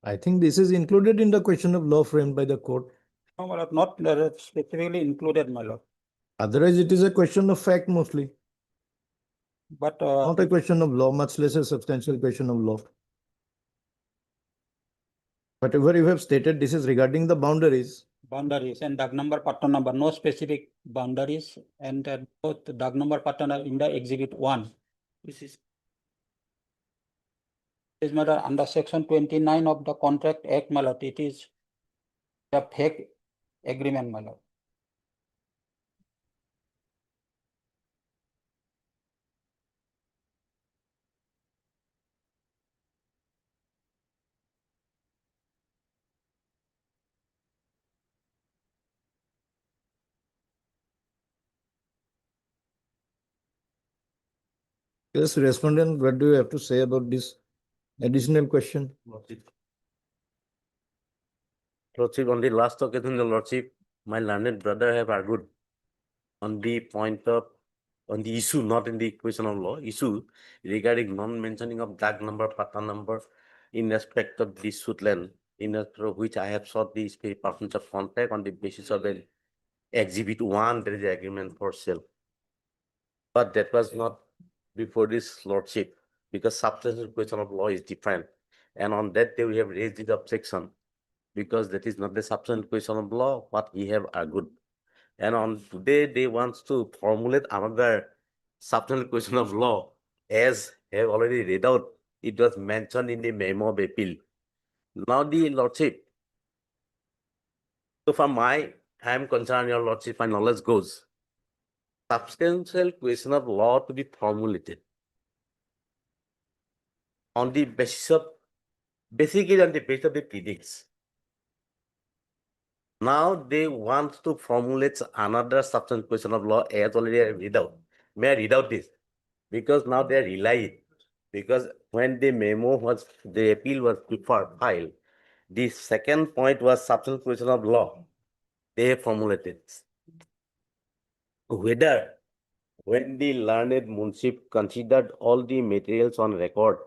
I think this is included in the question of law framed by the court. No, my lord, not specifically included, my lord. Otherwise, it is a question of fact mostly, But not a question of law, much less a substantial question of law. Whatever you have stated, this is regarding the boundaries. boundaries and DUG number, pattern number, no specific boundaries, and both DUG number, pattern are in the exhibit 1. This is This matter under section 29 of the Contract Act, my lord, it is a fake agreement, my lord. Yes, respondent, what do you have to say about this additional question? Lordship, on the last occasion, the Lordship, my learned brother have argued on the point of, on the issue, not in the question of law, issue regarding non-mentioning of DUG number, pattern number in respect of this suit land, in respect of which I have sought the persons of contact on the basis of the exhibit 1, there is an agreement for sale. But that was not before this Lordship, because substantial question of law is different. And on that day, we have raised the objection, because that is not the substantial question of law, what we have argued. And on today, they want to formulate another substantial question of law, as have already read out. It was mentioned in the memo of appeal. Now, the Lordship, so from I am concerned, your Lordship, my knowledge goes, substantial question of law to be formulated on the basis of, basically on the basis of the pleadings. Now they want to formulate another substantial question of law as already I read out. May I read out this? Because now they are relying. Because when the memo was, the appeal was filed, the second point was substantial question of law. They have formulated whether when the learned Munship considered all the materials on record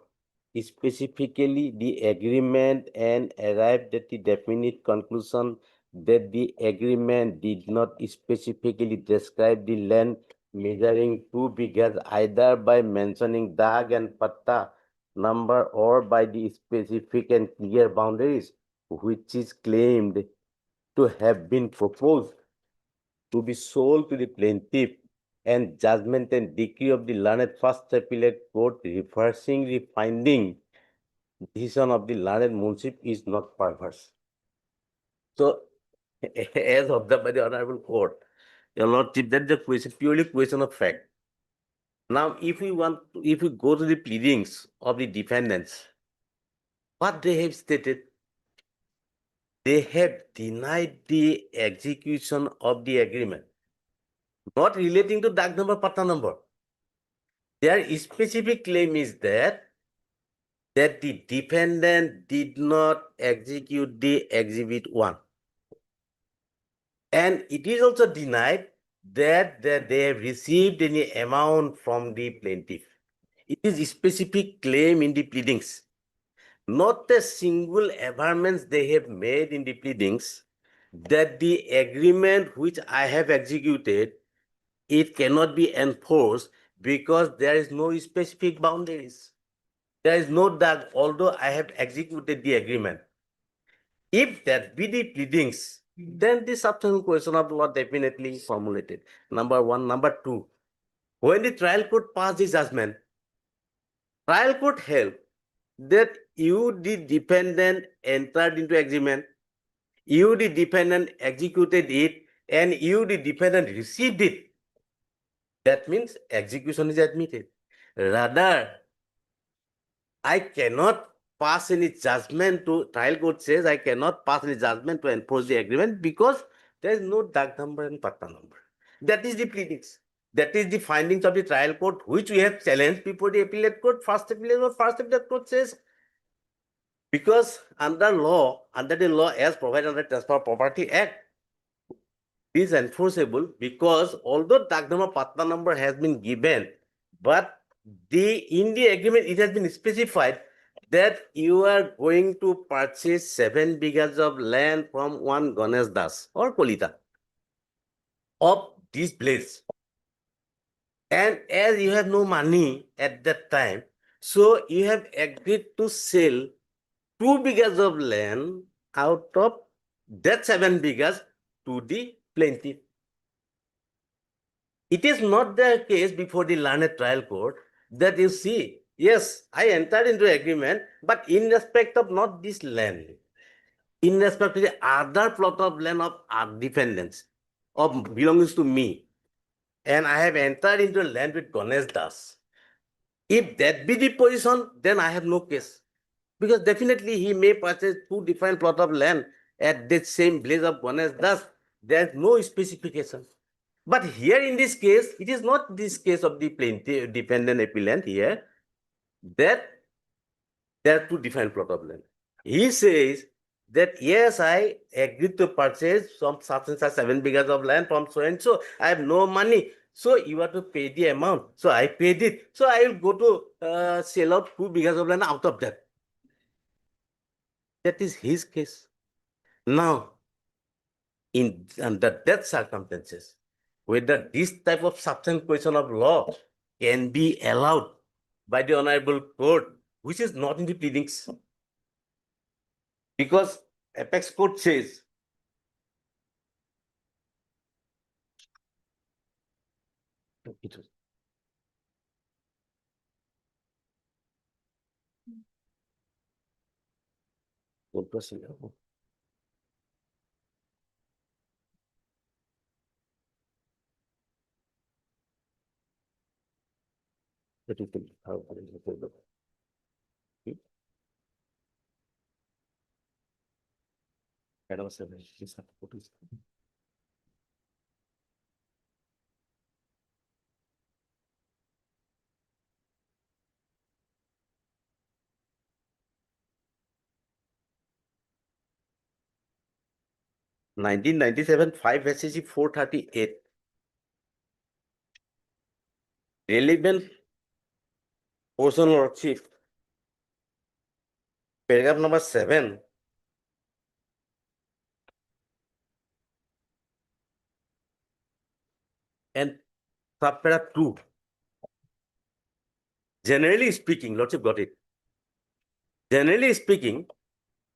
specifically the agreement and arrived at the definite conclusion that the agreement did not specifically describe the land measuring 2 bighas either by mentioning dag and patta number or by the specific and clear boundaries which is claimed to have been proposed to be sold to the plaintiff, and judgment and decree of the learned first appellate court reversing the finding decision of the learned munship is not perverse. So, as observed by the honorable court, your lordship, that is the question, purely question of fact. Now, if we go to the pleadings of the defendants, what they have stated, they have denied the execution of the agreement, not relating to dag number, patta number. Their specific claim is that the defendant did not execute the exhibit 1. And it is also denied that they have received any amount from the plaintiff. It is a specific claim in the pleadings. Not a single averments they have made in the pleadings that the agreement which I have executed, it cannot be enforced because there is no specific boundaries. There is no doubt, although I have executed the agreement. If that be the pleadings, then the substantial question of law definitely formulated. Number one. Number two, when the trial court passed the judgment, trial court held that you, the defendant, entered into agreement, you, the defendant, executed it, and you, the defendant, received it. That means execution is admitted. Rather, I cannot pass any judgment to, trial court says I cannot pass any judgment to enforce the agreement because there is no dag number and patta number. That is the pleadings. That is the findings of the trial court, which we have challenged before the appellate court. First appellate court says, because under the law as provided under Transfer of Property Act, is enforceable because although tag number, patta number has been given, but in the agreement it has been specified that you are going to purchase 7 bighas of land from one Ganesh Das or Kolita of this place. And as you have no money at that time, so you have agreed to sell 2 bighas of land out of that 7 bighas to the plaintiff. It is not the case before the learned trial court that you see, yes, I entered into agreement, but in respect of not this land, in respect to the other plot of land of our defendants, of belongs to me, and I have entered into land with Ganesh Das. If that be the position, then I have no case. Because definitely he may purchase 2 different plot of land at that same place of Ganesh Das. There is no specification. But here in this case, it is not this case of the plaintiff, defendant appellant here, that there are 2 different plot of land. He says that yes, I agreed to purchase some such and such 7 bighas of land from so and so. I have no money. So you have to pay the amount. So I paid it. So I will go to sell out 2 bighas of land out of that. That is his case. Now, under that circumstances, whether this type of substantive question of law can be allowed by the honorable court, which is not in the pleadings. Because apex court says, how 1997 5 SCC 438. Relevant portion lordship paragraph number 7. And subparagraph 2. Generally speaking, Lordship got it. Generally speaking,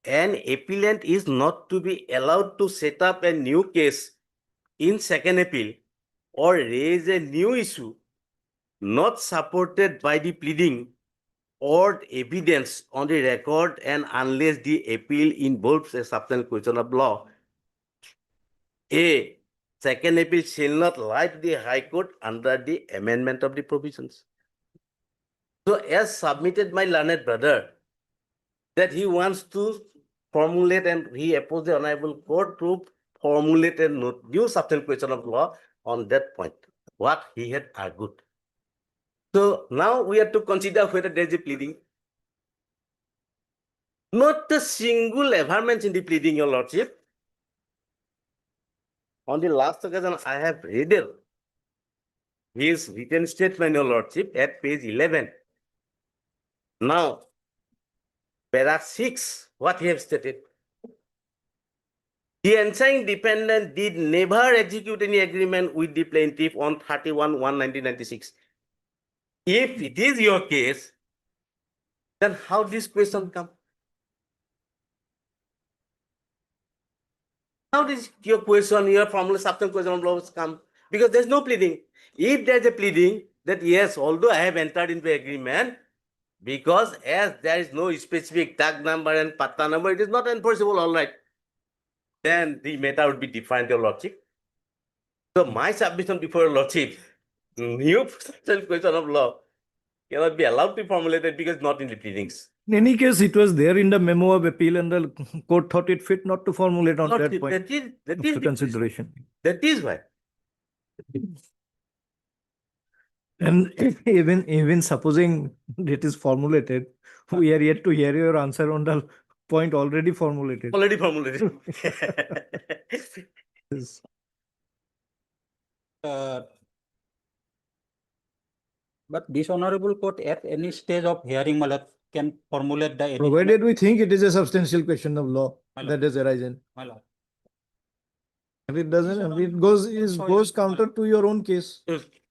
an appellant is not to be allowed to set up a new case in second appeal or raise a new issue not supported by the pleading or evidence on the record, and unless the appeal involves a substantial question of law. A second appeal shall not lie to the High Court under the amendment of the provisions. So as submitted my learned brother, that he wants to formulate, and he opposed the Honorable Court to formulate a new substantial question of law on that point, what he had argued. So now we have to consider whether there is a pleading. Not a single averment in the pleading, Your Lordship. On the last occasion, I have read his written statement, Your Lordship, at page 11. Now, paragraph 6, what he has stated. The answering defendant did never execute any agreement with the plaintiff on 31/1/1996. If it is your case, then how this question come? How does your question, your formula substantive question of laws come? Because there's no pleading. If there's a pleading that yes, although I have entered into agreement, because as there is no specific tag number and patta number, it is not enforceable, all right. Then the matter would be different, Your Lordship. So my submission before Your Lordship, new substantive question of law cannot be allowed to be formulated because not in the pleadings. In any case, it was there in the memo of appeal and the court thought it fit not to formulate on that point. That is of consideration. That is why. And even supposing it is formulated, we are yet to hear your answer on the point already formulated. Already formulated. Yes. But this honorable court at any stage of hearing, my lord, can formulate the. Provided we think it is a substantial question of law that has arisen. My lord. If it doesn't, if it goes counter to your own case.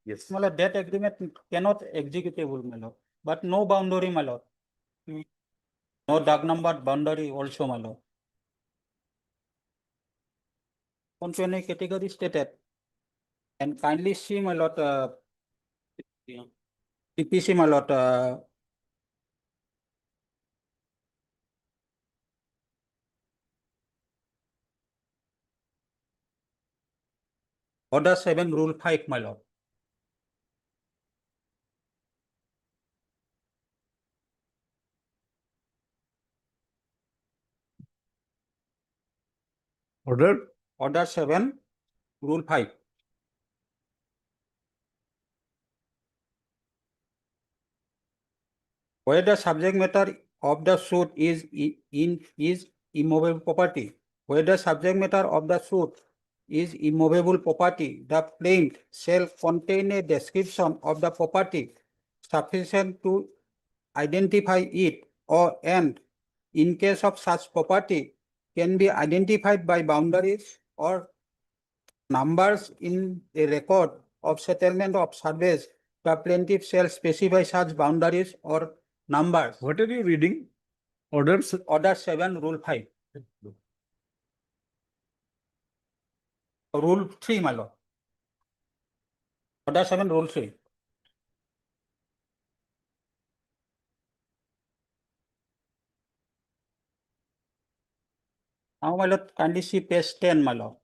Yes. My lord, that agreement cannot executable, my lord. But no boundary, my lord. No dark number boundary also, my lord. Onto any category stated. And kindly see, my lord, TPC, my lord, Order 7, Rule 5, my lord. Order 7, Rule 5. Where the subject matter of the suit is immovable property. Where the subject matter of the suit is immovable property, the plaint shall contain a description of the property sufficient to identify it, or and in case of such property can be identified by boundaries or numbers in a record of settlement of service, the plaintiff shall specify such boundaries or numbers. What are you reading? Orders? Order 7, Rule 5. Rule 3, my lord. Order 7, Rule 3. Now, my lord, kindly see page 10, my lord.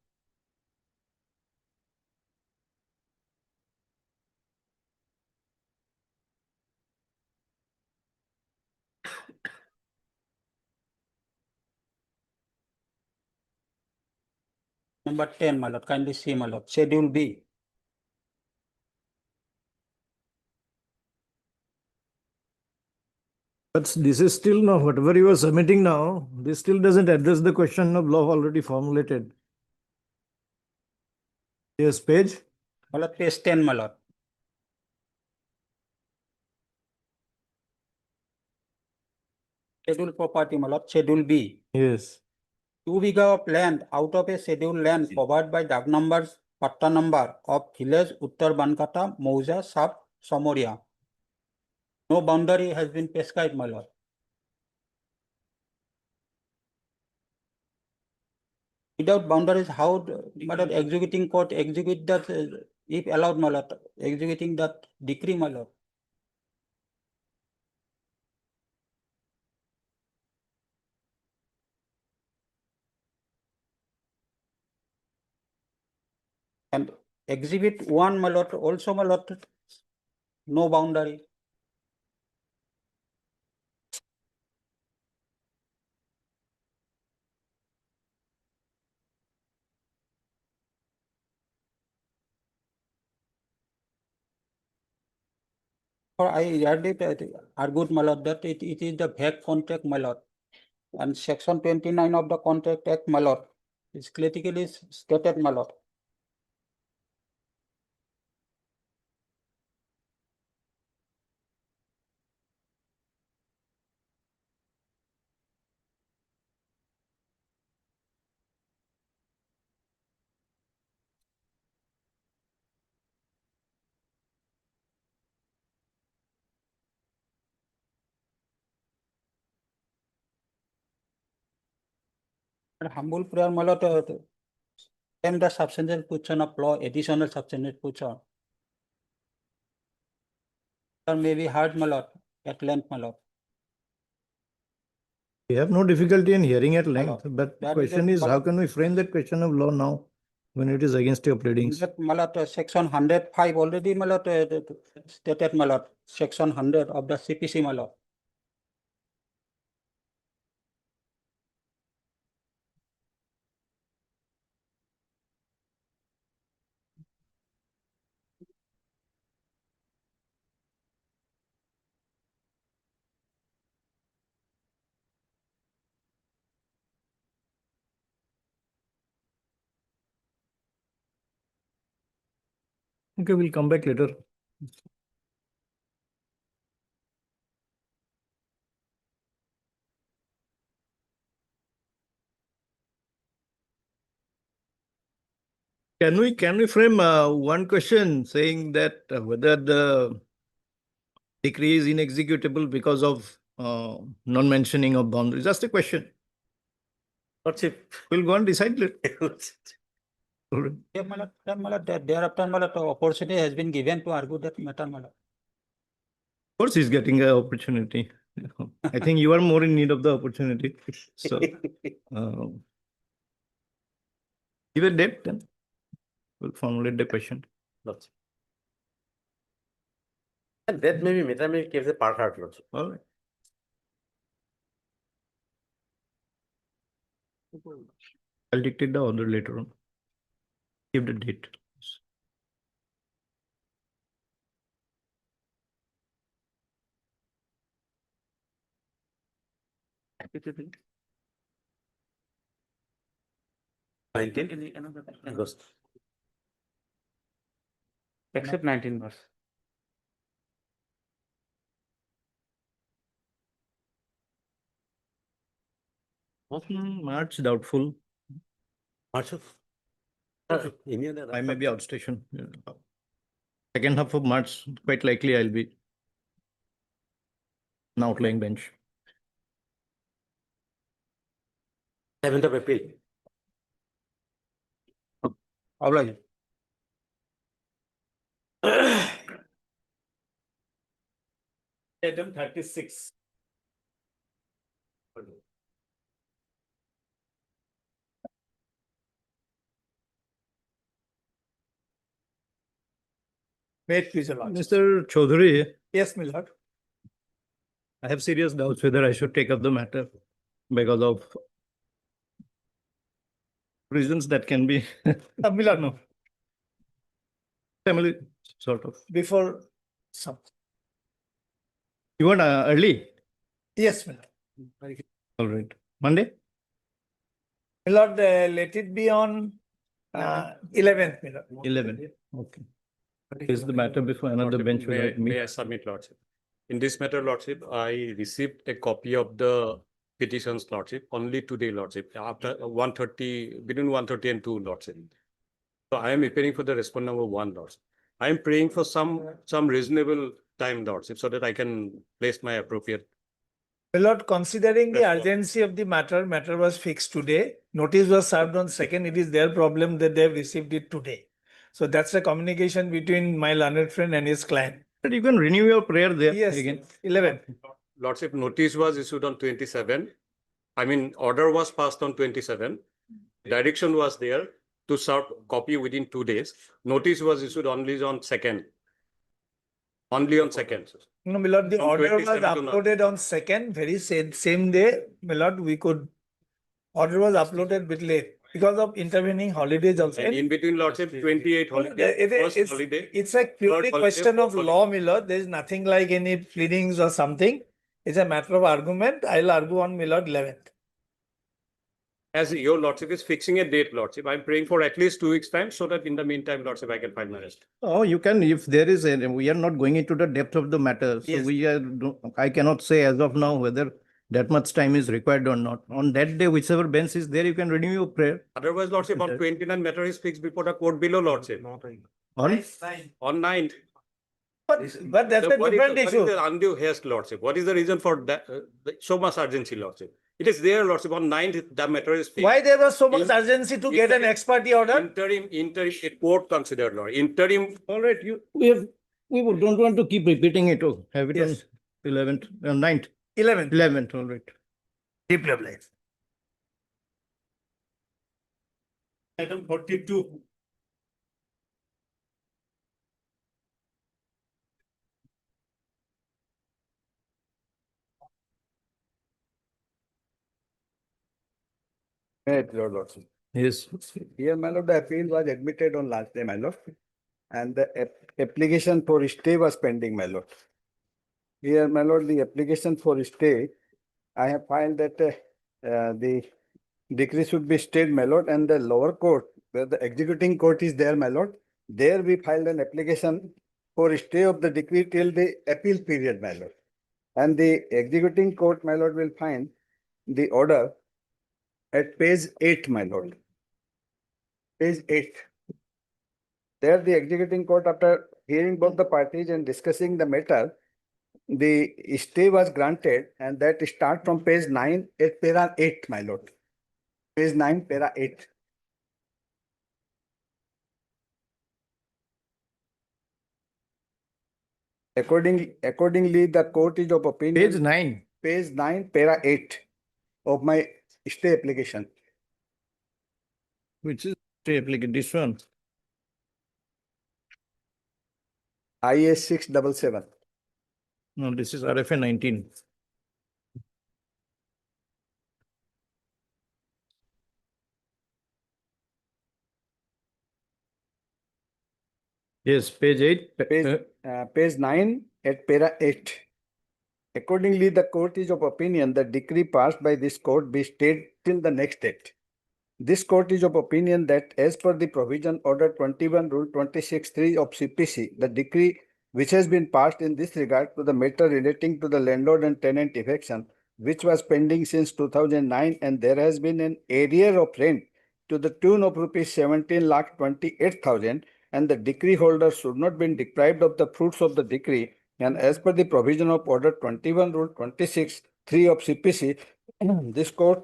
Number 10, my lord, kindly see, my lord, Schedule B. But this is still not, whatever you are submitting now, this still doesn't address the question of law already formulated. Yes, page. My lord, page 10, my lord. scheduled property, my lord, Schedule B. Yes. 2 bighas of land out of a scheduled land covered by Dag numbers, Patta number of village Uttar Bankata, Mauja, Sub, Samoria. No boundary has been prescribed, my lord. Without boundaries, how my lord, executing court execute that, if allowed, my lord, executing that decree, my lord. And exhibit 1, my lord, also, my lord, no boundary. Or I heard it argued, my lord, that it is the vague contract, my lord. And section 29 of the Contract Act, my lord, is clearly stated, my lord. And humble prayer, my lord, and the substantial position of law, additional substantial position. Or maybe hard, my lord, at length, my lord. We have no difficulty in hearing at length, Hello. but the That question is is, how can we frame that question of law now when it is against your pleadings? That, my lord, section 105 already, my lord, stated, my lord, section 100 of the CPC, my lord. Okay, we'll come back later. Can we frame one question saying that whether the decree is inexecutable because of non-mentioning of boundaries? Just a question. What's it? We'll go and decide later. Yeah, my lord, thereafter, my lord, opportunity has been given to argue that matter, my lord. Of course, he's getting an opportunity. I think you are more in need of the opportunity. So, give a date, then we'll formulate the question. Lots. And that may be matter may give the part hard lots. All right. I'll dictate the order later on. Give the date. August. Except 19 verse. March doubtful. March of. I may be outstation. Yeah. Second half of March, quite likely I'll be an outlying bench. 7th of April. Oblige. Item 36. May it please the lord. Mr. Chaudhary, Yes, my lord. I have serious doubts whether I should take up the matter because of reasons that can be My lord, no. family sort of. Before some. You want early? Yes, my lord. All right. Monday? My lord, let it be on 11th, my lord. 11. Okay. Is the matter before another bench May without me? I submit, Lordship? In this matter, Lordship, I received a copy of the petitions, Lordship, only today, Lordship, after 1:30, between 1:30 and 2, Lordship. So I am appearing for the respond number 1, Lordship. I am praying for some reasonable time, Lordship, so that I can place my appropriate. My lord, considering the Response. urgency of the matter was fixed today. Notice was served on 2nd. It is their problem that they have received it today. So that's a communication between my learned friend and his client. But you can renew your prayer there Yes, again. 11. Lordship, notice was issued on 27. I mean, order was passed on 27. Direction was there to serve copy within 2 days. Notice was issued only on 2nd. Only on 2nd. No, my lord, the From order was 27 to now. uploaded on 2nd, very same day. My lord, order was uploaded bit late because of intervening holidays also. And in between, Lordship, 28 holiday, first holiday. It's a purely holiday, question of fourth law, my lord. There is nothing like any pleadings or something. It's a matter of argument. I'll argue on my lord 11th. As your Lordship is fixing a date, Lordship, I'm praying for at least 2 weeks' time so that in the meantime, Lordship, I can find my rest. Oh, you can, if there is, we are not going into the depth of the matter. So Yes. I cannot say as of now whether that much time is required or not. On that day, whichever bench is there, you can renew your prayer. Otherwise, Lordship, on 29 matter is fixed before the court below, Lordship. On? On 9th. But that's So a different what issue. is the undue haste, Lordship? What is the reason for that? So much urgency, Lordship. It is there, Lordship. On 9th, the matter is fixed. Why there was so much urgency to get an ex parte order? Interim, a court considered, Lord. Interim. All right, we don't want to keep repeating it. Oh, have it on Yes. 11th, 9th, 11th. 11th, all right. Deeply obliged. Item 42. Your Lordship. Yes. Here, my lord, the appeal was admitted on last day, my lord. And the application for stay was pending, my lord. Here, my lord, the application for stay, I have filed that the decree should be stayed, my lord, and the lower court, where the executing court is there, my lord, there we filed an application for stay of the decree till the appeal period, my lord. And the executing court, my lord, will find the order at page 8, my lord. Page 8. There the executing court, after hearing both the parties and discussing the matter, the stay was granted, and that start from page 9 at para 8, my lord. Page 9, para 8. Accordingly, the court is of opinion. Page 9. Page 9, para 8 of my stay application. Which is stay application, this one. IS 677. No, this is RFA 19. Yes, page 8. Page 9 at para 8. Accordingly, the court is of opinion the decree passed by this court be stayed till the next date. This court is of opinion that as per the provision order 21 rule 26(3) of CPC, the decree which has been passed in this regard to the matter relating to the landlord and tenant eviction, which was pending since 2009, and there has been an arrear of rent to the tune of rupees 17,28,000, and the decree holder should not be deprived of the fruits of the decree. And as per the provision of order 21 rule 26(3) of CPC, this court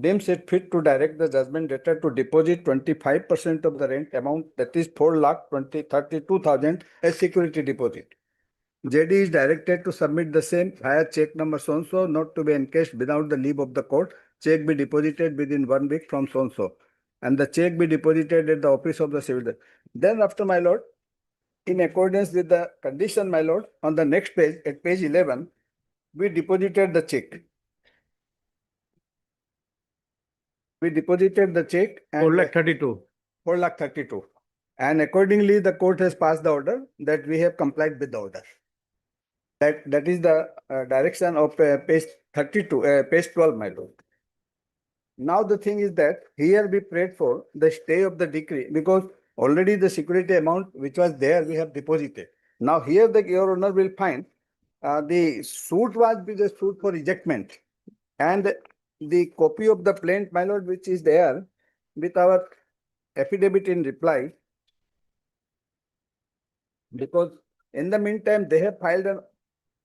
deems it fit to direct the judgment debtor to deposit 25% of the rent amount, that is 4,32,000 as security deposit. JD is directed to submit the same via check number so-and-so, not to be encashed without the leave of the court. Check be deposited within 1 week from so-and-so, and the check be deposited at the office of the civil. Then after, my lord, in accordance with the condition, my lord, on the next page, at page 11, we deposited the check. We deposited the check and 4,32,000. 4,32,000. And accordingly, the court has passed the order that we have complied with the order. That is the direction of page 32, page 12, my lord. Now the thing is that here we prayed for the stay of the decree, because already the security amount which was there we have deposited. Now here your honor will find the suit was with the suit for ejectment. And the copy of the plaint, my lord, which is there with our affidavit in reply. Because in the meantime, they have filed an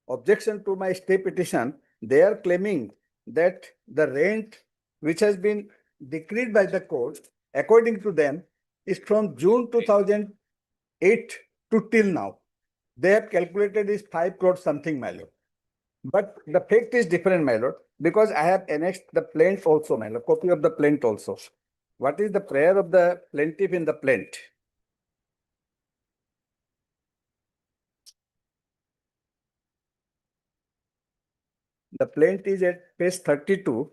objection to my stay petition. They are claiming that the rent which has been decreed by the court, according to them, is from June 2008 to till now. They have calculated is 5 crore something, my lord. But the fact is different, my lord, because I have annexed the plaint also, my lord, copy of the plaint also. What is the prayer of the plaintiff in the plaint? The plaint is at page 32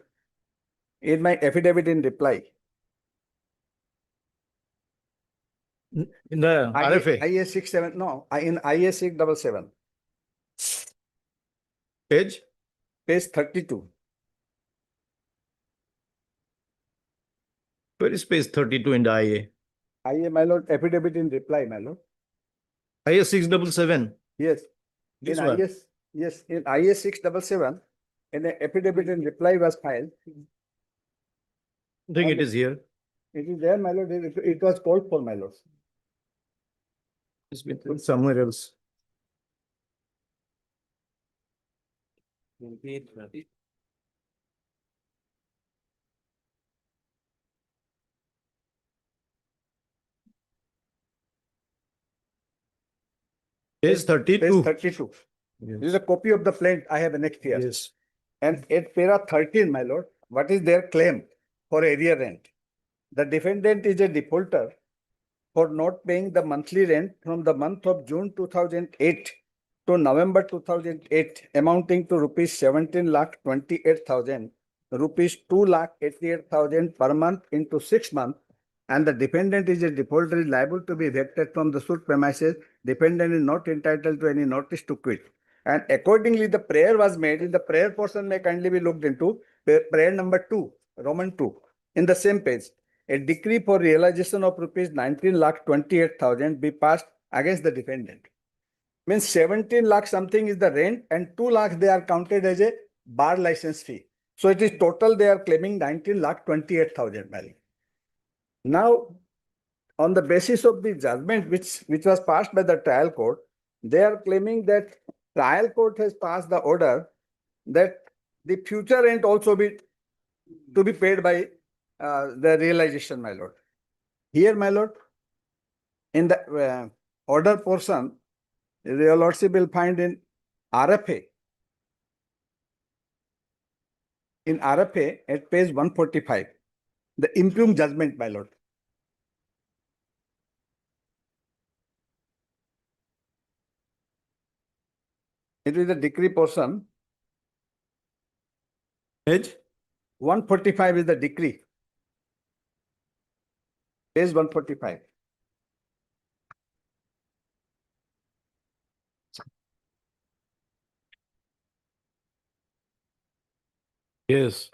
in my affidavit in reply. In the RFA, IA 67, no, in IA 677, page, page 32. where is page 32 in the IA? IA, my lord, affidavit in reply, my lord. IA 677. Yes. This In one. IS, yes, in IA 677, an affidavit in reply was filed. I think it is here. It is there, my lord. It was called for, my lord. It's been put somewhere else. Page 32. Page 32. This is a copy of the plaint I have annexed here. Yes. And at para 13, my lord, what is their claim for area rent? The defendant is a defaulter for not paying the monthly rent from the month of June 2008 to November 2008, amounting to rupees 17,28,000, rupees 2,88,000 per month into 6 months. And the defendant is a defaulter is liable to be evicted from the suit premises. Defendant is not entitled to any notice to quit. And accordingly, the prayer was made. In the prayer portion may kindly be looked into prayer number 2, Roman 2, in the same page. A decree for realization of rupees 19,28,000 be passed against the defendant. Means 17 lakh something is the rent and 2 lakh they are counted as a bar license fee. So it is total they are claiming 19,28,000 value. Now, on the basis of the judgment which was passed by the trial court, they are claiming that trial court has passed the order that the future rent also be to be paid by the realization, my lord. Here, my lord, in the order portion, your lordship will find in RFA. In RFA at page 145, the impugned judgment, my lord. It is the decree portion. Page 145 is the decree. Page 145. Yes.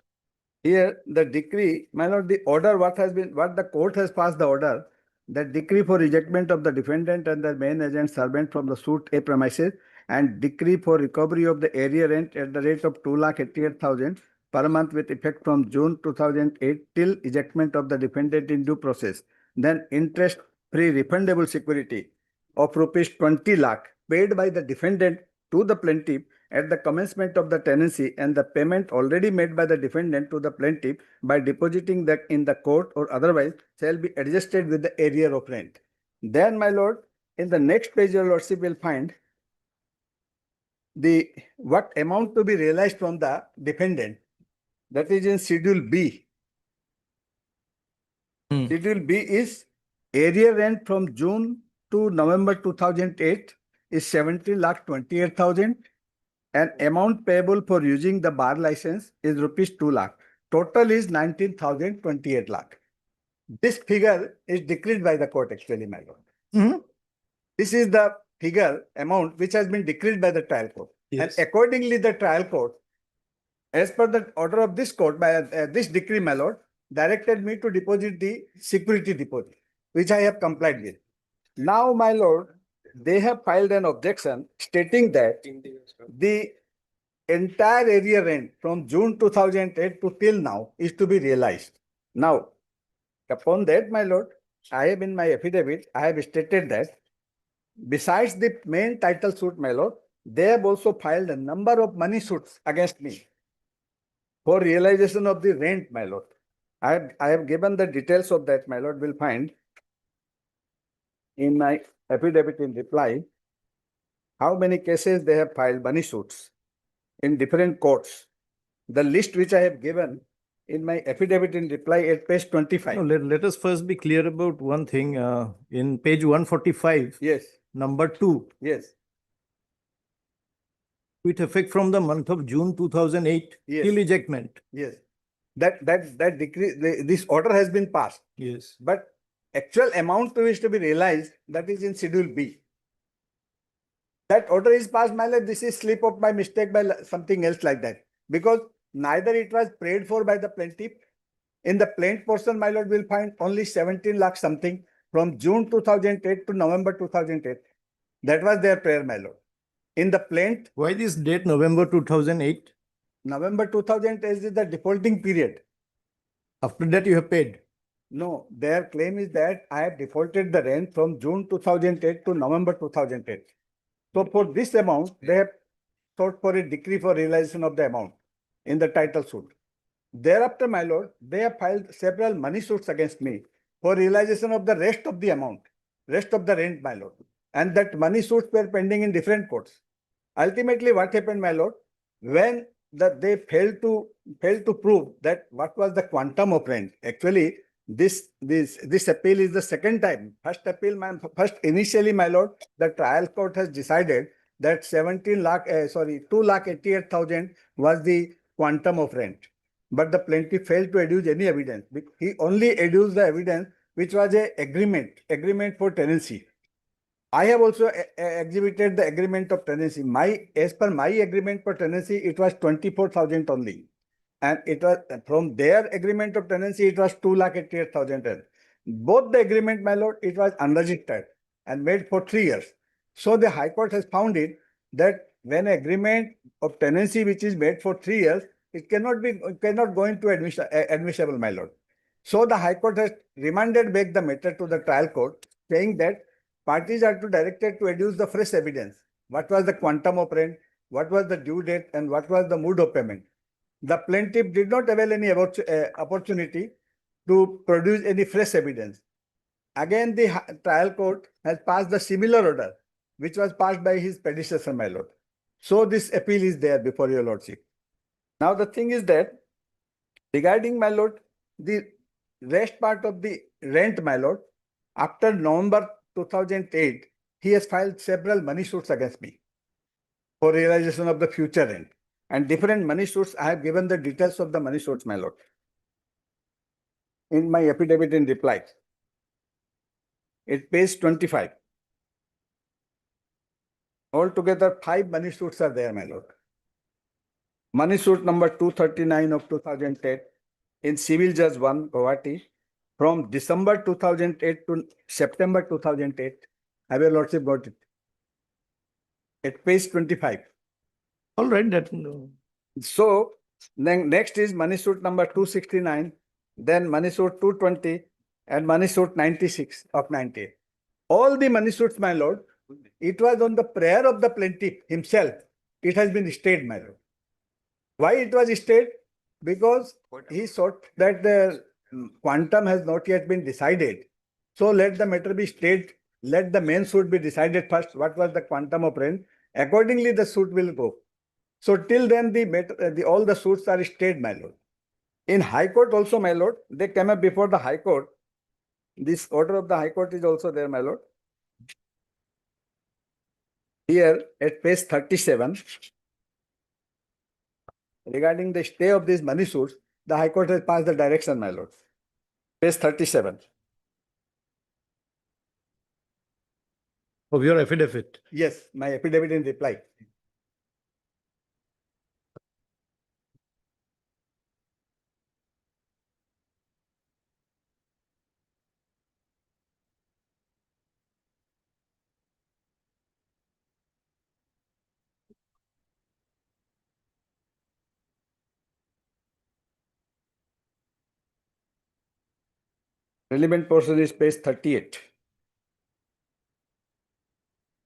Here, the decree, my lord, the order, what the court has passed the order, the decree for ejectment of the defendant and the main agent servant from the suit A premises and decree for recovery of the area rent at the rate of 2,88,000 per month with effect from June 2008 till ejectment of the defendant in due process. Then interest-free refundable security of rupees 20 lakh paid by the defendant to the plaintiff at the commencement of the tenancy and the payment already made by the defendant to the plaintiff by depositing that in the court or otherwise shall be adjusted with the area of rent. Then, my lord, in the next page, your lordship will find the what amount to be realized from the defendant. That is in Schedule B. Schedule B is area rent from June to November 2008 is 70,28,000. And amount payable for using the bar license is rupees 2 lakh. Total is 19,028 lakh. This figure is decreed by the court actually, my lord. This is the figure amount which has been decreed by the trial court. Yes. And accordingly, the trial court, as per the order of this court, by this decree, my lord, directed me to deposit the security deposit, which I have complied with. Now, my lord, they have filed an objection stating that the entire area rent from June 2008 to till now is to be realized. Now, upon that, my lord, I have in my affidavit, I have stated that besides the main title suit, my lord, they have also filed a number of money suits against me for realization of the rent, my lord. I have given the details of that, my lord will find in my affidavit in reply how many cases they have filed money suits in different courts. The list which I have given in my affidavit in reply at page 25. No, let us first be clear about one thing. In page 145, Yes, number 2, yes, with effect from the month of June 2008 Yes. till ejectment. yes. That decree, this order has been passed, Yes. but actual amount to which to be realized, that is in Schedule B. That order is passed, my lord, this is slip of my mistake by something else like that. Because neither it was prayed for by the plaintiff. In the plaint portion, my lord will find only 17 lakh something from June 2008 to November 2008. That was their prayer, my lord. In the plaint, Why this date, November 2008? November 2008 is the defaulting period. After that, you have paid. No, their claim is that I have defaulted the rent from June 2008 to November 2008. So for this amount, they have sought for a decree for realization of the amount in the title suit. Thereafter, my lord, they have filed several money suits against me for realization of the rest of the amount, rest of the rent, my lord. And that money suits were pending in different courts. Ultimately, what happened, my lord, when they failed to prove that what was the quantum of rent. Actually, this appeal is the second time. First appeal, initially, my lord, the trial court has decided that 2,88,000 was the quantum of rent. But the plaintiff failed to adduce any evidence. He only adduced the evidence which was a agreement for tenancy. I have also exhibited the agreement of tenancy. As per my agreement for tenancy, it was 24,000 only. And it was from their agreement of tenancy, it was 2,88,000. Both the agreement, my lord, it was unregistered and made for 3 years. So the High Court has found it that when agreement of tenancy which is made for 3 years, it cannot go into admissible, my lord. So the High Court has remanded back the matter to the trial court, saying that parties are directed to adduce the fresh evidence. What was the quantum of rent? What was the due date? And what was the mode of payment? The plaintiff did not avail any opportunity to produce any fresh evidence. Again, the trial court has passed the similar order, which was passed by his predecessor, my lord. So this appeal is there before your lordship. Now the thing is that regarding, my lord, the rest part of the rent, my lord, after November 2008, he has filed several money suits against me for realization of the future rent. And different money suits, I have given the details of the money suits, my lord, in my affidavit in reply. It page 25. Altogether, 5 money suits are there, my lord. Money suit number 239 of 2008 in Civil Judge 1, Gauhati, from December 2008 to September 2008. Have your lordship got it? At page 25. All right, that. So then next is money suit number 269, then money suit 220, and money suit 96 of 98. All the money suits, my lord, it was on the prayer of the plaintiff himself. It has been stayed, my lord. Why it was stayed? Because he thought that the quantum has not yet been decided. So let the matter be stayed. Let the main suit be decided first. What was the quantum of rent? Accordingly, the suit will go. So till then, all the suits are stayed, my lord. In High Court also, my lord, they came up before the High Court. This order of the High Court is also there, my lord. Here at page 37, regarding the stay of these money suits, the High Court has passed the direction, my lord. Page 37. Of your affidavit. Yes, my affidavit in reply. Relevant portion is page 38.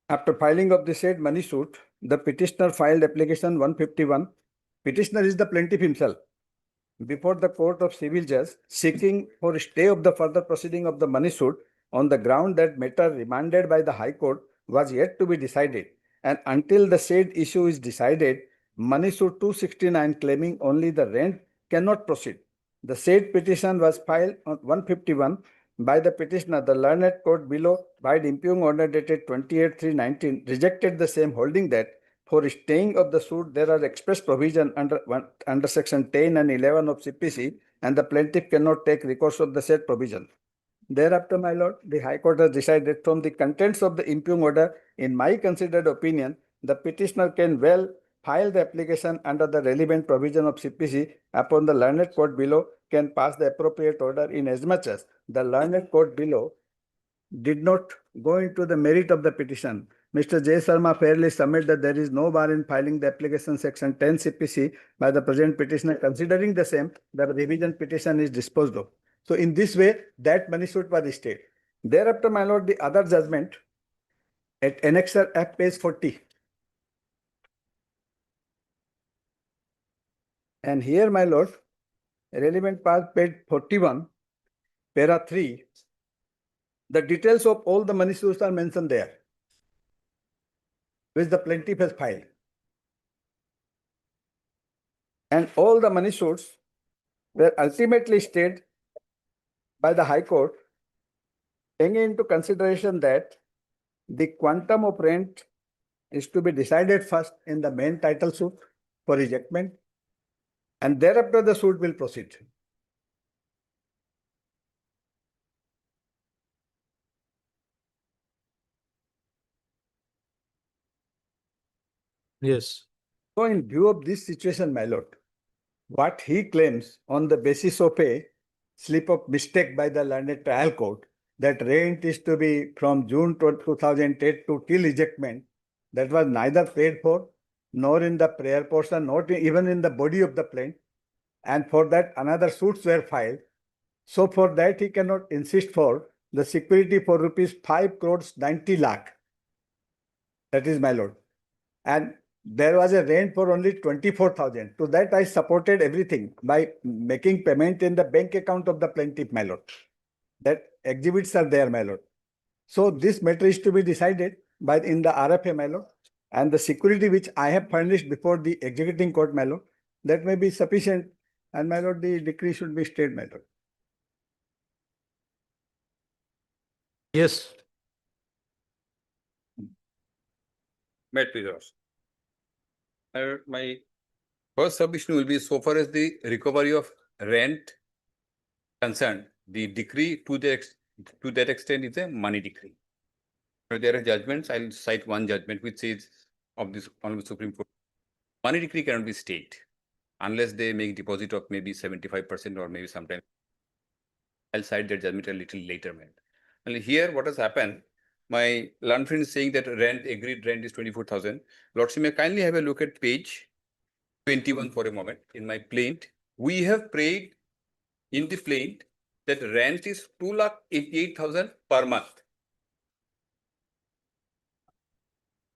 After filing of the said money suit, the petitioner filed application 151. Petitioner is the plaintiff himself before the court of civil judge seeking for stay of the further proceeding of the money suit on the ground that matter remanded by the High Court was yet to be decided, and until the said issue is decided, money suit 269 claiming only the rent cannot proceed. The said petition was filed on 151 by the petitioner. The learned court below, by the impugned order dated 28/3/19, rejected the same, holding that for staying of the suit, there are express provision under section 10 and 11 of CPC, and the plaintiff cannot take recourse of the said provision. Thereafter, my lord, the High Court has decided from the contents of the impugned order, in my considered opinion, the petitioner can well file the application under the relevant provision of CPC upon the learned court below can pass the appropriate order, in as much as the learned court below did not go into the merit of the petition. Mr. J. Sharma fairly submit that there is no bar in filing the application section 10 CPC by the present petitioner. Considering the same, the revision petition is disposed of. So in this way, that money suit was stayed. Thereafter, my lord, the other judgment at Annexure F, page 40. And here, my lord, relevant part, page 41, para 3, the details of all the money suits are mentioned there, which the plaintiff has filed. And all the money suits were ultimately stayed by the High Court, taking into consideration that the quantum of rent is to be decided first in the main title suit for ejectment, and thereafter the suit will proceed. Yes. So in view of this situation, my lord, what he claims on the basis of a slip of mistake by the learned trial court, that rent is to be from June 2008 to till ejectment, that was neither paid for, nor in the prayer portion, not even in the body of the plaint, and for that another suits were filed. So for that he cannot insist for the security for rupees 5 crores 90 lakh. That is, my lord. And there was a rent for only 24,000. To that I supported everything by making payment in the bank account of the plaintiff, my lord. That exhibits are there, my lord. So this matter is to be decided by in the RFA, my lord. And the security which I have furnished before the executing court, my lord, that may be sufficient. And my lord, the decree should be stayed, my lord. Yes. May it please, Your Honor. My first submission will be, so far as the recovery of rent concerned, the decree to that extent is a money decree. If there are judgments, I'll cite one judgment which says of this Honorable Supreme Court, money decree cannot be stayed unless they make deposit of maybe 75% or maybe sometime. I'll cite that judgment a little later, man. And here, what has happened? My learned friend is saying that agreed rent is 24,000. Lordship, may kindly have a look at page 21 for a moment. In my plaint, we have prayed in the plaint that rent is 2,88,000 per month.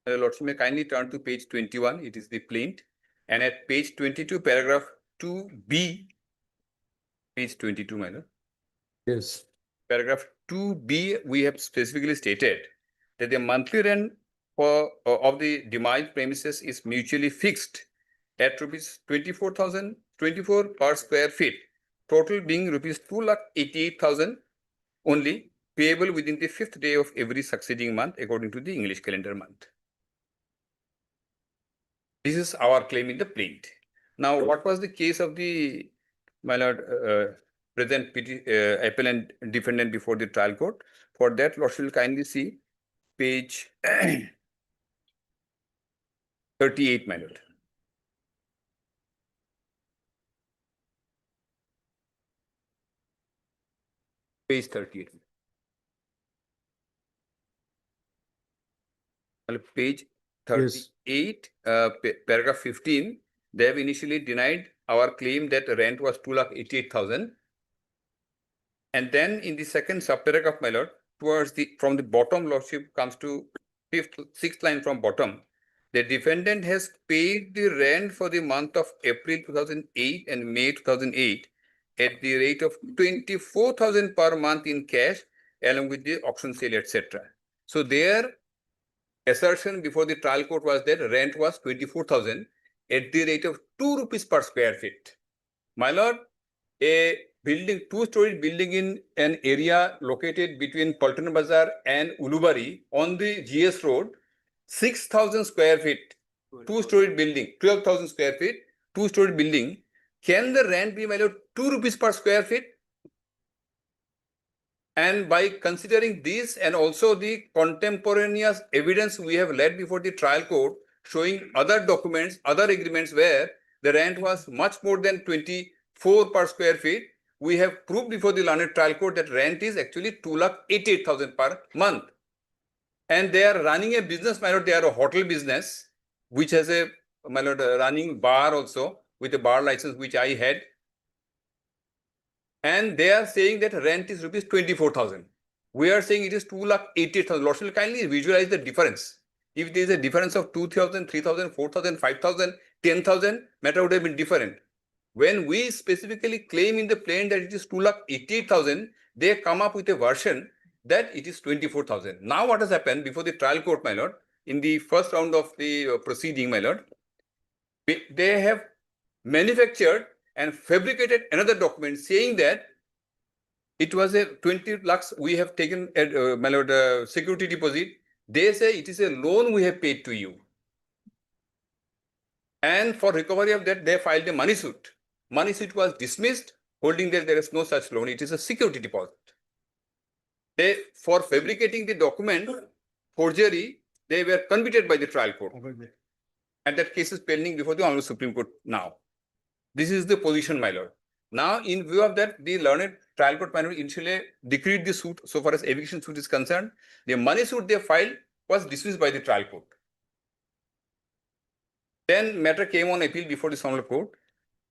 Lordship, may kindly turn to page 21. It is the plaint. And at page 22, paragraph 2B, page 22, my lord. Yes. Paragraph 2B, we have specifically stated that the monthly rent for of the demised premises is mutually fixed at rupees 24,024 per square feet, total being rupees 2,88,000 only, payable within the 5th day of every succeeding month according to the English calendar month. This is our claim in the plaint. Now, what was the case of the, my lord, present appellant defendant before the trial court? For that, Lordship will kindly see page 38, my lord. Page 38. Page 38, paragraph 15, they have initially denied our claim that rent was 2,88,000. And then in the second subparagraph, my lord, towards the, from the bottom, lordship comes to sixth line from bottom. The defendant has paid the rent for the month of April 2008 and May 2008 at the rate of 24,000 per month in cash, along with the auction sale, etc. So their assertion before the trial court was that rent was 24,000 at the rate of 2 rupees per square feet. My lord, a building, two-story building in an area located between Paltan Bazar and Ulubari on the GS road, 6,000 square feet, two-story building, 12,000 square feet, two-story building. Can the rent be, my lord, 2 rupees per square feet? And by considering this and also the contemporaneous evidence we have led before the trial court showing other documents, other agreements where the rent was much more than 24 per square feet, we have proved before the learned trial court that rent is actually 2,88,000 per month. And they are running a business, my lord, they are a hotel business, which has a, my lord, running bar also with a bar license, which I had. And they are saying that rent is rupees 24,000. We are saying it is 2,88,000. Lordship, kindly visualize the difference. If there is a difference of 2,000, 3,000, 4,000, 5,000, 10,000, matter would have been different. When we specifically claim in the plain that it is 2,88,000, they come up with a version that it is 24,000. Now what has happened before the trial court, my lord, in the first round of the proceeding, my lord, they have manufactured and fabricated another document saying that it was a 20 lakhs we have taken at my lord, security deposit. They say it is a loan we have paid to you. And for recovery of that, they filed a money suit. Money suit was dismissed, holding that there is no such loan. It is a security deposit. They, for fabricating the document, forgery, they were convicted by the trial court. And that case is pending before the Honorable Supreme Court now. This is the position, my lord. Now, in view of that, the learned trial court panel initially decreed the suit so far as eviction suit is concerned. The money suit they filed was dismissed by the trial court. Then matter came on appeal before this Honorable Court.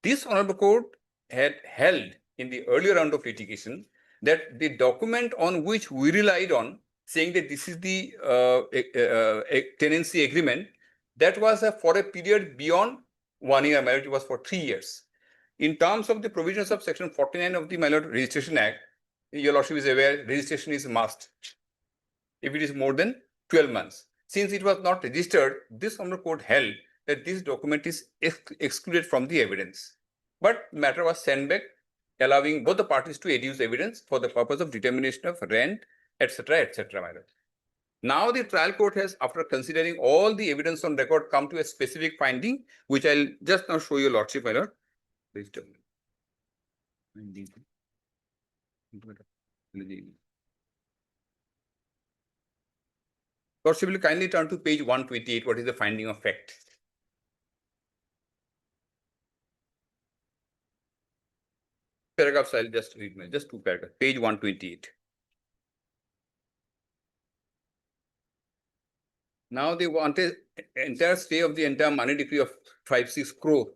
This Honorable Court had held in the earlier round of litigation that the document on which we relied on, saying that this is the tenancy agreement, that was for a period beyond 1 year, my lord, it was for 3 years. In terms of the provisions of section 49 of the my lord Registration Act, your lordship is aware, registration is a must if it is more than 12 months. Since it was not registered, this Honorable Court held that this document is excluded from the evidence. But matter was sent back, allowing both the parties to adduce evidence for the purpose of determination of rent, etc., etc., my lord. Now the trial court has, after considering all the evidence on record, come to a specific finding, which I'll just now show you, lordship, my lord. Please tell me. Lordship, will kindly turn to page 128. What is the finding of fact? Paragraphs, I'll just read, just 2 paragraphs. Page 128. Now they want an entire stay of the entire money decree of 5-6 crore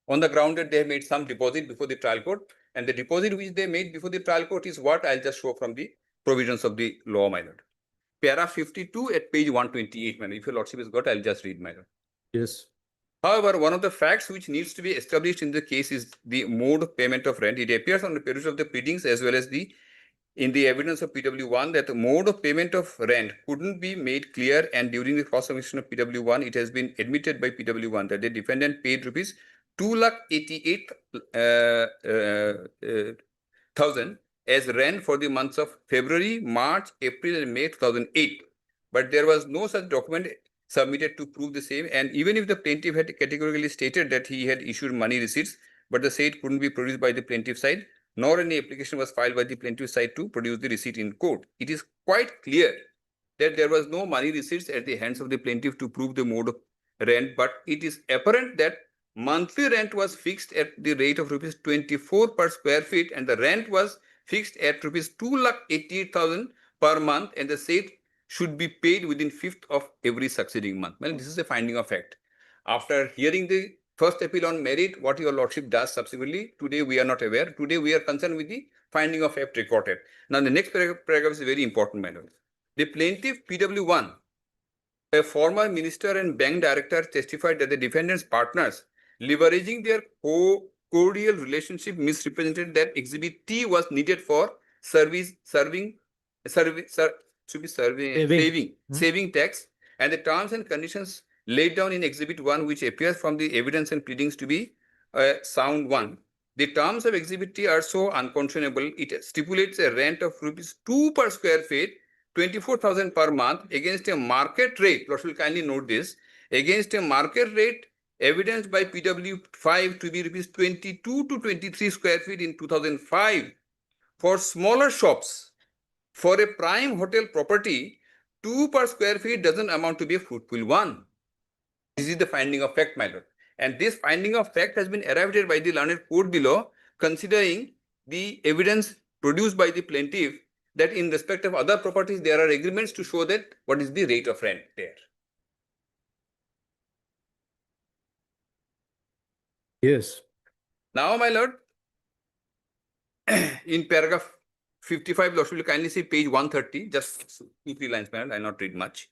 on the ground that they have made some deposit before the trial court, and the deposit which they made before the trial court is what I'll just show from the provisions of the law, my lord. Para 52 at page 128, my lord. If your lordship has got, I'll just read, my lord. Yes. However, one of the facts which needs to be established in the case is the mode of payment of rent. It appears on the perusal of the pleadings as well as in the evidence of PW1 that the mode of payment of rent couldn't be made clear, and during the cross-examination of PW1, it has been admitted by PW1 that the defendant paid rupees 2,88,000 as rent for the months of February, March, April, and May 2008. But there was no such document submitted to prove the same, and even if the plaintiff had categorically stated that he had issued money receipts, but the said couldn't be produced by the plaintiff side, nor any application was filed by the plaintiff side to produce the receipt in court. It is quite clear that there was no money receipts at the hands of the plaintiff to prove the mode of rent, but it is apparent that monthly rent was fixed at the rate of rupees 24 per square feet, and the rent was fixed at rupees 2,88,000 per month, and the said should be paid within 5th of every succeeding month. Well, this is a finding of fact. After hearing the first appeal on merit, what your lordship does subsequently, today we are not aware. Today we are concerned with the finding of fact recorded. Now the next paragraph is very important, my lord. The plaintiff PW1, a former minister and bank director, testified that the defendant's partners, leveraging their cordial relationship, misrepresented that Exhibit T was needed for saving tax, and the terms and conditions laid down in Exhibit 1, which appears from the evidence and pleadings to be a sound one. The terms of Exhibit T are so unconscionable, it stipulates a rent of ₹2 per square feet, 24,000 per month against a market rate. Lord will kindly note this, against a market rate evidenced by PW5 to be ₹22 to 23 square feet in 2005. For smaller shops, for a prime hotel property, 2 per square feet doesn't amount to be a fruitful one. This is the finding of fact, my lord. And this finding of fact has been arrived at by the learned court below, considering the evidence produced by the plaintiff that in respect of other properties, there are agreements to show that what is the rate of rent there. Yes. Now, my lord, in paragraph 55, Lord will kindly see page 130, just 2-3 lines, my lord, I will not read much.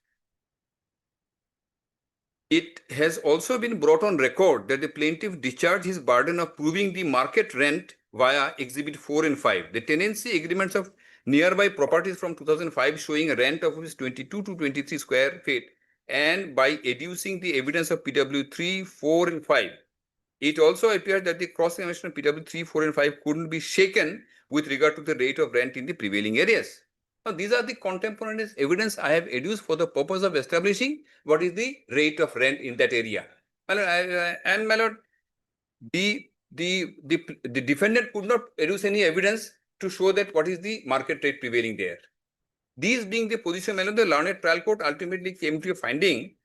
It has also been brought on record that the plaintiff discharged his burden of proving the market rent via Exhibit 4 and 5. The tenancy agreements of nearby properties from 2005 showing a rent of 22 to 23 square feet, and by adducing the evidence of PW 3, 4 and 5. It also appears that the cross-examination of PW 3, 4 and 5 couldn't be shaken with regard to the rate of rent in the prevailing areas. Now, these are the contemporaneous evidence I have adduced for the purpose of establishing what is the rate of rent in that area. My lord, the defendant could not adduce any evidence to show that what is the market rate prevailing there. These being the position, my lord, the learned trial court ultimately came to a finding,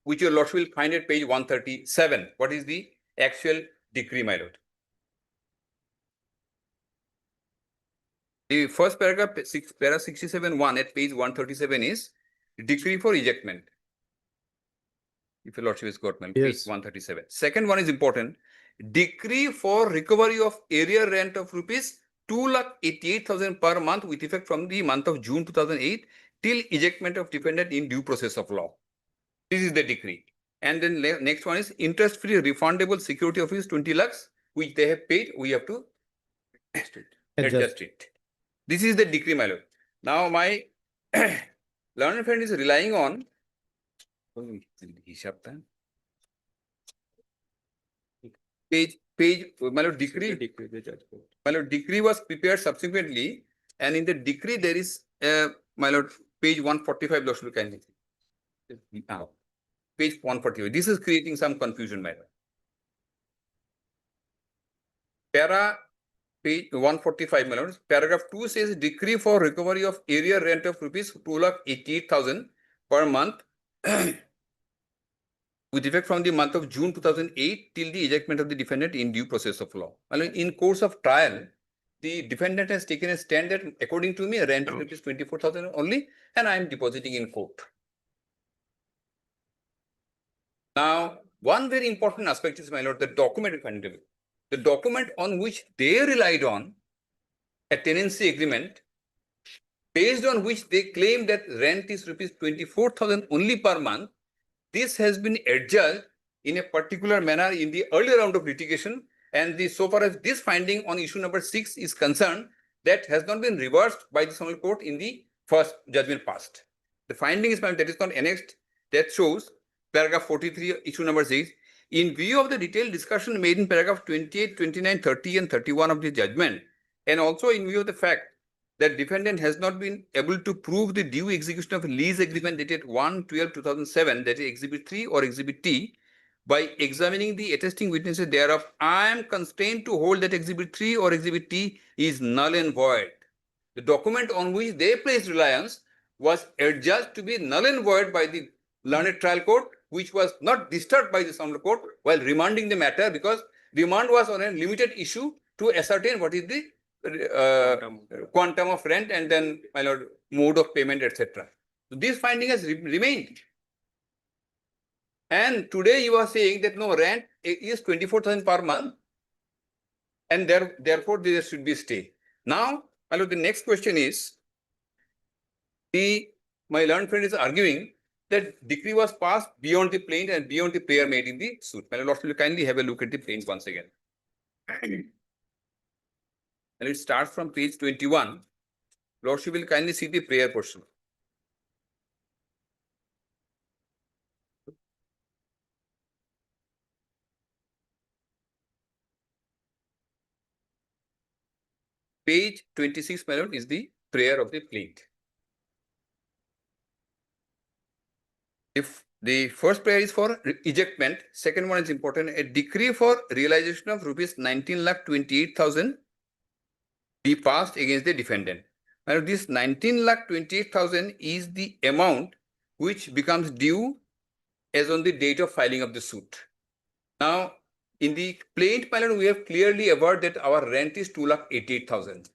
which your lordship will find at page 137. What is the actual decree, my lord? The first paragraph, paragraph 67(1) at page 137 is decree for ejectment. If your lordship has got my page 137. Second one is important. Decree for recovery of area rent of ₹2,88,000 per month with effect from the month of June 2008 till ejectment of defendant in due process of law. This is the decree. And then next one is interest-free refundable security of ₹20 lakhs, which they have paid. We have to adjust it. This is the decree, my lord. Now, my learned friend is relying on page, my lord, decree. My lord, decree was prepared subsequently, and in the decree there is, my lord, page 145. Lord, should kindly page 145. This is creating some confusion, my lord. Page 145, my lord. Paragraph 2 says decree for recovery of area rent of ₹2,88,000 per month with effect from the month of June 2008 till the ejectment of the defendant in due process of law. In course of trial, the defendant has taken a stand that according to me, a rent of is 24,000 only, and I am depositing in court. Now, one very important aspect is, my lord, the document. The document on which they relied on, a tenancy agreement, based on which they claim that rent is ₹24,000 only per month. This has been adjudged in a particular manner in the earlier round of litigation, and so far as this finding on issue number 6 is concerned, that has not been reversed by the Honorable Court in the first judgment passed. The finding is, that is not annexed. That shows paragraph 43, issue number 6. In view of the detailed discussion made in paragraph 28, 29, 30, and 31 of the judgment, and also in view of the fact that defendant has not been able to prove the due execution of a lease agreement dated 1/12/2007, that is Exhibit 3 or Exhibit T, by examining the attesting witnesses thereof, I am constrained to hold that Exhibit 3 or Exhibit T is null and void. The document on which they placed reliance was adjudged to be null and void by the learned trial court, which was not disturbed by the Honorable Court while remanding the matter, because remand was on a limited issue to ascertain what is the quantum of rent and then, my lord, mode of payment, etc. So this finding has remained. And today you are saying that no, rent is 24,000 per month. And therefore there should be stay. Now, my lord, the next question is, my learned friend is arguing that decree was passed beyond the plaint and beyond the prayer made in the suit. My lord, will you kindly have a look at the plaint once again. And it starts from page 21. Lordship will kindly see the prayer portion. Page 26, my lord, is the prayer of the plaint. If the first prayer is for ejectment, second one is important, a decree for realization of rupees 19,28,000 be passed against the defendant. Now, this 19,28,000 is the amount which becomes due as on the date of filing of the suit. Now, in the plaint, my lord, we have clearly averred that our rent is 2,88,000.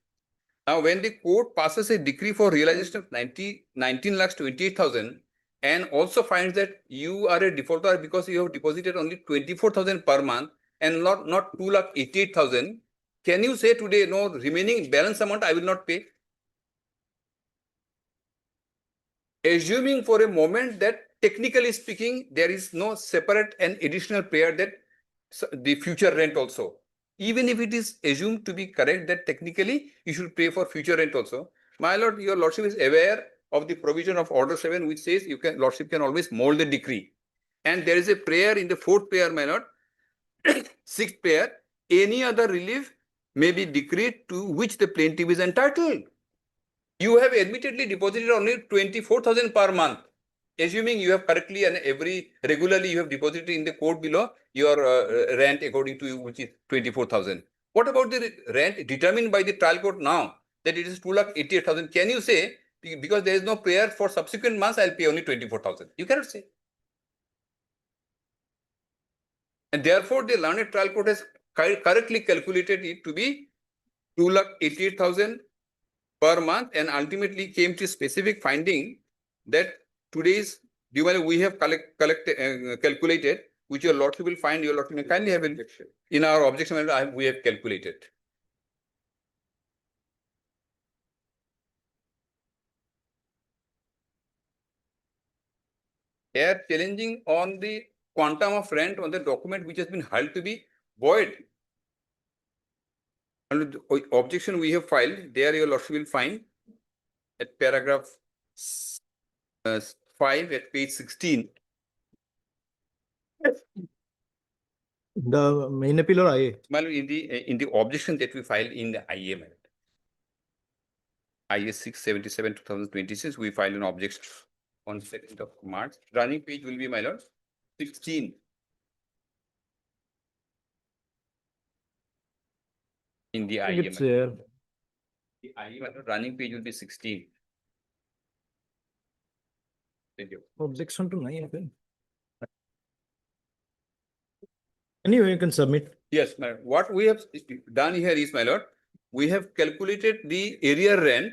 Now, when the court passes a decree for realization of 19,28,000 and also finds that you are a defaulter because you have deposited only 24,000 per month and not 2,88,000, can you say today, no, remaining balance amount I will not pay? Assuming for a moment that technically speaking, there is no separate and additional prayer that the future rent also. Even if it is assumed to be correct that technically you should pay for future rent also, my lord, your lordship is aware of the provision of order 7 which says lordship can always mold the decree. And there is a prayer in the fourth prayer, my lord, sixth prayer, any other relief may be decreed to which the plaintiff is entitled. You have admittedly deposited only 24,000 per month. Assuming you have correctly and regularly you have deposited in the court below your rent according to you, which is 24,000. What about the rent determined by the trial court now that it is 2,88,000? Can you say, because there is no prayer for subsequent months, I'll pay only 24,000? You cannot say. And therefore, the learned trial court has correctly calculated it to be 2,88,000 per month and ultimately came to specific finding that today's due we have calculated, which your lordship will find, your lordship may kindly have objection. In our objection, we have calculated. Here, challenging on the quantum of rent on the document which has been held to be void. And the objection we have filed, there your lordship will find at paragraph 5 at page 16. The main appeal or IA? Well, in the objection that we filed in the IA, IA 677 2026, we filed an objection on 2nd of March. Running page will be, my lord, 16. In the IA, It's there. the IA, my lord, running page will be 16. Thank you. Objection to nahi hai phir. Anyway, you can submit. Yes, my lord. What we have done here is, my lord, we have calculated the area rent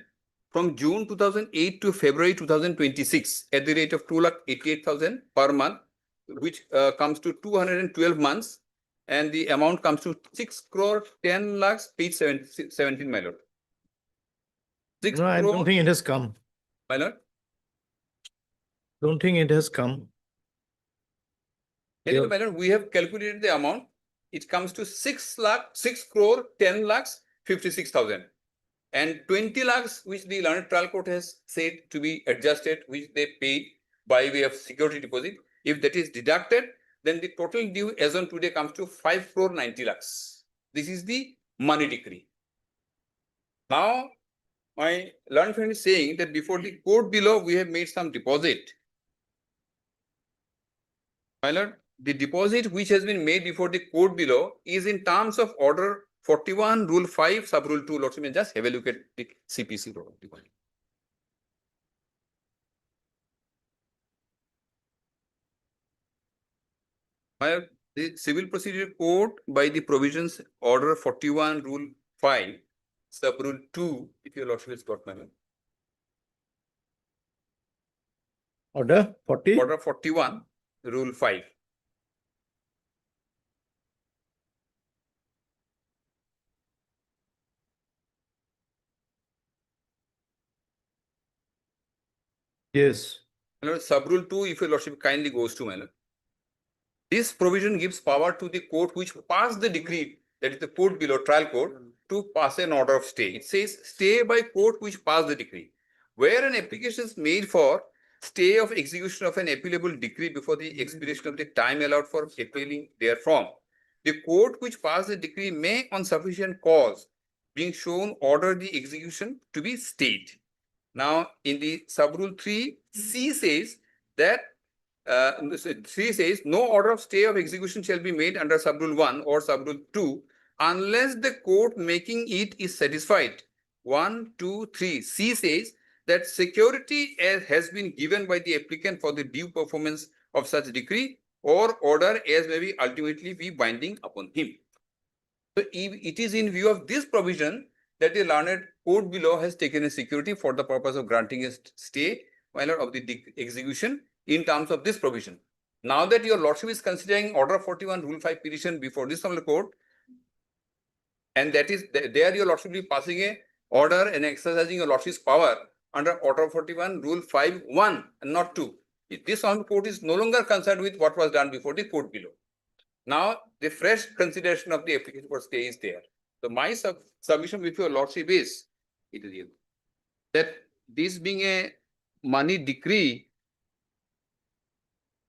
from June 2008 to February 2026 at the rate of 2,88,000 per month, which comes to 212 months, and the amount comes to 6 crore 10 lakhs, page 17, my lord. No, I don't think it has come. My lord? Don't think it has come. Anyway, my lord, we have calculated the amount. It comes to 6 crore 10 lakhs 56,000. And 20 lakhs, which the learned trial court has said to be adjusted, which they paid by way of security deposit. If that is deducted, then the total due as on today comes to 5 crore 90 lakhs. This is the money decree. Now, my learned friend is saying that before the court below, we have made some deposit. My lord, the deposit which has been made before the court below is in terms of order 41, rule 5, sub rule 2. Lordship, just have a look at the CPC rule. The civil procedure code by the provisions order 41, rule 5, sub rule 2, if your lordship has got my name. Order 40? Order 41, rule 5. Yes. My lord, sub-rule 2, if your lordship kindly goes to, my lord. This provision gives power to the court which passed the decree, that is the court below trial court, to pass an order of stay. It says stay by court which passed the decree. Where an application is made for stay of execution of an appealable decree before the expiration of the time allowed for appealing therefrom, the court which passed the decree may, on sufficient cause being shown, order the execution to be stayed. Now, in the sub-rule 3, C says that 3 says no order of stay of execution shall be made under sub-rule 1 or sub-rule 2 unless the court making it is satisfied. 1, 2, 3. C says that security has been given by the applicant for the due performance of such decree or order as may be ultimately be binding upon him. So it is in view of this provision that the learned court below has taken a security for the purpose of granting a stay, my lord, of the execution in terms of this provision. Now that your lordship is considering order 41 rule 5 petition before this honorable court, and that is there your lordship will be passing a order and exercising your lordship's power under order 41 rule 5(1) and not 2. This honorable court is no longer concerned with what was done before the court below. Now the fresh consideration of the application for stay is there. So my submission with your lordship is, that this being a money decree,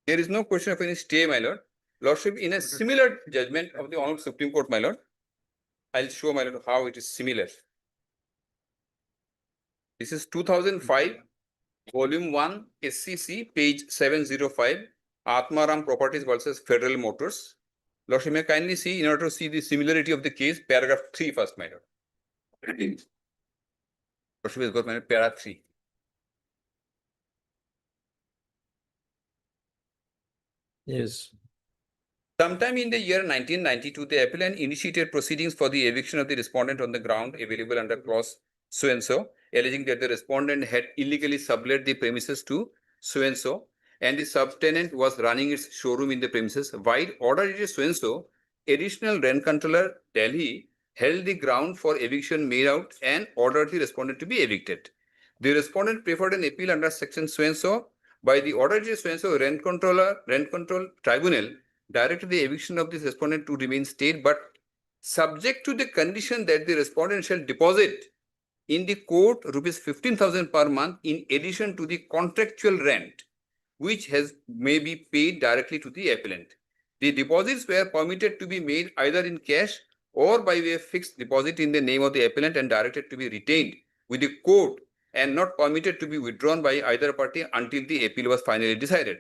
there is no question of any stay, my lord. Lordship, in a similar judgment of the Honorable Supreme Court, my lord, I'll show, my lord, how it is similar. This is 2005, volume 1, SCC, page 705, Atmaram Properties versus Federal Motors. Lordship, may kindly see, in order to see the similarity of the case, paragraph 3 first, my lord. Lordship has got, my lord, paragraph 3. Yes. Sometime in the year 1992, the appellant initiated proceedings for the eviction of the respondent on the ground available under clause so-and-so, alleging that the respondent had illegally sublet the premises to so-and-so, and the subtenant was running its showroom in the premises. While order so-and-so, additional rent controller Delhi held the ground for eviction made out and ordered the respondent to be evicted. The respondent preferred an appeal under section so-and-so. By the order so-and-so, rent control tribunal directed the eviction of this respondent to remain stayed, but subject to the condition that the respondent shall deposit in the court rupees 15,000 per month in addition to the contractual rent, which may be paid directly to the appellant. The deposits were permitted to be made either in cash or by way of fixed deposit in the name of the appellant and directed to be retained with the court and not permitted to be withdrawn by either party until the appeal was finally decided.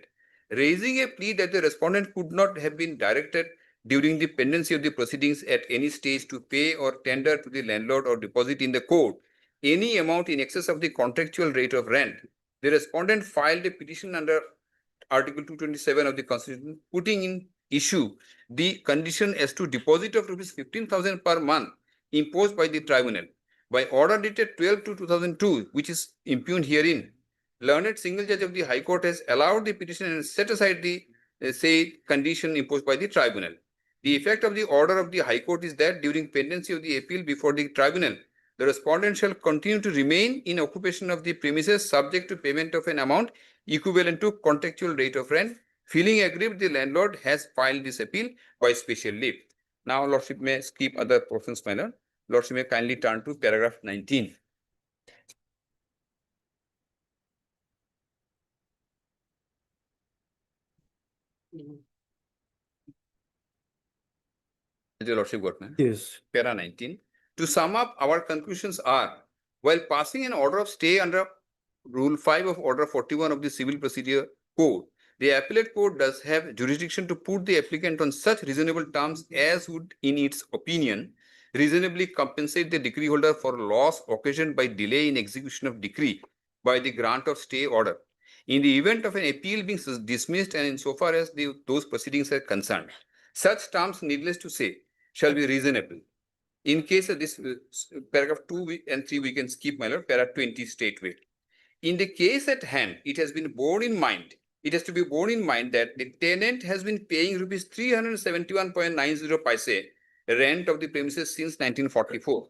Raising a plea that the respondent could not have been directed during the pendency of the proceedings at any stage to pay or tender to the landlord or deposit in the court any amount in excess of the contractual rate of rent, the respondent filed a petition under Article 227 of the Constitution, putting in issue the condition as to deposit of rupees 15,000 per month imposed by the tribunal. By order dated 12/2/2002, which is impugned herein, learned single judge of the High Court has allowed the petition and set aside the said condition imposed by the tribunal. The effect of the order of the High Court is that during pendency of the appeal before the tribunal, the respondent shall continue to remain in occupation of the premises subject to payment of an amount equivalent to contractual rate of rent. Feeling aggrieved, the landlord has filed this appeal by special leave. Now, Lordship may skip other portions, my lord. Lordship may kindly turn to paragraph 19. Your Lordship got me? Yes. Para 19. To sum up, our conclusions are, while passing an order of stay under Rule 5 of Order 41 of the Civil Procedure Code, the appellate court does have jurisdiction to put the applicant on such reasonable terms as would, in its opinion, reasonably compensate the decree holder for loss occasioned by delay in execution of decree by the grant of stay order. In the event of an appeal being dismissed and insofar as those proceedings are concerned, such terms, needless to say, shall be reasonable. In case of this paragraph 2 and 3, we can skip, my lord, paragraph 20 straightway. In the case at hand, it has to be borne in mind that the tenant has been paying rupees 371.90 paise rent of the premises since 1944.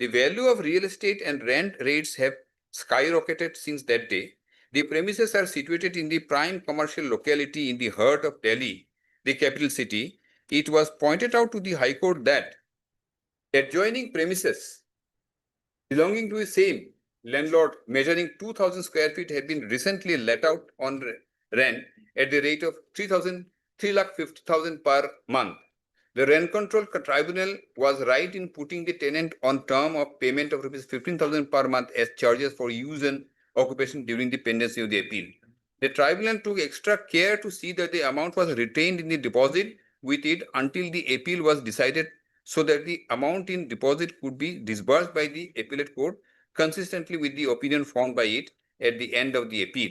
The value of real estate and rent rates have skyrocketed since that day. The premises are situated in the prime commercial locality in the heart of Delhi, the capital city. It was pointed out to the High Court that adjoining premises belonging to the same landlord measuring 2,000 square feet had been recently let out on rent at the rate of 3,50,000 per month. The rent control tribunal was right in putting the tenant on term of payment of rupees 15,000 per month as charges for use and occupation during the pendency of the appeal. The tribunal took extra care to see that the amount was retained in the deposit with it until the appeal was decided, so that the amount in deposit could be disbursed by the appellate court consistently with the opinion formed by it at the end of the appeal.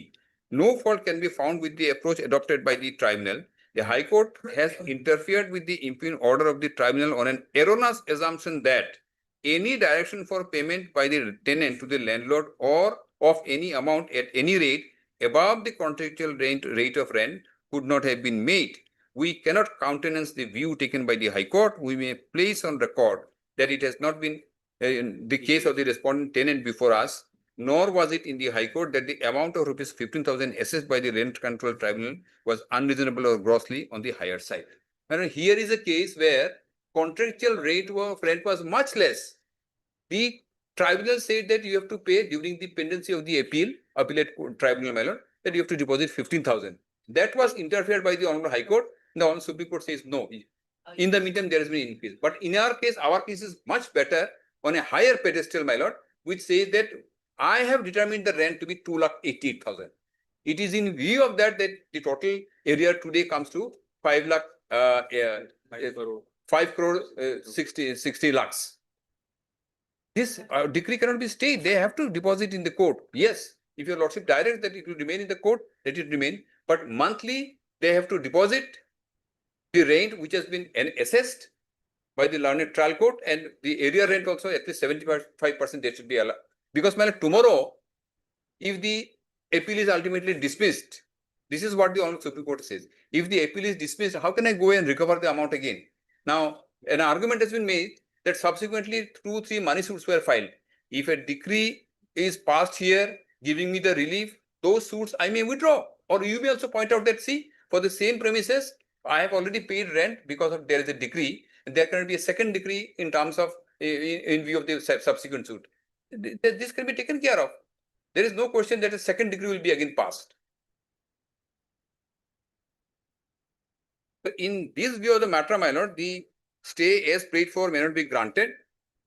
No fault can be found with the approach adopted by the tribunal. The High Court has interfered with the impugn order of the tribunal on an erroneous assumption that any direction for payment by the tenant to the landlord or of any amount at any rate above the contractual rate of rent could not have been made. We cannot countenance the view taken by the High Court. We may place on record that it has not been the case of the respondent tenant before us, nor was it in the High Court that the amount of rupees 15,000 assessed by the Rent Control Tribunal was unreasonable or grossly on the higher side. And here is a case where contractual rate of rent was much less. The tribunal said that you have to pay during the pendency of the appellate tribunal, my lord, that you have to deposit 15,000. That was interfered by the Honorable High Court. The Honorable Supreme Court says no. In the meantime, there has been an increase. But in our case is much better on a higher pedestal, my lord, which says that I have determined the rent to be 2,88,000. It is in view of that that the total area today comes to 5 crore 60 lakhs. This decree cannot be stayed. They have to deposit in the court. Yes, if your lordship directs that it will remain in the court, let it remain. But monthly, they have to deposit the rent which has been assessed by the learned trial court, and the area rent also at least 75% they should be allowed. Because tomorrow, if the appeal is ultimately dismissed, this is what the Honorable Supreme Court says. If the appeal is dismissed, how can I go and recover the amount again? Now, an argument has been made that subsequently 2-3 money suits were filed. If a decree is passed here giving me the relief, those suits I may withdraw. Or you may also point out that, see, for the same premises, I have already paid rent because of there is a decree, and there can be a second decree in terms of in view of the subsequent suit. This can be taken care of. There is no question that a second decree will be again passed. But in this view of the matter, my lord, the stay as prayed for may not be granted.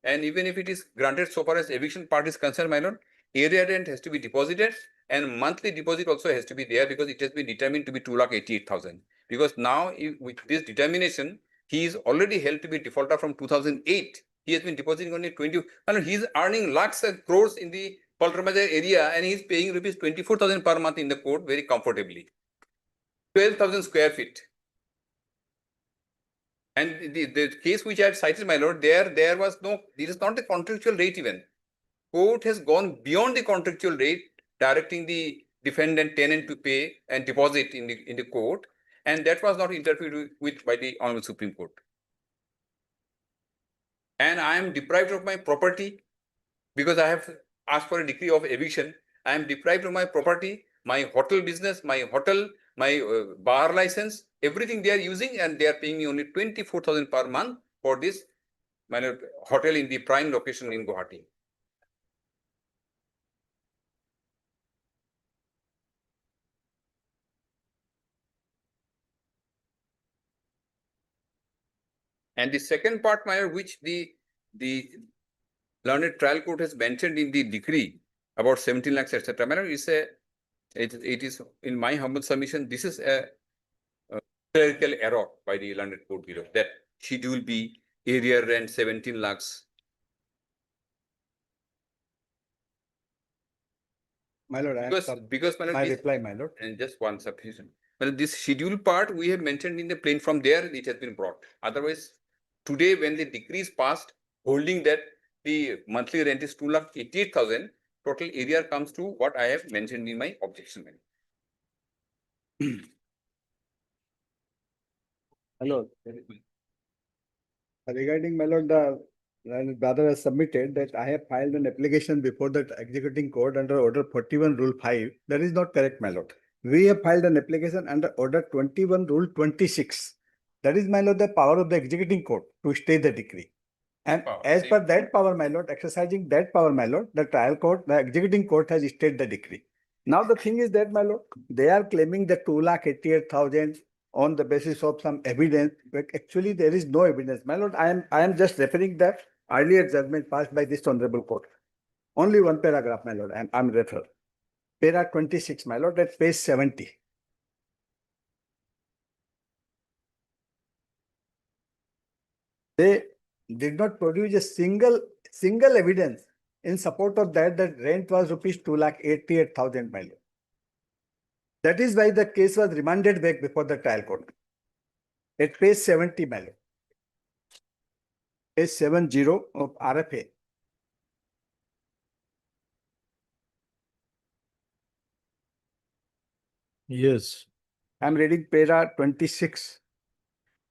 And even if it is granted so far as eviction part is concerned, my lord, area rent has to be deposited and monthly deposit also has to be there because it has been determined to be 2,88,000. Because now with this determination, he is already held to be defaulter from 2008. He has been depositing only 20. And he is earning lakhs and crores in the Paltramazar area and he is paying rupees 24,000 per month in the court very comfortably. 12,000 square feet. And the case which I had cited, my lord, there was no, this is not the contractual rate even. Court has gone beyond the contractual rate, directing the defendant tenant to pay and deposit in the court, and that was not interfered with by the Honorable Supreme Court. And I am deprived of my property because I have asked for a decree of eviction. I am deprived of my property, my hotel business, my hotel, my bar license, everything they are using, and they are paying me only 24,000 per month for this hotel in the prime location in Gauhati. And the second part, which the learned trial court has mentioned in the decree about 17 lakhs, etc. It is in my humble submission, this is a clerical error by the learned court below, that schedule B, area rent 17 lakhs. My lord, because my lord, my reply, my lord. And just one submission. Well, this schedule part we have mentioned in the plain, from there it has been brought. Otherwise, today when the decree is passed, holding that the monthly rent is 2,88,000, total area comes to what I have mentioned in my objection. Hello. Regarding, my lord, the And brother has submitted that I have filed an application before the executing court under order 41 rule 5. That is not correct, my lord. We have filed an application under order 21 rule 26. That is, my lord, the power of the executing court to stay the decree. And as per that power, my lord, exercising that power, my lord, the trial court, the executing court has stayed the decree. Now the thing is that, my lord, they are claiming the 2,88,000 on the basis of some evidence, but actually there is no evidence. My lord, I am just referring that earlier judgment passed by this honorable court. Only one paragraph, my lord, and I'm referring. Para 26, my lord, at page 70. They did not produce a single evidence in support of that rent was rupees 2,88,000, my lord. That is why the case was remanded back before the trial court. At page 70, my lord. Page 70 of RFA. Yes. I'm reading para 26.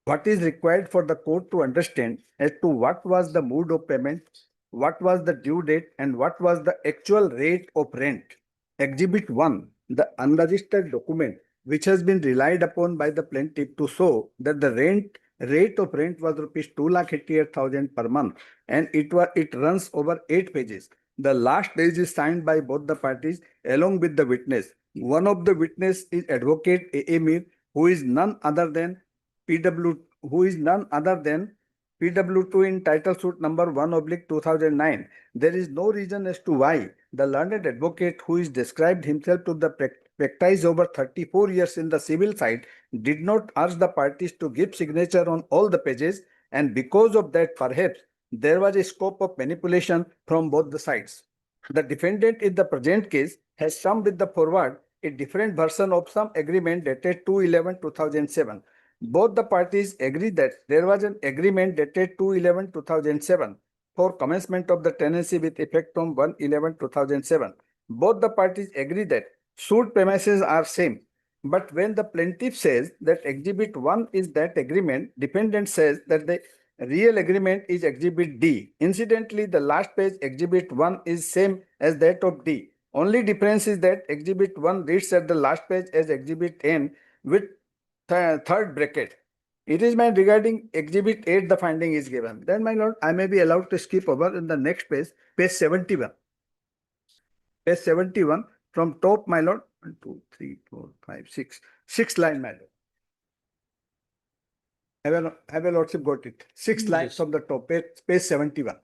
What is required for the court to understand as to what was the mode of payment, what was the due date, and what was the actual rate of rent. Exhibit 1, the unregistered document which has been relied upon by the plaintiff to show that the rate of rent was rupees 2,88,000 per month, and it runs over 8 pages. The last page is signed by both the parties along with the witness. One of the witness is advocate A.A. Mir, who is none other than PW2 in title suit number 1/2009. There is no reason as to why the learned advocate who is described himself to the practice over 34 years in the civil side did not urge the parties to give signature on all the pages, and because of that perhaps there was a scope of manipulation from both the sides. The defendant in the present case has summed with the forward a different version of some agreement dated 2/11/2007. Both the parties agree that there was an agreement dated 2/11/2007 for commencement of the tenancy with effect from 1/11/2007. Both the parties agree that suit premises are same. But when the plaintiff says that Exhibit 1 is that agreement, defendant says that the real agreement is Exhibit D. Incidentally, the last page Exhibit 1 is same as that of D. Only difference is that Exhibit 1 reads at the last page as Exhibit N with third bracket. It is my regarding Exhibit 8, the finding is given. Then, my lord, I may be allowed to skip over in the next page, page 71. Page 71 from top, my lord. 1, 2, 3, 4, 5, 6. 6 line, my lord. Have a lordship got it. 6 lines from the top, page 71.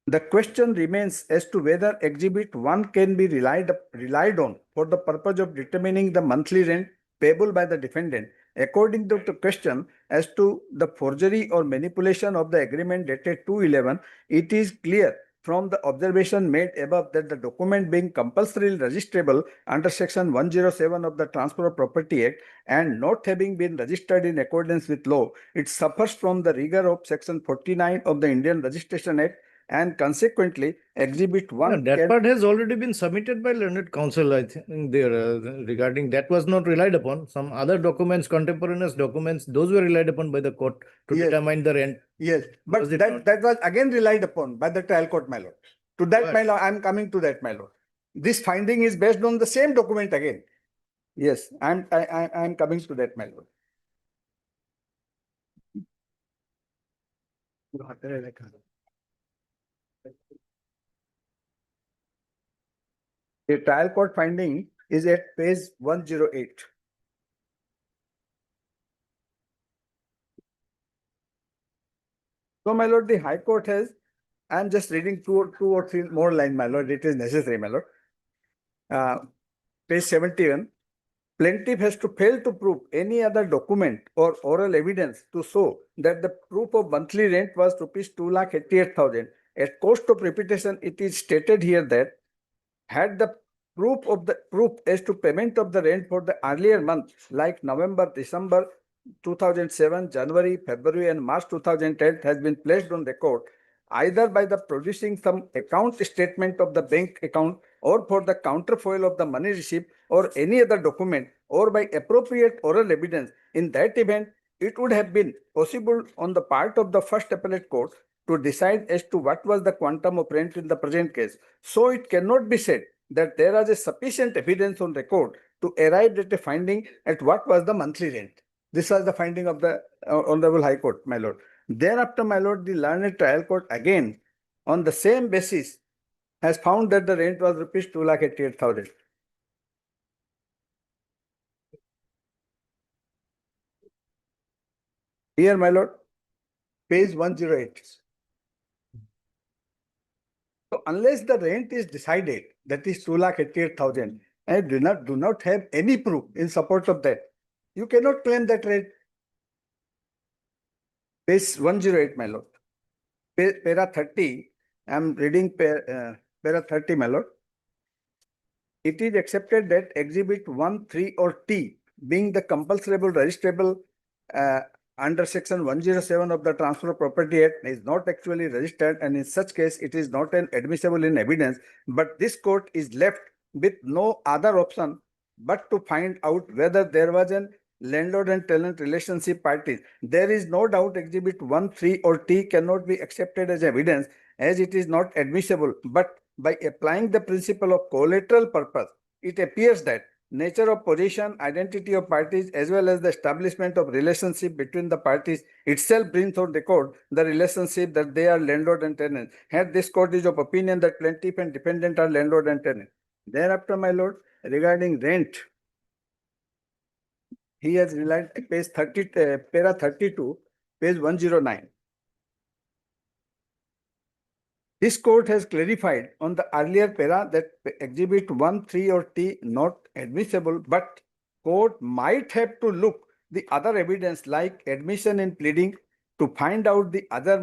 The question remains as to whether Exhibit 1 can be relied on for the purpose of determining the monthly rent payable by the defendant. According to the question as to the forgery or manipulation of the agreement dated 2/11, it is clear from the observation made above that the document being compulsorily registrable under Section 107 of the Transfer of Property Act and not having been registered in accordance with law, it suffers from the rigor of Section 49 of the Indian Registration Act, and consequently Exhibit 1 that part has already been submitted by learned counsel, I think, there regarding that was not relied upon. Some other documents, contemporaneous documents, those were relied upon by the court to determine the rent. Yes, but that was again relied upon by the trial court, my lord. To that, my lord, I am coming to that, my lord. This finding is based on the same document again. Yes, I am coming to that, my lord. The trial court finding is at page 108. So, my lord, the High Court has, I am just reading two or three more lines, my lord, it is necessary, my lord. Page 71, plaintiff has to fail to prove any other document or oral evidence to show that the proof of monthly rent was rupees 2,88,000. At cost of repetition, it is stated here that had the proof as to payment of the rent for the earlier month like November, December 2007, January, February, and March 2010 has been placed on record either by the producing some account statement of the bank account or for the counterfoil of the money receipt or any other document or by appropriate oral evidence. In that event, it would have been possible on the part of the first appellate court to decide as to what was the quantum of rent in the present case. So it cannot be said that there was a sufficient evidence on record to arrive at a finding at what was the monthly rent. This was the finding of the Honorable High Court, my lord. Thereafter, my lord, the learned trial court again, on the same basis, has found that the rent was rupees 2,88,000. Here, my lord, page 108. So unless the rent is decided, that is 2,88,000, and do not have any proof in support of that, you cannot claim that rent. Page 108, my lord. Para 30, I am reading para 30, my lord. It is accepted that Exhibit 1, 3 or T being the compulsorable registrable under Section 107 of the Transfer of Property Act is not actually registered, and in such case it is not an admissible in evidence, but this court is left with no other option but to find out whether there was an landlord and tenant relationship parties. There is no doubt Exhibit 1, 3 or T cannot be accepted as evidence as it is not admissible, but by applying the principle of collateral purpose, it appears that nature of position, identity of parties, as well as the establishment of relationship between the parties itself brings on record the relationship that they are landlord and tenant. Hence, this court is of opinion that plaintiff and defendant are landlord and tenant. Thereafter, my lord, regarding rent, he has relied page 30, para 32, page 109. This court has clarified on the earlier para that Exhibit 1, 3 or T not admissible, but court might have to look the other evidence like admission in pleading to find out the other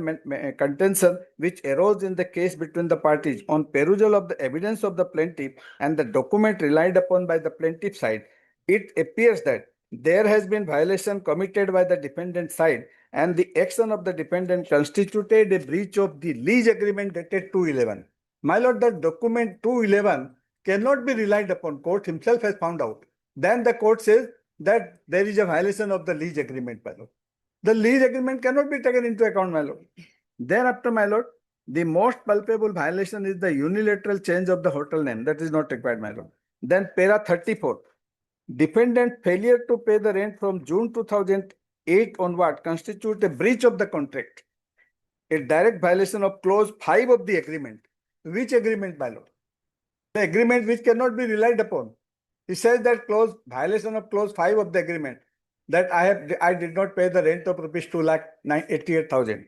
contention which arose in the case between the parties. On perusal of the evidence of the plaintiff and the document relied upon by the plaintiff side, it appears that there has been violation committed by the defendant side, and the action of the defendant constituted a breach of the lease agreement dated 211. My lord, the document 211 cannot be relied upon. Court himself has found out. Then the court says that there is a violation of the lease agreement, my lord. The lease agreement cannot be taken into account, my lord. Thereafter, my lord, the most palpable violation is the unilateral change of the hotel name. That is not required, my lord. Then para 34. Defendant failure to pay the rent from June 2008 onward constitute a breach of the contract, a direct violation of clause 5 of the agreement. Which agreement, my lord? The agreement which cannot be relied upon. He says that violation of clause 5 of the agreement, that I did not pay the rent of rupees 2,88,000.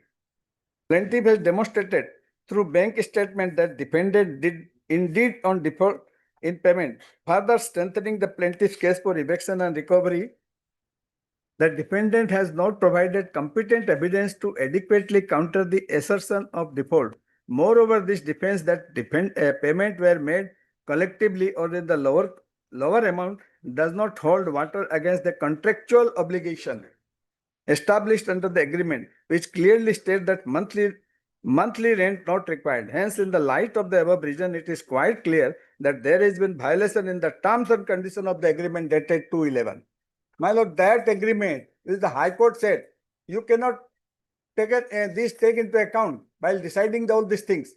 Plaintiff has demonstrated through bank statement that defendant did indeed on default in payment, further strengthening the plaintiff's case for eviction and recovery. The defendant has not provided competent evidence to adequately counter the assertion of default. Moreover, this defense that payment were made collectively or in the lower amount does not hold water against the contractual obligation established under the agreement, which clearly states that monthly rent not required. Hence, in the light of the above reason, it is quite clear that there has been violation in the terms and condition of the agreement dated 211. My lord, that agreement, which the High Court said, you cannot take into account while deciding all these things.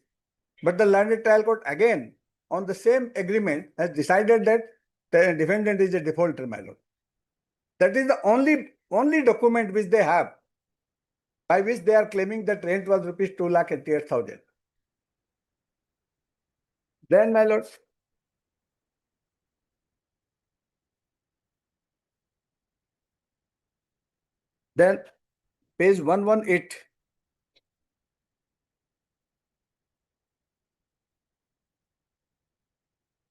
But the learned trial court again, on the same agreement, has decided that the defendant is a defaulter, my lord. That is the only document which they have by which they are claiming that rent was rupees 2,88,000. Then, my lord, then page 118.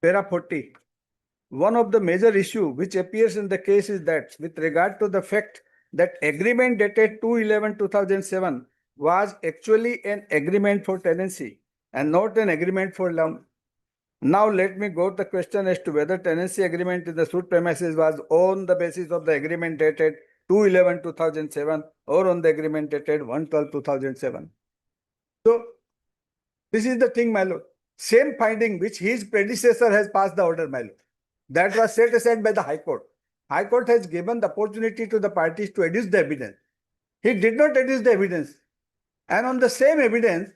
Para 40. One of the major issue which appears in the case is that with regard to the fact that agreement dated 2/11/2007 was actually an agreement for tenancy and not an agreement for loan. Now let me go to the question as to whether tenancy agreement in the suit premises was on the basis of the agreement dated 2/11/2007 or on the agreement dated 1/12/2007. So this is the thing, my lord. Same finding which his predecessor has passed the order, my lord. That was set aside by the High Court. High Court has given the opportunity to the parties to adduce the evidence. He did not adduce the evidence. And on the same evidence,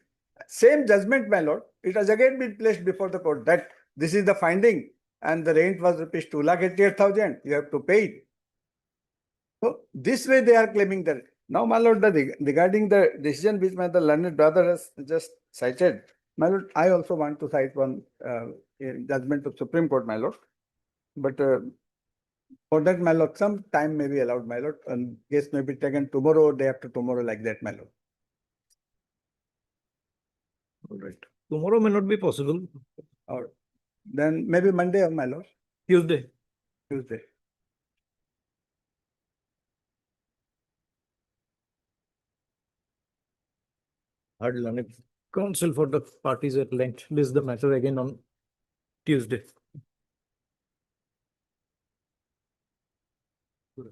same judgment, my lord, it has again been placed before the court that this is the finding and the rent was rupees 2,88,000, you have to pay it. So this way they are claiming that. Now, my lord, regarding the decision which my the learned brother has just cited, my lord, I also want to cite one judgment of Supreme Court, my lord. But for that, my lord, some time may be allowed, my lord, and case may be taken tomorrow or day after tomorrow, like that, my lord. All right. Tomorrow may not be possible. Or then maybe Monday, my lord. Tuesday. Tuesday. Hard learned counsel for the parties at length. This is the matter again on Tuesday. Let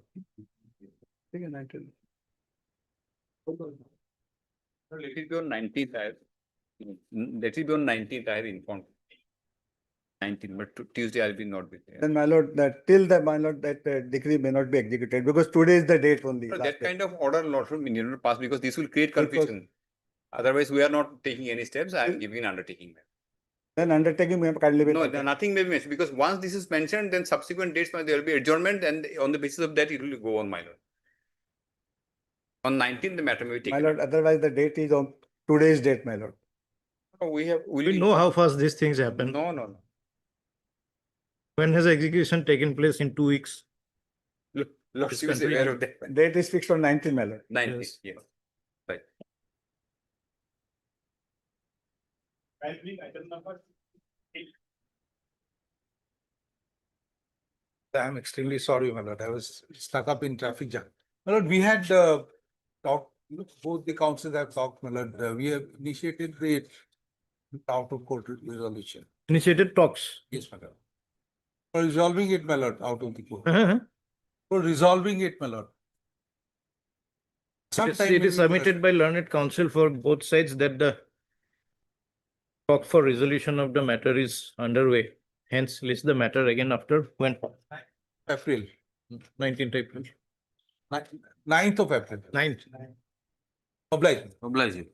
it be on 19th. Let it be on 19th. I have informed. 19th, but Tuesday I'll be not with there. Then, my lord, that till the my lord that decree may not be executed because today is the date only. So last that day. kind of order not should need not pass because this will create Because- confusion. Otherwise, we are not taking any steps. I am giving an undertaking. Then undertaking we have kindly No, nothing may be mentioned because once this is mentioned, then subsequent dates there will be adjournment, and on the basis of that, it will go on, my lord. On 19th, the matter may be My taken. lord, otherwise the date is on today's date, my lord. No, We know how fast these things happen. No, no, no. When has execution taken place in 2 weeks? Lordship is aware of that. Date is fixed on 19th, my lord. 19th, yes. Right. I'm extremely sorry, my lord. I was stuck up in traffic jam. My lord, we had talked, both the councils have talked, my lord. We have initiated the out of court resolution. Initiated talks. Yes, my lord. For resolving it, my lord, out of the court. Uh-huh. For resolving it, my lord. It is submitted by learned counsel for both sides that the talk for resolution of the matter is underway. Hence, list the matter again after when? April. 19th April. 9th of April. 9th. Oblige. Oblige.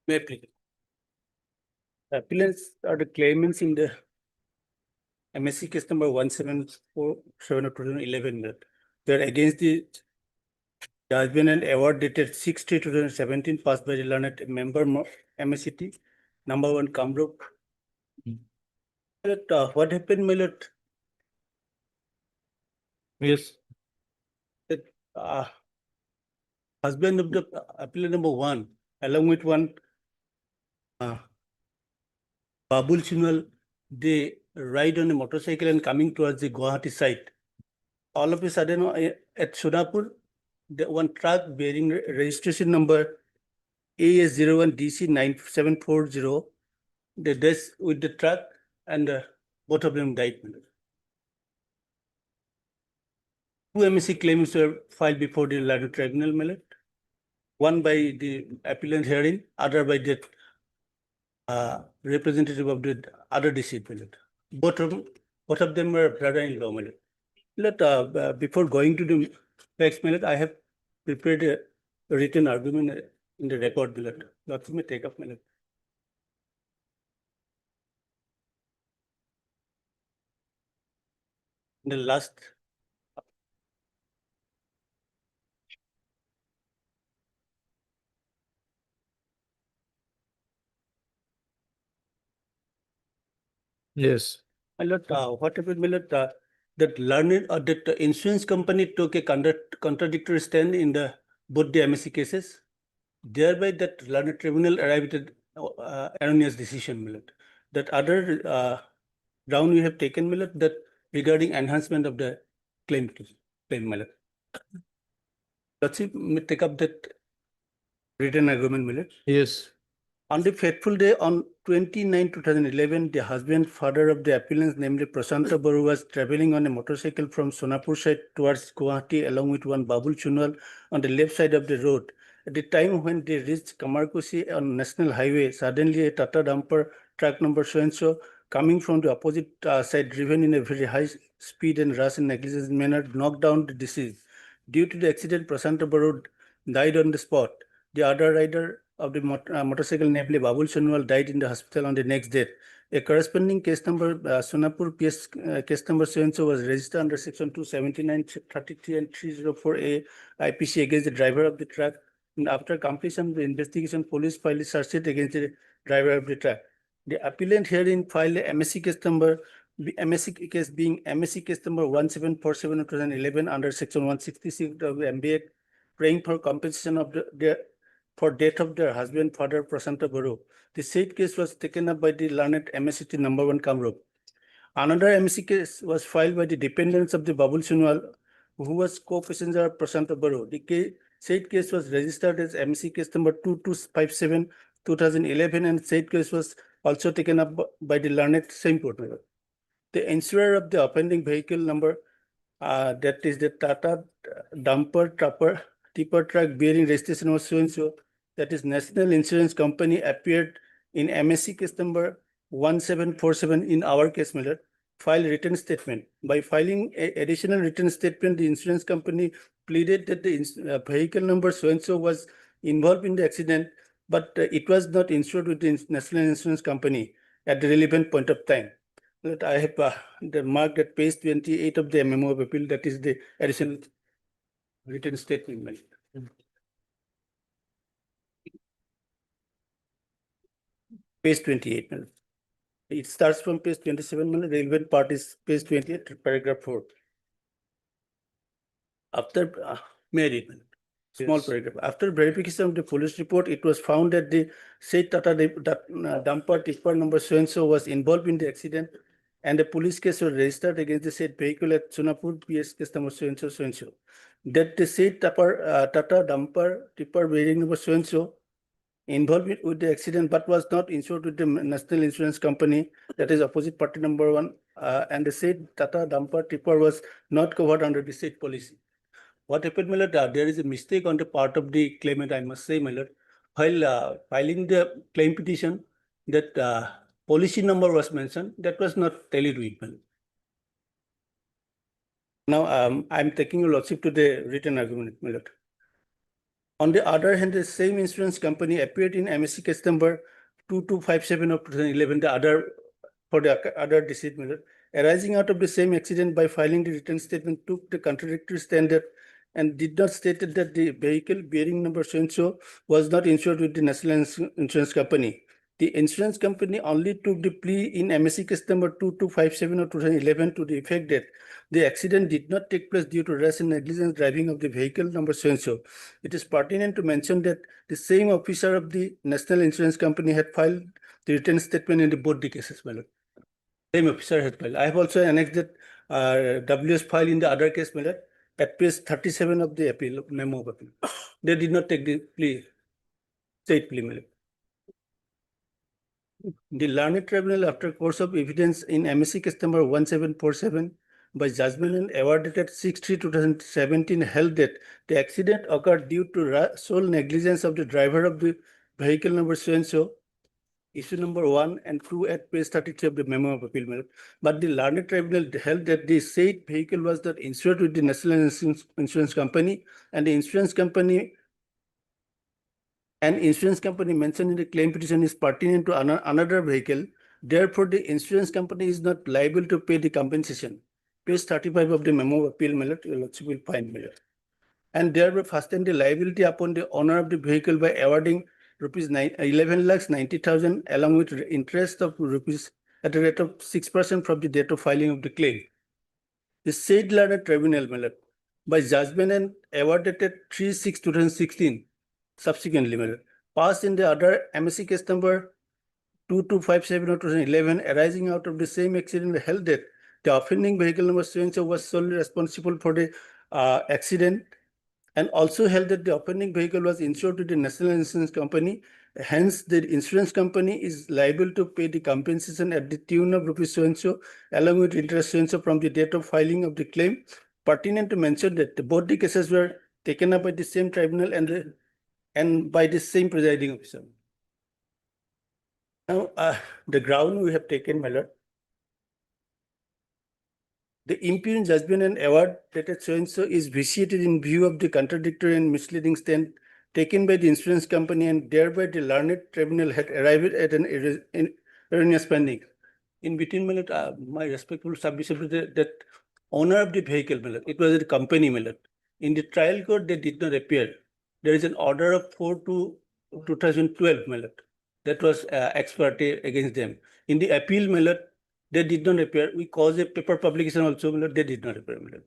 May I please? Appellants are the claimants in the MSC case number 1747 of 2011 that they are against the judgment and award dated 6/3/2017 passed by the learned member MSCT number 1 Kamrup. What happened, my lord? Yes. That husband of the appellant number 1 along with one Babul Chinwal, they ride on a motorcycle and coming towards the Gauhati site. All of a sudden, at Sonapur, the one truck bearing registration number AS01DC9740, they dash with the truck and both of them died. 2 MSC claims were filed before the London Tribunal, my lord. One by the appellant hearing, other by the representative of the other deceased. Both of them were brother-in-law. Before going to the facts, I have prepared a written argument in the record. Lots may take up. In the last. Yes. My lord, what happened, my lord, that learned that the insurance company took a contradictory stand in the both the MSC cases. Thereby, that learned tribunal arrived at erroneous decision, my lord. That other ground we have taken, my lord, that regarding enhancement of the claim, my lord. Let's see, take up that written argument, my lord. Yes. On the fateful day on 29/2011, the husband, father of the appellant, namely Prashanta Baru, was traveling on a motorcycle from Sonapur side towards Gauhati along with one Babul Chunwal on the left side of the road. At the time when they reached Kamarkusi on National Highway, suddenly a Tata dumper truck number so-and-so coming from the opposite side, driven in a very high speed and rash and negligent manner, knocked down the deceased. Due to the accident, Prashanta Baru died on the spot. The other rider of the motorcycle, namely Babul Chunwal, died in the hospital on the next day. A corresponding case number, Sonapur case number so-and-so, was registered under section 279, 33 and 304A IPC against the driver of the truck. And after completion of the investigation, police filed a search sheet against the driver of the truck. The appellant herein filed a MSC case number, MSC case being MSC case number 1747 of 2011 under section 166 of the MBA, praying for compensation of for death of their husband, father, Prashanta Baru. The said case was taken up by the learned MSCT number 1 Kamrup. Another MSC case was filed by the dependents of the Babul Chunwal, who was co-passenger of Prashanta Baru. The said case was registered as MSC case number 2257 2011, and said case was also taken up by the learned same court. The insurer of the offending vehicle number, that is the Tata dumper tipper truck bearing registration was so-and-so, that is National Insurance Company, appeared in MSC case number 1747 in our case, Miller, filed written statement. By filing a additional written statement, the insurance company pleaded that the vehicle number so-and-so was involved in the accident, but it was not insured with the National Insurance Company at the relevant point of time. That I have marked at page 28 of the memo of appeal, that is the additional written statement. Page 28. It starts from page 27. Relevant part is page 28, paragraph 4. After small paragraph. After verification of the police report, it was found that the said Tata dumper tipper number so-and-so was involved in the accident, and the police case was registered against the said vehicle at Sonapur, PS case number so-and-so, so-and-so. That the said Tata dumper tipper bearing number so-and-so involved with the accident, but was not insured with the National Insurance Company, that is opposite party number 1, and the said Tata dumper tipper was not covered under the said policy. What happened, my lord, there is a mistake on the part of the claimant, I must say, my lord. While filing the claim petition, that policy number was mentioned, that was not tallied with, my lord. Now, I'm taking your lordship to the written argument, my lord. On the other hand, the same insurance company appeared in MSC case number 2257 of 2011, the other for the other deceased, my lord, arising out of the same accident. By filing the written statement, took the contradictory standard and did not state that the vehicle bearing number so-and-so was not insured with the National Insurance Company. The insurance company only took the plea in MSC case number 2257 of 2011 to the effect that the accident did not take place due to rash and negligent driving of the vehicle number so-and-so. It is pertinent to mention that the same officer of the National Insurance Company had filed the written statement in both the cases, my lord. Same officer had filed. I have also annexed that WS file in the other case, my lord, at page 37 of the appeal, memo of appeal. They did not take the plea, state plea, my lord. The learned tribunal, after course of evidence in MSC case number 1747, by judgment and awarded at 6/3/2017, held that the accident occurred due to sole negligence of the driver of the vehicle number so-and-so, issue number 1 and 2 at page 33 of the memo of appeal. But the learned tribunal held that the said vehicle was not insured with the National Insurance Company, and the insurance company mentioned in the claim petition is pertinent to another vehicle. Therefore, the insurance company is not liable to pay the compensation. Page 35 of the memo of appeal, my lord, your lordship will find, my lord. And thereby fasten the liability upon the owner of the vehicle by awarding rupees 11,90,000 along with interest of rupees at a rate of 6% from the date of filing of the claim. The said learned tribunal, my lord, by judgment and awarded at 3/6/2016, subsequently, my lord, passed in the other MSC case number 2257 of 2011, arising out of the same accident, held that the offending vehicle number so-and-so was solely responsible for the accident and also held that the offending vehicle was insured to the National Insurance Company. Hence, the insurance company is liable to pay the compensation at the tune of rupees so-and-so, along with interest so-and-so from the date of filing of the claim. Pertinent to mention that both the cases were taken up by the same tribunal and by the same presiding officer. Now, the ground we have taken, my lord. The impugn judgment and award dated so-and-so is vitiated in view of the contradictory and misleading stand taken by the insurance company, and thereby the learned tribunal had arrived at an erroneous finding. In between, my lord, my respectful submission to that owner of the vehicle, my lord, it was a company, my lord. In the trial court, they did not appear. There is an order of 4/2012, my lord. That was ex parte against them. In the appeal, my lord, they did not appear. We caused a paper publication also, my lord, they did not appear, my lord.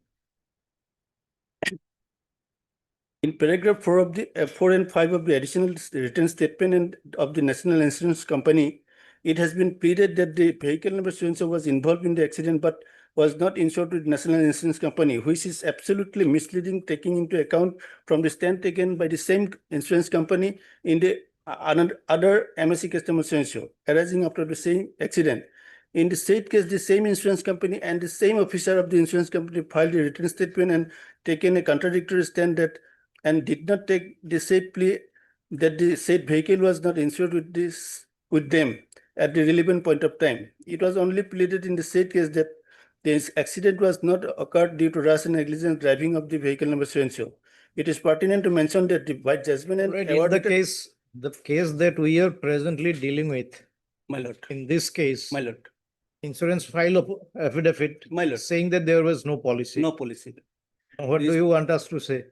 In paragraph 4 of the 4 and 5 of the additional written statement of the National Insurance Company, it has been pleaded that the vehicle number so-and-so was involved in the accident but was not insured with National Insurance Company, which is absolutely misleading, taking into account from the stand taken by the same insurance company in the other MSC customer so-and-so arising after the same accident. In the said case, the same insurance company and the same officer of the insurance company filed a written statement and taken a contradictory stand that and did not take the said plea that the said vehicle was not insured with them at the relevant point of time. It was only pleaded in the said case that the accident was not occurred due to rash and negligent driving of the vehicle number so-and-so. It is pertinent to mention that the by judgment and Right, in the case that we are presently dealing with, my lord, in this case, my lord, insurance file of affidavit my lord, saying that there was no policy. no policy. What do you want us to say?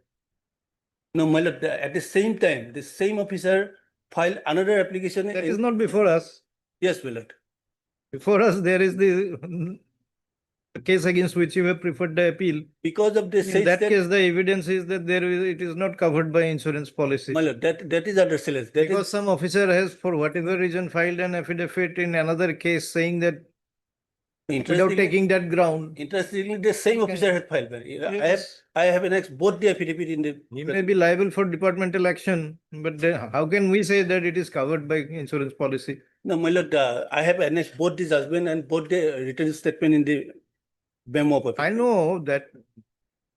No, my lord, at the same time, the same officer filed another application. That is not before us. Yes, my lord. Before us, there is the case against which you have preferred the appeal. Because of this, in that case, the evidence is that it is not covered by insurance policy. My lord, that is under silence. Because some officer has, for whatever reason, filed an affidavit in another case saying that without taking that ground. Interestingly, the same officer had filed. Yes. I have annexed both the affidavit in the. He may be liable for departmental action, but then how can we say that it is covered by insurance policy? No, my lord, I have annexed both the judgment and both the written statement in the memo. I know that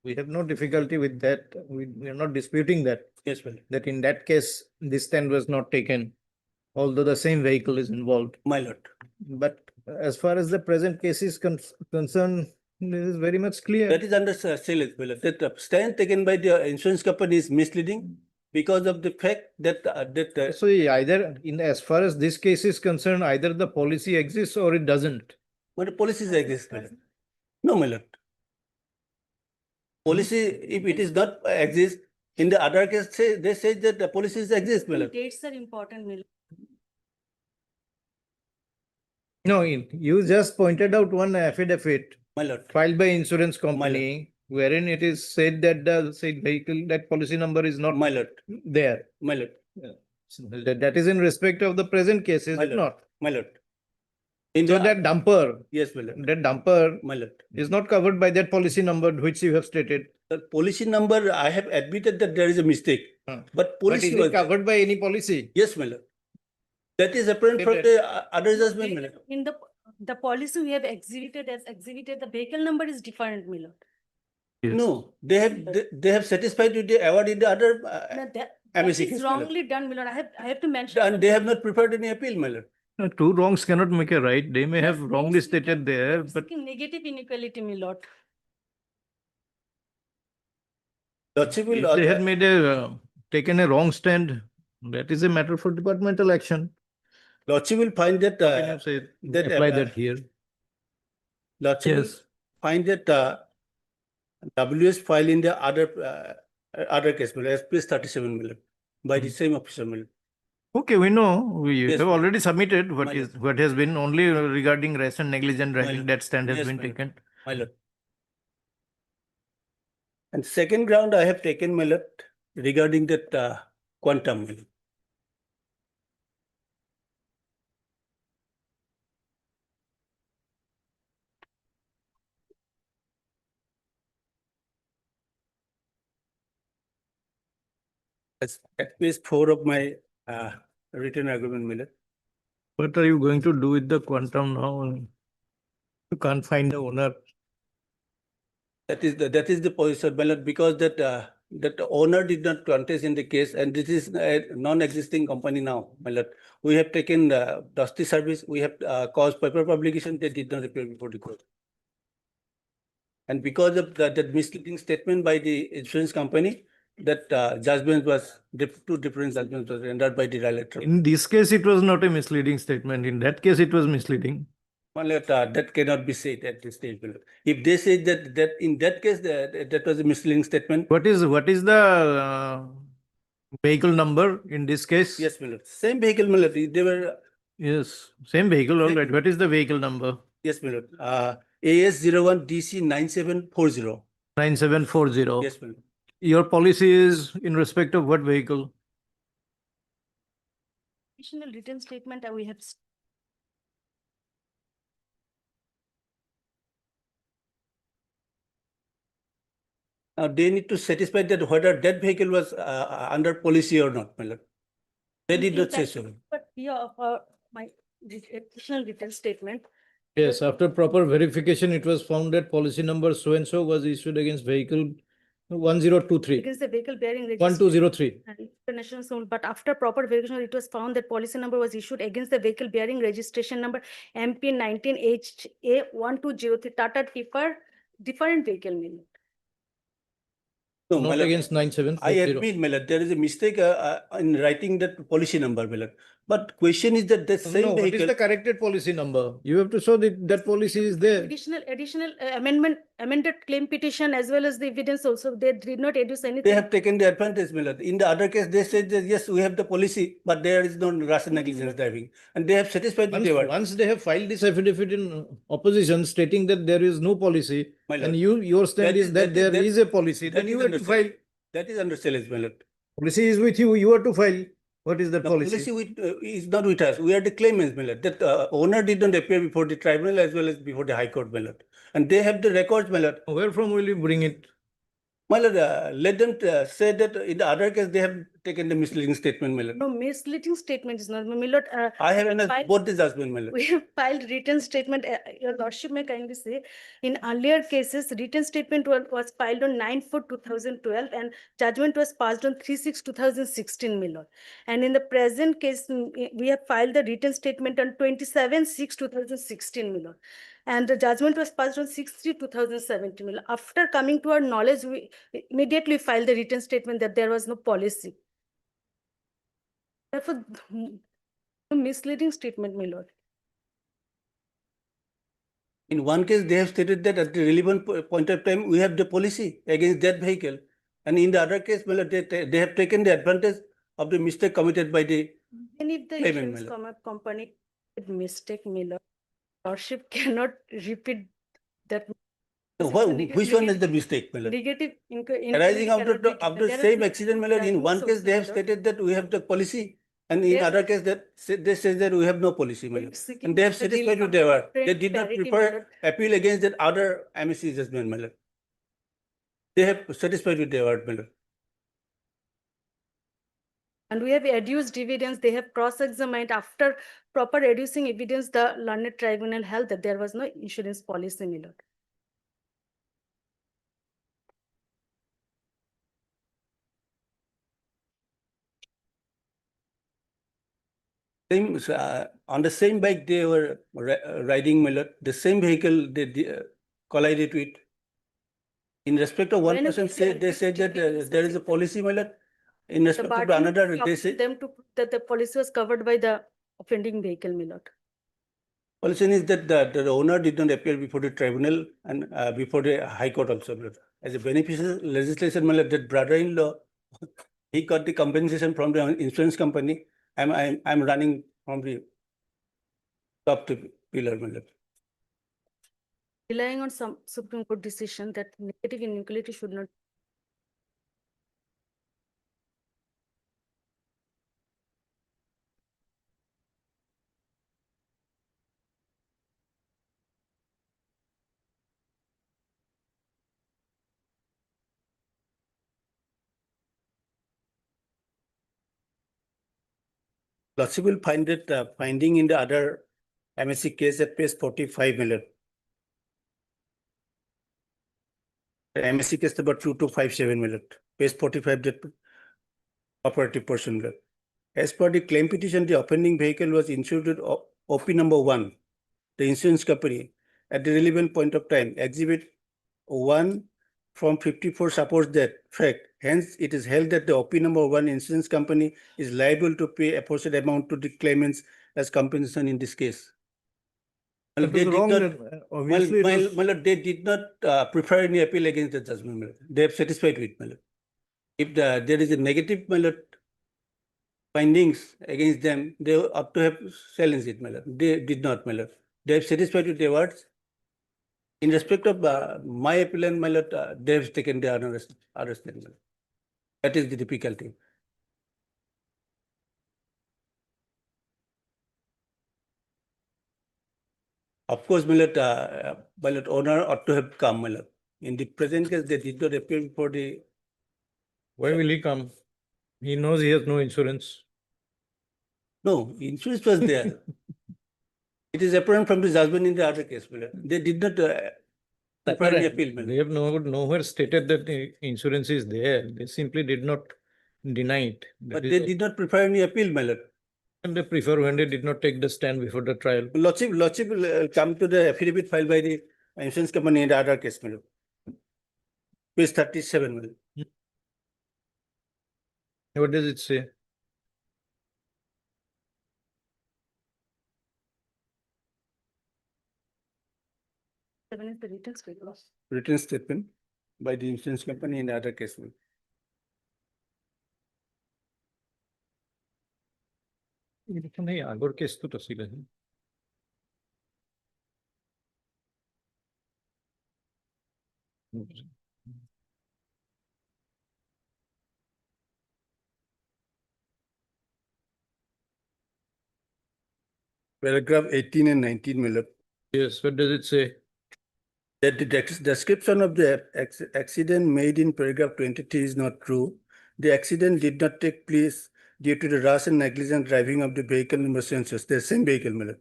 we have no difficulty with that. We are not disputing that. Yes, my lord. That in that case, this stand was not taken, although the same vehicle is involved. My lord. But as far as the present case is concerned, this is very much clear. That is under silence, my lord. That stand taken by the insurance company is misleading because of the fact that so either as far as this case is concerned, either the policy exists or it doesn't. But the policies exist, my lord. No, my lord. Policy, if it is not exist, in the other case, they say that the policies exist, my lord. Dates are important, Mil. No, you just pointed out one affidavit, my lord, filed by insurance company, wherein it is said that the said vehicle, that policy number is not my lord, there. my lord. So that is in respect of the present case, is it not? My lord. So that dumper, yes, my lord. That dumper, my lord, is not covered by that policy number which you have stated. The policy number, I have admitted that there is a mistake, but policy is it covered by any policy? Yes, my lord. That is apparent from the other judgment, my lord. In the policy we have exhibited the vehicle number is different, my lord. Yes. No, they have satisfied with the award in the other No, that MSC is case, my lord. wrongly done, my lord. I have to mention. And they have not prepared any appeal, my lord. Two wrongs cannot make a right. They may have wrongly stated there, but Negative inequality, my lord. if they had made taken a wrong stand, that is a matter for departmental action. Lordship will find that apply that here. Lordship will find that WS file in the other case, SPS 37 million by the same officer, million. Okay, we know. We Yes, have my already submitted what has been only regarding rash and negligent driving. That stand has Yes, been my lord. taken. My lord. And second ground I have taken, my lord, regarding that quantum, my lord. That's at page 4 of my written agreement, my lord. What are you going to do with the quantum now? You can't find the owner. That is the position, my lord, because that the owner did not contest in the case, and this is a non-existing company now, my lord. We have taken dusty service, we have caused paper publication, they did not appear before the court. And because of that misleading statement by the insurance company, that judgment was, two different judgments was rendered by the relator. In this case, it was not a misleading statement. In that case, it was misleading. My lord, that cannot be said at this stage, my lord. If they say that in that case, that was a misleading statement. What is the vehicle number in this case? Yes, my lord. Same vehicle, my lord. They were. Yes, same vehicle, all right. What is the vehicle number? Yes, my lord. AS01 DC 9740. 9740. Yes, my lord. Your policy is in respect of what vehicle? Additional written statement we have. Now they need to satisfy that whether that vehicle was under policy or not, my lord. They did not say so. But here my additional written statement. Yes, after proper verification, it was found that policy number so and so was issued against vehicle 1023. Against the vehicle bearing. 1203. And international zone, but after proper verification, it was found that policy number was issued against the vehicle bearing registration number MP 19HA1203 Tata Tipper, different vehicle name. No, Not my lord. against I 9740. admit, my lord, there is a mistake in writing that policy number, my lord. But question is that the same No, what is vehicle. the corrected policy number? You have to show that policy is there. Additional amended claim petition as well as the evidence also, they did not deduce anything. They have taken the advantage, my lord. In the other case, they said that yes, we have the policy, but there is no rational negligence driving, and they have satisfied with their word. Once they have filed this affidavit in opposition stating that there is no policy, My lord, and your stand is that there is a policy, then you have to file. That is under challenge, my lord. Policy is with you, you have to file. What is the The policy? is not with us. We are the claimants, my lord. That owner did not appear before the tribunal as well as before the High Court, my lord. And they have the records, my lord. Where from will you bring it? My lord, let them say that in the other case they have taken the misleading statement, my lord. No, misleading statement is not, my lord. I have both the judgment, my lord. We have filed written statement, your lordship may kindly say, in earlier cases, written statement was filed on 9/4/2012 and judgment was passed on 3/6/2016, my lord. And in the present case, we have filed the written statement on 27/6/2016, my lord. And the judgment was passed on 6/3/2017, my lord. After coming to our knowledge, we immediately filed the written statement that there was no policy. Therefore, misleading statement, my lord. In one case, they have stated that at the relevant point of time, we have the policy against that vehicle. And in the other case, my lord, they have taken the advantage of the mistake committed by the And if the claimant, my insurance lord. company did mistake, my lord, lordship cannot repeat that. So which one is the mistake, my lord? Negative. Arising out of the same accident, my lord, in one case, they have stated that we have the policy. And in other case, they say that we have no policy, my lord. And they have satisfied with their word. They did not prefer appeal against that other MSC judgment, my lord. They have satisfied with their word, my lord. And we have adduced evidence, they have cross-examined. After proper adducing evidence, the learned tribunal held that there was no insurance policy, my lord. Same, on the same bike they were riding, my lord. The same vehicle they collided with. In respect of one person, they said that there is a policy, my lord. In respect of another, they say them to that the policy was covered by the offending vehicle, my lord. policy is that the owner did not appear before the tribunal and before the High Court also, my lord. As a beneficial legislation, my lord, that brother-in-law, he got the compensation from the insurance company. I'm running from the top to pillar, my lord. Relying on some Supreme Court decision that negative inequality should not. Lordship will find it finding in the other MSC case at page 45, my lord. MSC case number 2257, my lord. Page 45, that operative person, my lord. As per the claim petition, the offending vehicle was insured with OP number 1, the insurance company, at the relevant point of time. Exhibit 1 from 54 supports that fact. Hence, it is held that the OP number 1 insurance company is liable to pay a aforesaid amount to the claimants as compensation in this case. Well, That they was did wrong, not, then. Obviously, it was- my lord, they did not prefer any appeal against the judgment, my lord. They have satisfied with, my lord. If there is a negative, my lord, findings against them, they ought to have challenged it, my lord. They did not, my lord. They have satisfied with their words. In respect of my appellant, my lord, they have taken the other statement. That is the difficulty. Of course, my lord, owner ought to have come, my lord. In the present case, they did not appear before the. Why will he come? He knows he has no insurance. No, insurance was there. It is apparent from the judgment in the other case, my lord. They did not prefer any appeal, my lord. They have nowhere stated that the insurance is there. They simply did not deny it. But they did not prefer any appeal, my lord. And they prefer when they did not take the stand before the trial. Lordship will come to the affidavit filed by the insurance company in the other case, my lord. Page 37, my lord. What does it say? Seven is the written statement. Written statement by the insurance company in the other case, my lord. এখানে আগৰ কেছটোত আছিলে। Paragraph 18 and 19, my lord. Yes, what does it say? That the description of the accident made in paragraph 23 is not true. The accident did not take place due to the rash and negligent driving of the vehicle number census, the same vehicle, my lord.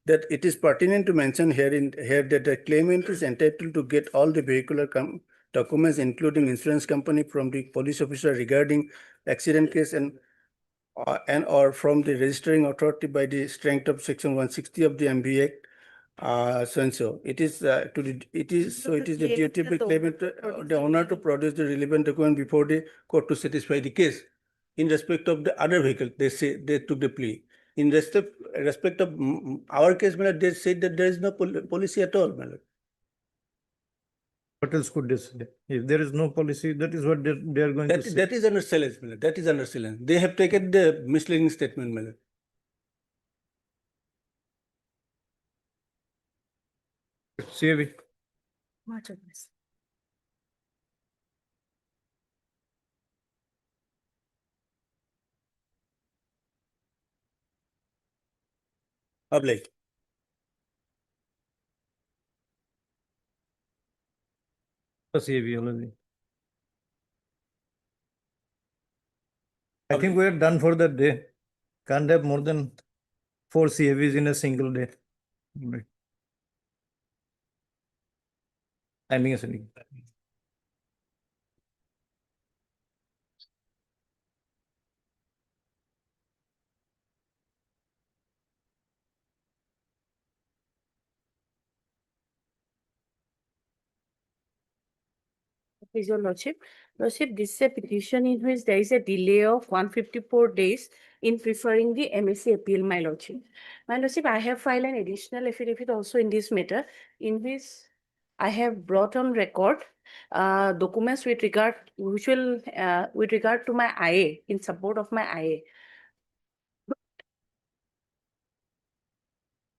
That it is pertinent to mention here that the claimant is entitled to get all the vehicular documents, including insurance company, from the police officer regarding accident case and or from the registering authority by the strength of section 160 of the MB Act. So it is the duty of the claimant, the owner, to produce the relevant document before the court to satisfy the case. In respect of the other vehicle, they say they took the plea. In respect of our case, my lord, they said that there is no policy at all, my lord. What else could they say? If there is no policy, that is what they are going to say. That is under silence, my lord. That is under silence. They have taken the misleading statement, my lord. CAB. March of this. Public. CAB already. I think we are done for the day. Can't have more than 4 CAVs in a single day. Right. Timing is any. Please, your lordship. Lordship, this is a petition in which there is a delay of 154 days in preferring the MSc appeal, my lordship. My lordship, I have filed an additional affidavit also in this matter, in which I have brought on record documents with regard to my IA, in support of my IA.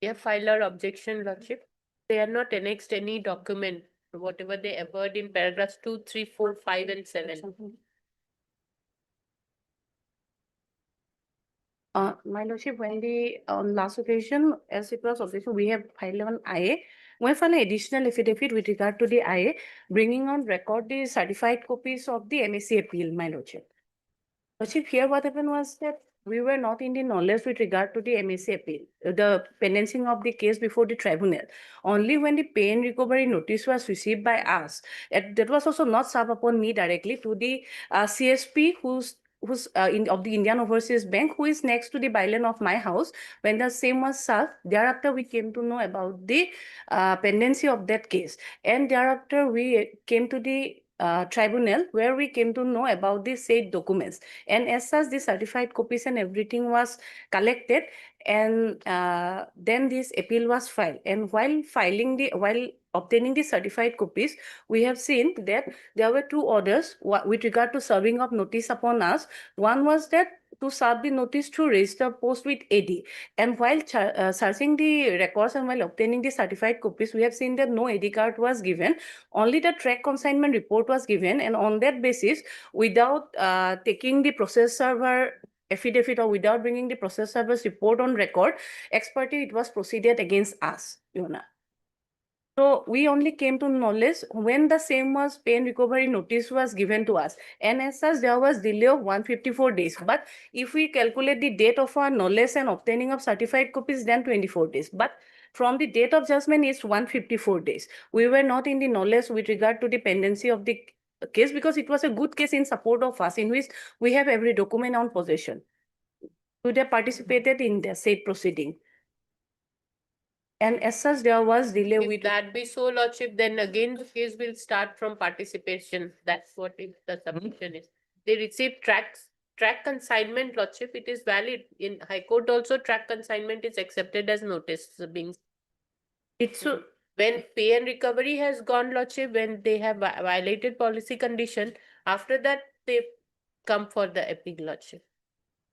We have filed our objection, lordship. They are not annexed any document, whatever they averred in paragraphs 2, 3, 4, 5, and 7. My lordship, on last occasion, as it was objection, we have filed an IA. We have filed an additional affidavit with regard to the IA, bringing on record the certified copies of the MSc appeal, my lordship. Lordship, here what happened was that we were not in the knowledge with regard to the MSC appeal, the pendency of the case before the tribunal. Only when the pay and recovery notice was received by us, that was also not served upon me directly, to the CSP who's of the Indian Overseas Bank, who is next to the byline of my house. When the same was served, thereafter we came to know about the pendency of that case, and thereafter we came to the tribunal, where we came to know about the said documents, and as such the certified copies and everything was collected, and then this appeal was filed. And while obtaining the certified copies, we have seen that there were two orders with regard to serving of notice upon us. One was that to serve the notice through register post with AD. And while searching the records and while obtaining the certified copies, we have seen that no AD card was given. Only the track consignment report was given. And on that basis, without taking the process server affidavit or without bringing the process server's report on record, ex parte it was proceeded against us, Your Honor. So we only came to knowledge when the same was pay and recovery notice was given to us. And as such, there was delay of 154 days. But if we calculate the date of our knowledge and obtaining of certified copies, then 24 days. But from the date of judgment is 154 days. We were not in the knowledge with regard to the pendency of the case, because it was a good case in support of us, in which we have every document on possession. We would have participated in the said proceeding. And as such, there was delay. If that be so, Lordship, then again the case will start from participation. That's what the submission is. They received track consignment, Lordship. It is valid. In High Court also, track consignment is accepted as notice being. It's so when pay and recovery has gone, Lordship, when they have violated policy condition, after that they come for the appeal, Lordship.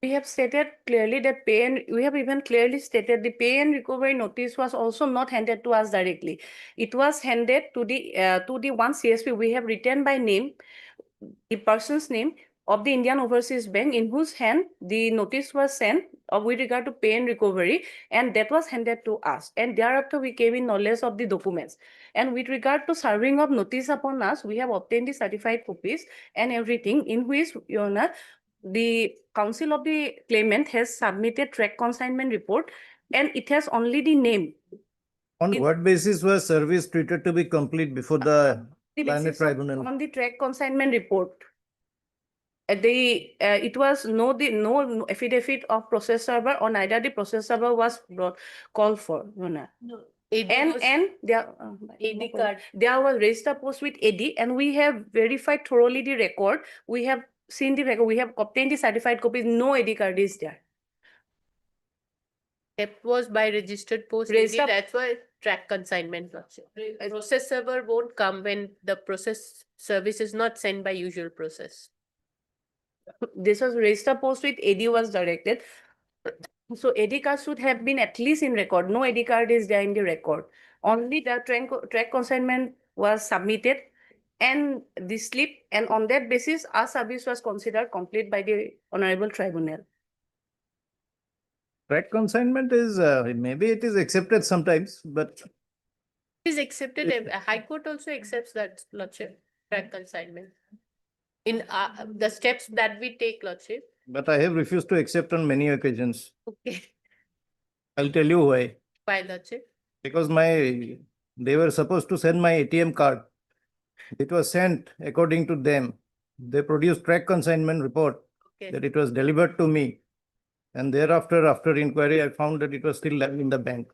We have stated clearly that we have even clearly stated the pay and recovery notice was also not handed to us directly. It was handed to the one CSP. We have written by name, the person's name of the Indian Overseas Bank, in whose hand the notice was sent with regard to pay and recovery, and that was handed to us. And thereafter we came in knowledge of the documents. And with regard to serving of notice upon us, we have obtained the certified copies and everything, in which, Your Honor, the counsel of the claimant has submitted track consignment report, and it has only the name. On what basis was service treated to be complete before the Planet Tribunal? On the track consignment report. It was no affidavit of process server, or neither the process server was called for. No. And there AD card. There was register post with AD, and we have verified thoroughly the record. We have seen the record. We have obtained the certified copies. No AD card is there. It was by registered post. That's why track consignment. Process server won't come when the process service is not sent by usual process. This was register post with AD was directed. So AD card should have been at least in record. No AD card is there in the record. Only the track consignment was submitted and the slip, and on that basis, our service was considered complete by the Honorable Tribunal. Track consignment is, maybe it is accepted sometimes, but. It is accepted. High Court also accepts that, Lordship, track consignment. In the steps that we take, Lordship. But I have refused to accept on many occasions. Okay. I'll tell you why. Why, Lordship? Because they were supposed to send my ATM card. It was sent according to them. They produced track consignment report that it was delivered to me. And thereafter, after inquiry, I found that it was still left in the bank.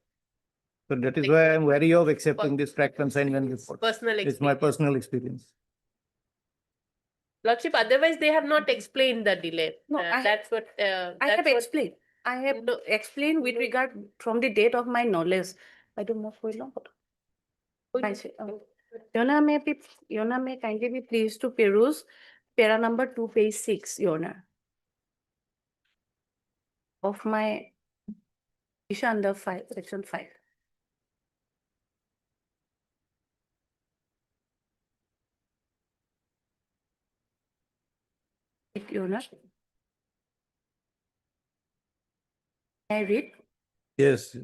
So that is why I'm wary of accepting this track consignment report. Personal experience. It's my personal experience. Lordship, otherwise they have not explained the delay. No, that's what I have explained. I have explained with regard from the date of my knowledge. I don't know for long. Yona may kindly be pleased to peruse para number 2, page 6, Yona, of my issue under 5, section 5. Yona. I read? Yes.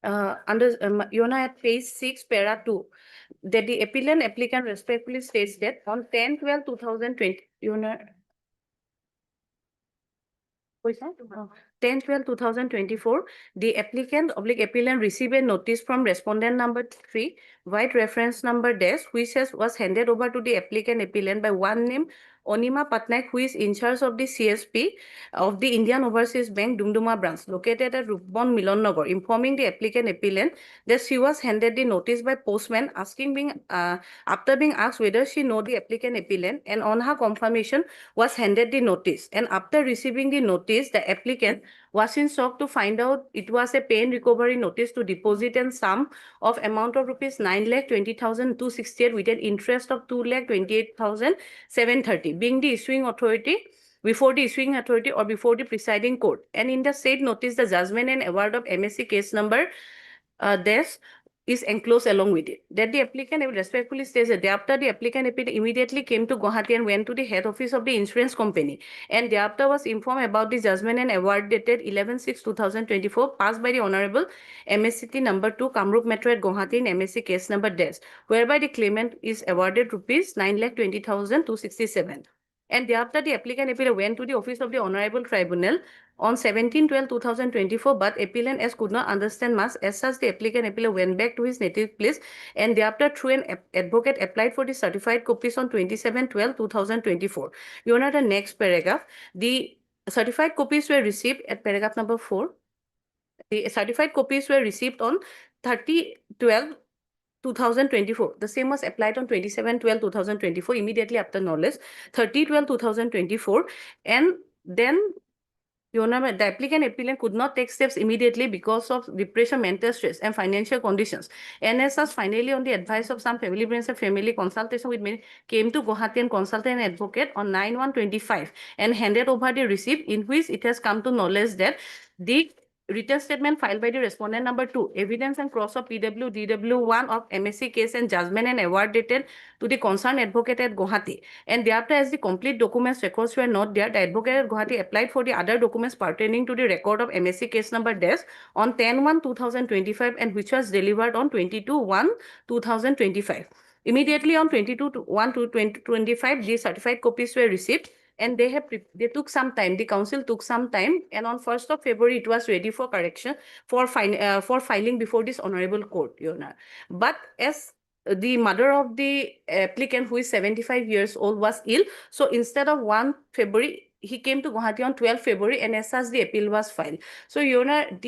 Under Yona at page 6, para 2, that the applicant respectfully states that on 10/12/2020, Yona, 10/12/2024, the applicant/appellant received a notice from respondent number 3, white reference number dash, which was handed over to the applicant/appellant by one name Onima Patnaik, who is in charge of the CSP of the Indian Overseas Bank Dumduma branch located at Rupbon Milan Nagar, informing the applicant/appellant that she was handed the notice by postman, after being asked whether she know the applicant/appellant, and on her confirmation was handed the notice. And after receiving the notice, the applicant was in shock to find out it was a pay and recovery notice to deposit and sum of amount of rupees 9,20,268 with an interest of 2,28,730, being the issuing authority before the issuing authority or before the presiding court. And in the said notice, the judgment and award of MSC case number dash is enclosed along with it. That the applicant respectfully states that thereafter the applicant immediately came to Gauhati and went to the head office of the insurance company, and thereafter was informed about the judgment and award dated 11/6/2024 passed by the Honorable MSCT number 2 Kamrup Metro at Gauhati in MSC case number dash, whereby the claimant is awarded rupees 9,20,267. And thereafter the applicant went to the office of the Honorable Tribunal on 17/12/2024, but appellant as could not understand much. As such, the appellant went back to his native place, and thereafter through an advocate applied for the certified copies on 27/12/2024. Your Honor, the next paragraph, the certified copies were received at paragraph number 4. The certified copies were received on 30/12/2024. The same was applied on 27/12/2024, immediately after knowledge, 30/12/2024, and then Your Honor, the appellant could not take steps immediately because of depression, mental stress, and financial conditions. And as such, finally, on the advice of some family friends and family consultation with me, came to Gauhati and consulted an advocate on 9/1/25 and handed over the receipt, in which it has come to knowledge that the written statement filed by the respondent number 2, evidence and cross of PW DW1 of MSC case and judgment and award dated to the concerned advocate at Gauhati. And thereafter, as the complete documents records were not there, the advocate at Gauhati applied for the other documents pertaining to the record of MSC case number dash on 10/1/2025, and which was delivered on 22/1/2025. Immediately on 22/1/2025, the certified copies were received, and they took some time. The council took some time, and on 1st of February, it was ready for correction for filing before this honorable court, Your Honor. But as the mother of the applicant, who is 75 years old, was ill, so instead of 1 February, he came to Gauhati on 12 February, and as such, the appeal was filed. So, Your Honor,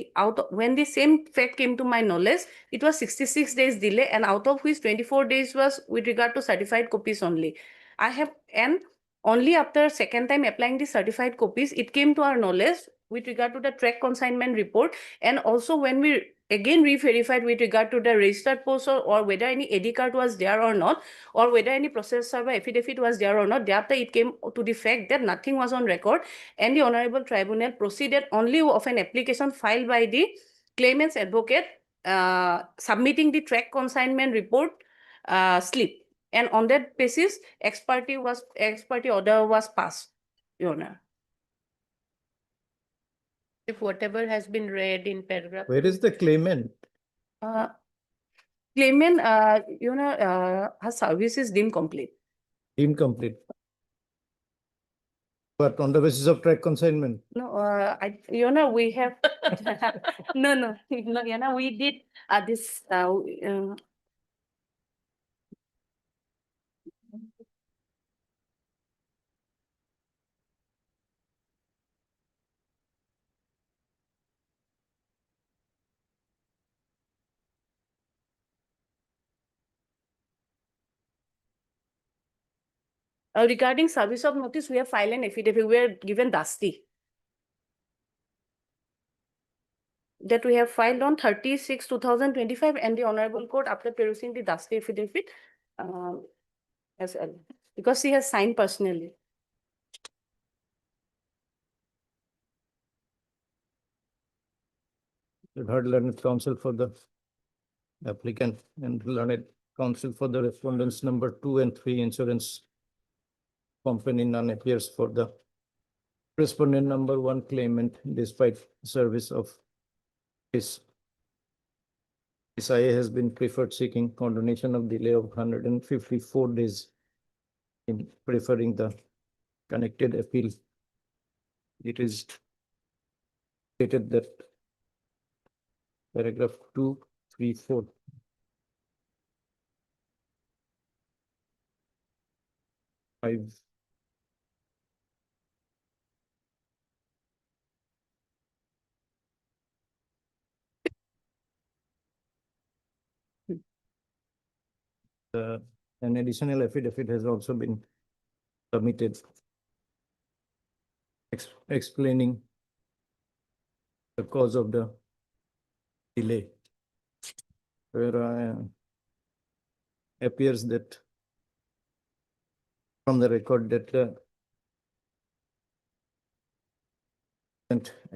when the same fact came to my knowledge, it was 66 days delay, and out of which 24 days was with regard to certified copies only. And only after second time applying the certified copies, it came to our knowledge with regard to the track consignment report, and also when we again re-verified with regard to the registered post or whether any AD card was there or not, or whether any process server affidavit was there or not. Thereafter, it came to the fact that nothing was on record, and the Honorable Tribunal proceeded only of an application filed by the claimant's advocate submitting the track consignment report slip. And on that basis, ex parte order was passed, Your Honor. If whatever has been read in paragraph. Where is the claimant? Claimant, Your Honor, her service is deemed complete. Incomplete. But on the basis of track consignment? No, Your Honor, we have, no, Your Honor, we did this, regarding service of notice, we have filed an affidavit. We are given Dusty. That we have filed on 30/6/2025, and the Honorable Court, after perusing the Dusty affidavit, as well, because she has signed personally. You've heard learned counsel for the applicant and learned counsel for the respondents number 2 and 3 insurance company none appears for the respondent number 1 claimant despite service of his SIA has been preferred, seeking condonation of delay of 154 days in preferring the connected appeal. It is stated that paragraph 2, 3, 4. Five. An additional affidavit has also been submitted explaining the cause of the delay, where appears that from the record that the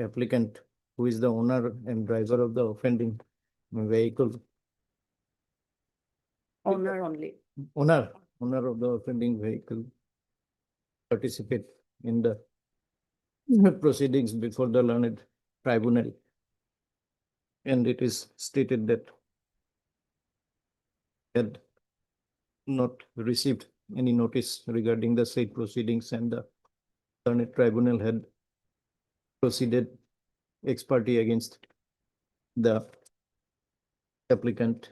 applicant, who is the owner and driver of the offending vehicle, Owner only. owner of the offending vehicle, participate in the proceedings before the learned tribunal. And it is stated that had not received any notice regarding the said proceedings, and the learned tribunal had proceeded ex parte against the applicant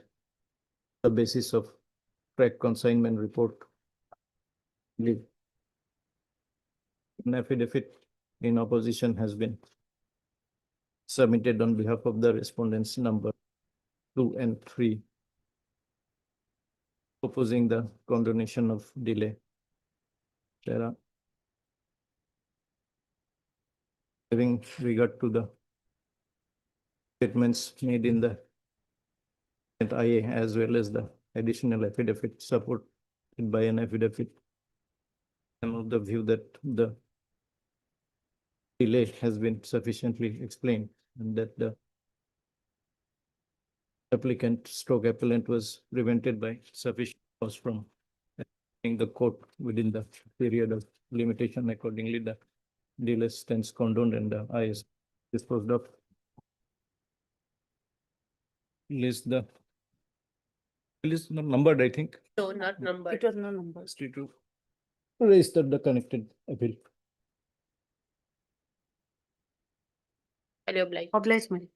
on the basis of track consignment report. An affidavit in opposition has been submitted on behalf of the respondents number 2 and 3, opposing the condonation of delay. Having regard to the statements made in the IA, as well as the additional affidavit supported by an affidavit, I'm of the view that the delay has been sufficiently explained, and that the applicant stroke appellant was prevented by sufficient cause from entering the court within the period of limitation. Accordingly, the delay stands condoned and the I is disposed of. List the list not numbered, I think. No, not number. It was no number. To register the connected appeal. Are you obliged? Obligement.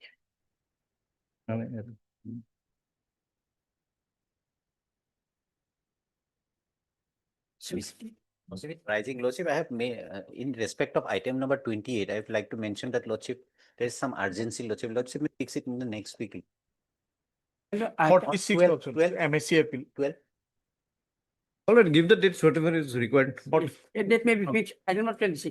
Rising Lordship, I have made, in respect of item number 28, I would like to mention that Lordship, there is some urgency, Lordship. Lordship may fix it in the next week. 46 12, also, 12. MSc appeal. 12. All right, give the dates, whatever is required. That may be which I do not can see.